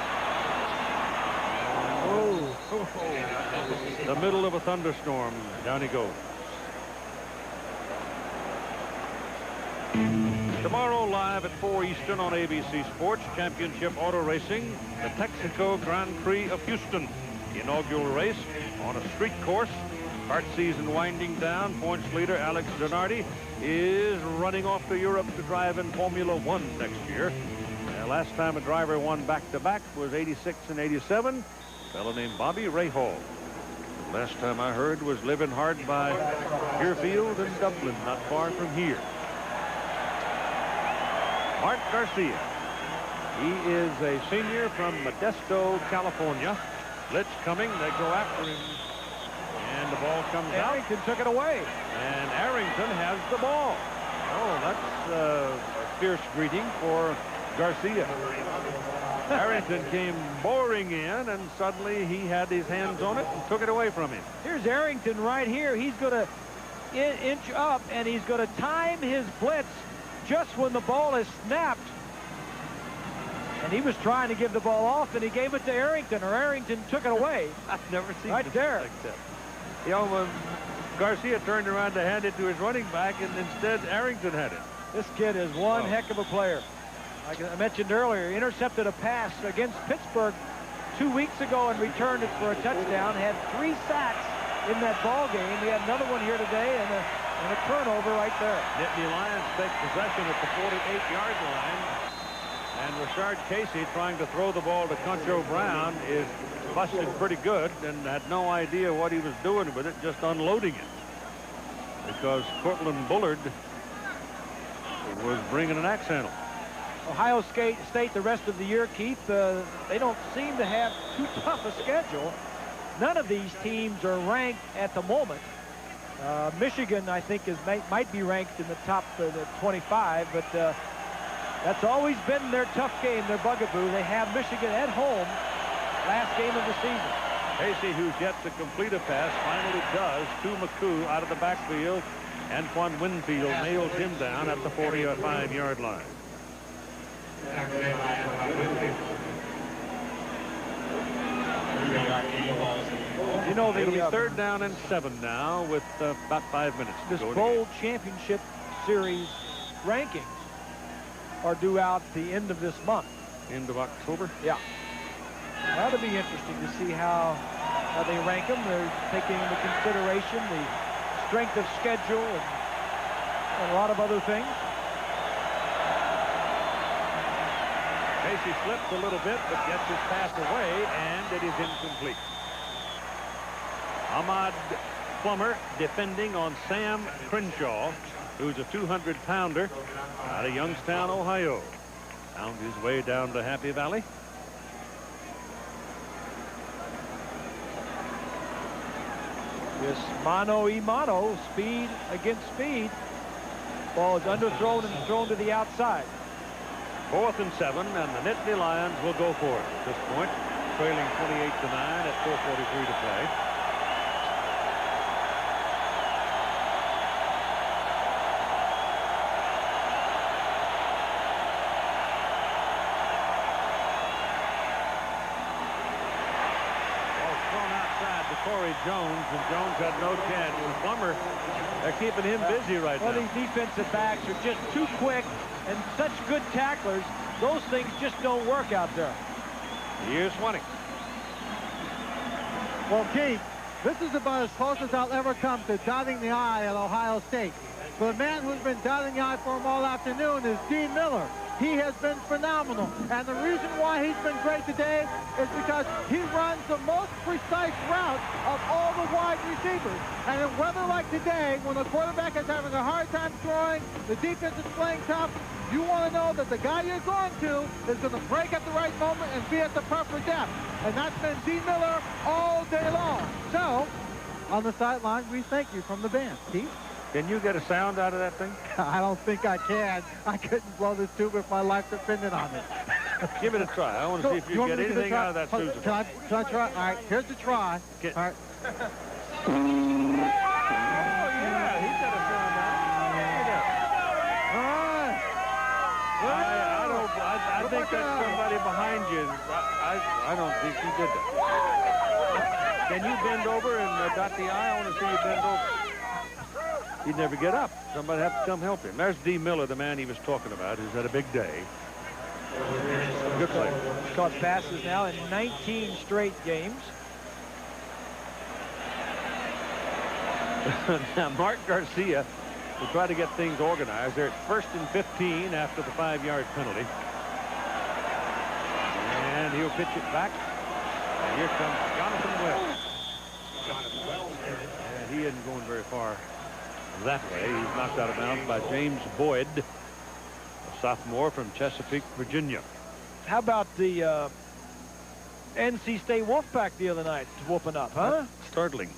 Oh. The middle of a thunderstorm. Down he goes. Tomorrow live at 4 Eastern on ABC Sports, Championship Auto Racing, the Texaco Grand Prix of Houston. The inaugural race on a street course. Kart season winding down. Points leader Alex Zanardi is running off to Europe to drive in Formula One next year. Last time a driver won back-to-back was 86 and 87. A fellow named Bobby Rahal. Last time I heard was living hard by Deerfield and Dublin, not far from here. Mark Garcia. He is a senior from Modesto, California. Blitz coming. They go after him. And the ball comes out. Arrington took it away. And Arrington has the ball. Oh, that's a fierce greeting for Garcia. Arrington came boring in, and suddenly he had his hands on it and took it away from him. Here's Arrington right here. He's going to inch up, and he's going to time his blitz just when the ball is snapped. And he was trying to give the ball off, and he gave it to Arrington, or Arrington took it away. I've never seen right there. Like that. You know, when Garcia turned around to hand it to his running back, and instead Arrington had it. This kid is one heck of a player. Like I mentioned earlier, intercepted a pass against Pittsburgh 2 weeks ago and returned it for a touchdown. Had 3 sacks in that ball game. He had another one here today and a turnover right there. Nittany Lions take possession at the 48-yard line. And Rashard Casey, trying to throw the ball to Concho Brown, is busted pretty good and had no idea what he was doing with it, just unloading it. Because Cortland Bullard was bringing an axe handle. Ohio State the rest of the year, Keith, they don't seem to have too tough a schedule. None of these teams are ranked at the moment. Michigan, I think, might be ranked in the top 25, but that's always been their tough game, their bugaboo. They have Michigan at home last game of the season. Casey, who's yet to complete a pass, finally does to McCoo out of the backfield. Antoine Winfield nails him down at the 45-yard line. You know, it'll be 3rd down and 7 now with about 5 minutes to this go. bowl championship series rankings are due out the end of this month. End of October? Yeah. That'll be interesting to see how they rank them. They're taking into consideration the strength of schedule and a lot of other things. Casey slips a little bit, but gets his pass away, and it is incomplete. Ahmad Plummer defending on Sam Crenshaw, who's a 200-pounder out of Youngstown, Ohio. Found his way down to Happy Valley. This mano-a-mano, speed against speed. Ball is underthrown and thrown to the outside. 4th and 7, and the Nittany Lions will go for it at this point, trailing 28-9 at 4:43 to play. Ball thrown outside to Corey Jones, and Jones had no chance. And Plummer, they're keeping him busy right now. Well, these defensive backs are just too quick and such good tacklers. Those things just don't work out there. Here's Swannick. Well, Keith, this is about as close as I'll ever come to dotting the I at Ohio State. But the man who's been dotting the I for him all afternoon is Dean Miller. He has been phenomenal. And the reason why he's been great today is because he runs the most precise route of all the wide receivers. And in weather like today, when the quarterback is having a hard time throwing, the defense is playing tough, you want to know that the guy you're going to is going to break at the right moment and be at the proper depth. And that's been Dean Miller all day long. So, on the sideline, we thank you from the band. Keith? Can you get a sound out of that thing? I don't think I can. I couldn't blow this tube if my life depended on it. Give it a try. I want to see if you get anything out of that Susan. Can I try? All right, here's the try. All right. Oh, yeah, he's got a sound out. All right. I think that's somebody behind you. I don't think you did that. Can you bend over and dot the I? I want to see you bend over. He'd never get up. Somebody have to come help him. There's D. Miller, the man he was talking about, who's had a big day. Good play. He's caught passes now in 19 straight games. Now, Mark Garcia will try to get things organized. They're at 1st and 15 after the 5-yard penalty. And he'll pitch it back. And here comes Jonathan Wells. And he isn't going very far that way. He's knocked out of bounds by James Boyd, a sophomore from Chesapeake, Virginia. How about the NC State Wolfpack the other night whooping up, huh? Startling.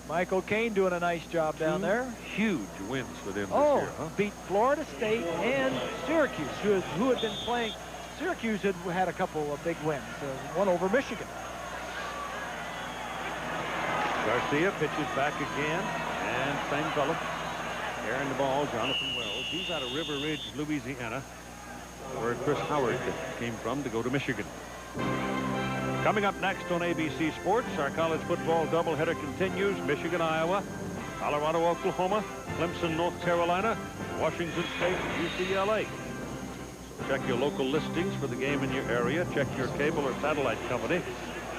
Michael Caine doing a nice job down there. Huge wins for them this year, huh? Beat Florida State and Syracuse, who had been playing. Syracuse had a couple of big wins, one over Michigan. Garcia pitches back again, and same fellow. Carrying the ball, Jonathan Wells. He's out of River Ridge, Louisiana, where Chris Howard came from to go to Michigan. Coming up next on ABC Sports, our college football doubleheader continues. Michigan, Iowa, Colorado, Oklahoma, Clemson, North Carolina, Washington State, UCLA. So check your local listings for the game in your area. Check your cable or satellite company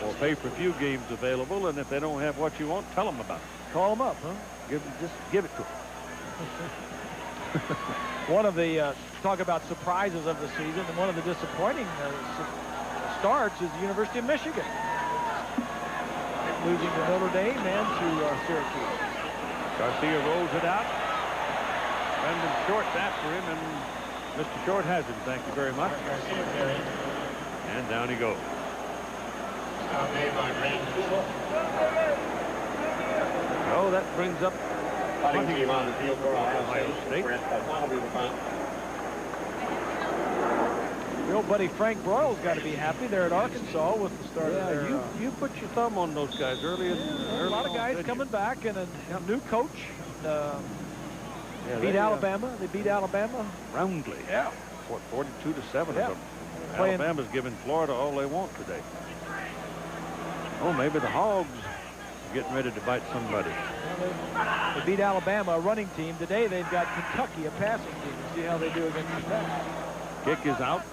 for pay-per-view games available. And if they don't have what you want, tell them about it. Call them up, huh? Just give it to them. One of the talk about surprises of the season, and one of the disappointing starts is the University of Michigan, losing to Notre Dame and to Syracuse. Garcia rolls it out. Brendan Short's after him, and Mr. Short has him. Thank you very much. And down he goes. Oh, that brings up punting on the field for Ohio State. Your buddy Frank Broyle's got to be happy there at Arkansas with the start of their... You put your thumb on those guys early. A lot of guys coming back and a new coach. Beat Alabama. They beat Alabama roundly. Yeah. 42-7 of them. Playing. Alabama's giving Florida all they want today. Oh, maybe the Hogs are getting ready to bite somebody. They beat Alabama, a running team. Today they've got Kentucky, a passing team. See how they do against Kentucky. Kick is out.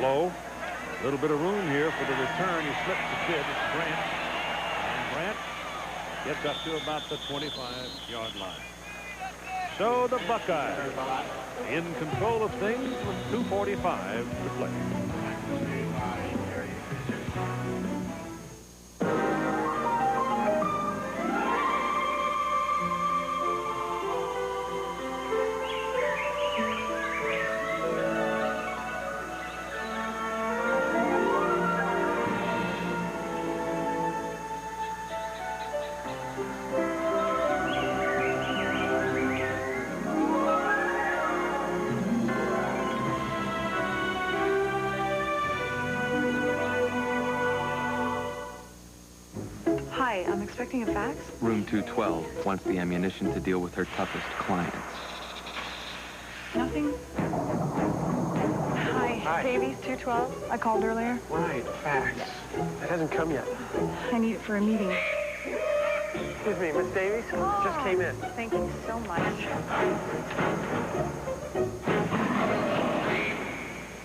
Low. A little bit of room here for the return. He slips the kid. It's Grant. And Grant gets up to about the 25-yard line. So the Buckeyes in control of things with 2:45 to play. Hi, I'm expecting a fax. Room 212 wants the ammunition to deal with her toughest clients. Nothing. Hi, Davies, 212. I called earlier. Right, fax. It hasn't come yet. I need it for a meeting. Excuse me, Miss Davies? Just came in. Thank you so much.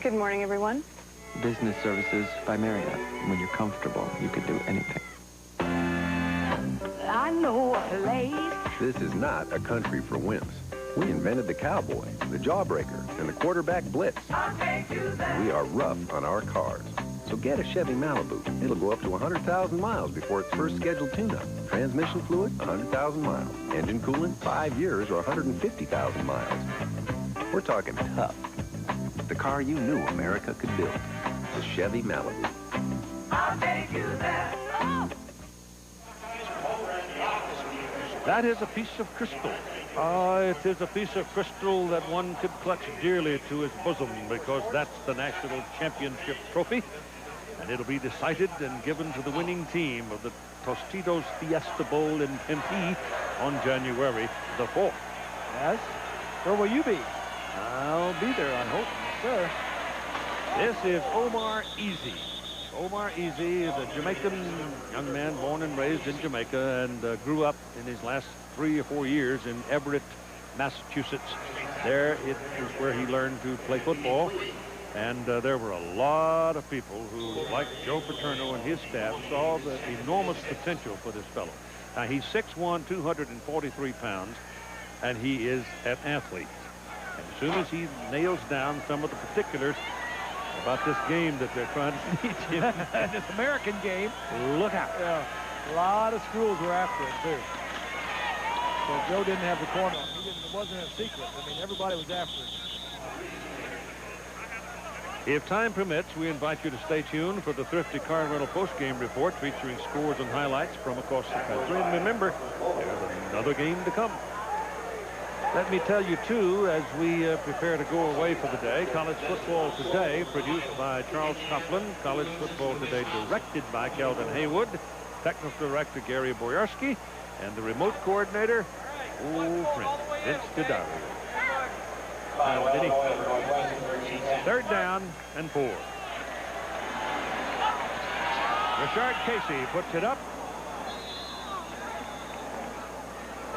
Good morning, everyone. Business services by Marriott. When you're comfortable, you can do anything. I know a place. This is not a country for wimps. We invented the cowboy, the jawbreaker, and the quarterback blitz. We are rough on our cars. So get a Chevy Malibu. It'll go up to 100,000 miles before its first scheduled tune-up. Transmission fluid, 100,000 miles. Engine coolant, 5 years or 150,000 miles. We're talking tough. The car you knew America could build. The Chevy Malibu. I'll take you there. Oh. That is a piece of crystal. It is a piece of crystal that one could clutch dearly to his bosom because that's the national championship trophy. And it'll be decided and given to the winning team of the Tostitos Fiesta Bowl in Tempe on January the 4th. Yes? Where will you be? I'll be there, I hope. Sure. This is Omar Easy. Omar Easy is a Jamaican young man born and raised in Jamaica and grew up in his last 3 or 4 years in Everett, Massachusetts. There it is where he learned to play football. And there were a lot of people who, like Joe Paterno and his staff, saw the enormous potential for this fellow. Now, he's 6'1", 243 pounds, and he is an athlete. And as soon as he nails down some of the particulars about this game that they're trying to teach him. This American game. Look out. Yeah, a lot of schools were after him, too. So Joe didn't have the corner. It wasn't a secret. I mean, everybody was after him. If time permits, we invite you to stay tuned for the Thrifty Car Rental post-game report featuring scores and highlights from across the country. And remember, there's another game to come. Let me tell you, too, as we prepare to go away for the day, College Football Today, produced by Charles Coughlin. College Football Today, directed by Kelvin Haywood. Technical director, Gary Boyarsky. And the remote coordinator, old friend, Vince Goddard. Third down and 4. Rashard Casey puts it up.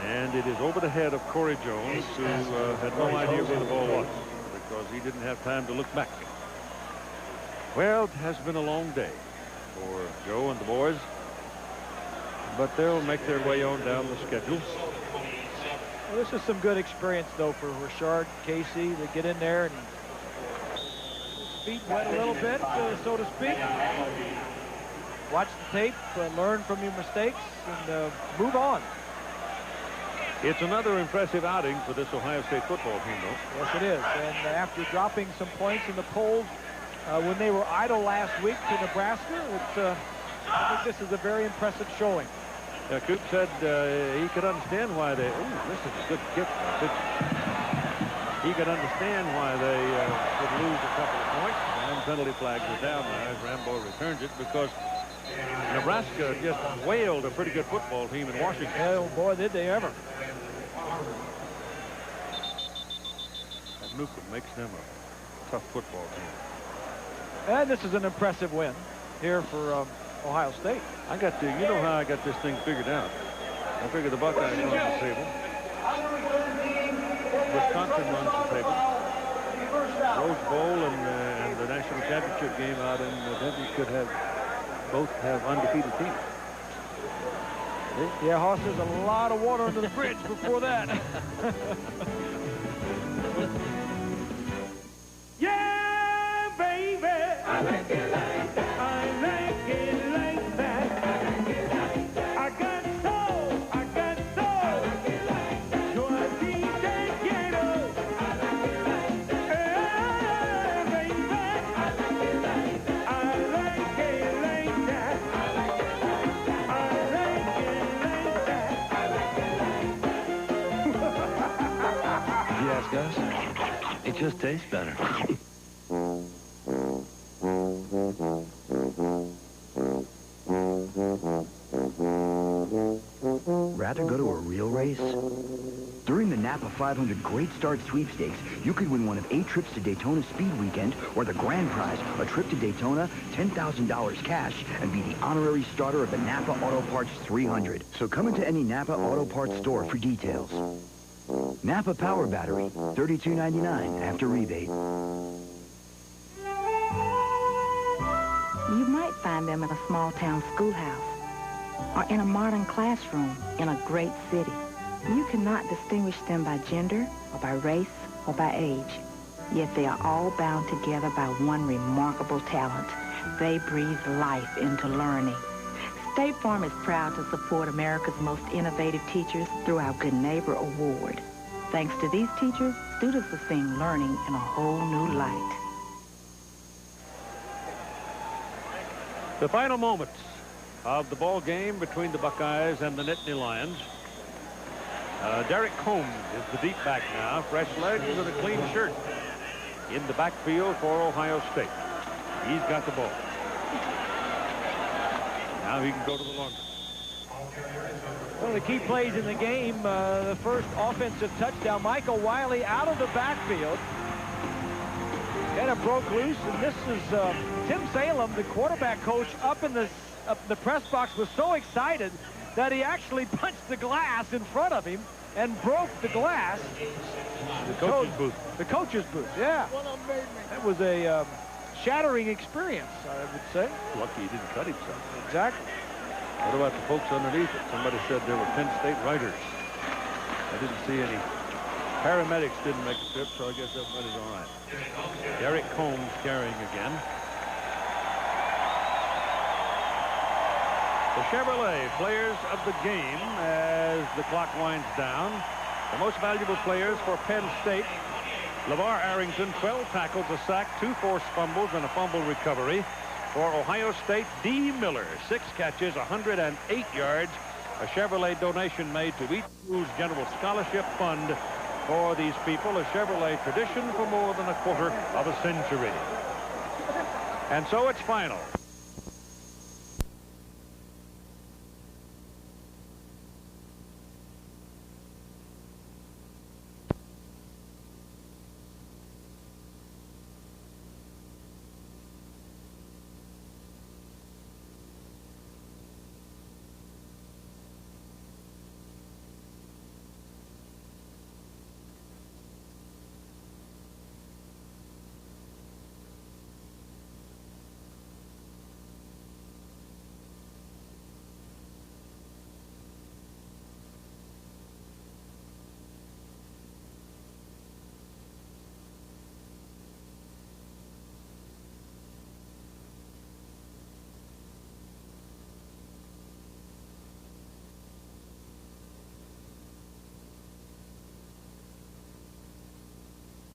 And it is over the head of Corey Jones, who had no idea where the ball was because he didn't have time to look back. Well, it has been a long day for Joe and the boys, but they'll make their way on down the schedule. Well, this is some good experience, though, for Rashard Casey to get in there and feet wet a little bit, so to speak. Watch the tape, learn from your mistakes, and move on. It's another impressive outing for this Ohio State football team, though. Yes, it is. And after dropping some points in the polls when they were idle last week to Nebraska, I think this is a very impressive showing. Yeah, Coop said he could understand why they... Oh, this is a good kick. He could understand why they could lose a couple of points. And penalty flags are down now as Rambo returns it because Nebraska just whaled a pretty good football team in Washington. Oh, boy, did they ever. And Newcomb makes them a tough football team. And this is an impressive win here for Ohio State. You know how I got this thing figured out. I figured the Buckeyes run the table. Wisconsin runs the table. Rose Bowl and the national championship game out in Denver could both have undefeated teams. Yeah, Hoss, there's a lot of water under the bridge before that. Yeah, baby. I like it like that. I like it like that. I like it like that. I got soul. I got soul. I like it like that. Yo así te quiero. I like it like that. Yeah, baby. I like it like that. I like it like that. I like it like that. I like it like that. If you ask us, it just tastes better. Rather go to a real race? During the Napa 500 Great Start Sweepstakes, you could win one of 8 trips to Daytona Speed Weekend, or the grand prize, a trip to Daytona, $10,000 cash, and be the honorary starter of the Napa Auto Parts 300. So come into any Napa Auto Parts store for details. Napa Power Battery, $32.99 after rebate. You might find them in a small-town schoolhouse or in a modern classroom in a great city. You cannot distinguish them by gender or by race or by age. Yet they are all bound together by one remarkable talent. They breathe life into learning. State Farm is proud to support America's most innovative teachers through our Good Neighbor Award. Thanks to these teachers, students are seeing learning in a whole new light. The final moments of the ball game between the Buckeyes and the Nittany Lions. Derek Combs is the deep back now. Fresh legs and a clean shirt in the backfield for Ohio State. He's got the ball. Now he can go to the laundry. One of the key plays in the game, the first offensive touchdown. Michael Wiley out of the backfield. Kind of broke loose, and this is Tim Salem, the quarterback coach, up in the press box, was so excited that he actually punched the glass in front of him and broke the glass. The coach's booth. The coach's booth, yeah. That was a shattering experience, I would say. Lucky he didn't cut himself. Exactly. What about the folks underneath it? Somebody said there were Penn State writers. I didn't see any. Paramedics didn't make a trip, so I guess everybody's all right. Derek Combs carrying again. The Chevrolet players of the game as the clock winds down. The most valuable players for Penn State. LeVar Arrington, 12 tackles, a sack, 2 forced fumbles, and a fumble recovery. For Ohio State, D. Miller, 6 catches, 108 yards. A Chevrolet donation made to each school's general scholarship fund for these people. A Chevrolet tradition for more than a quarter of a century. And so it's final.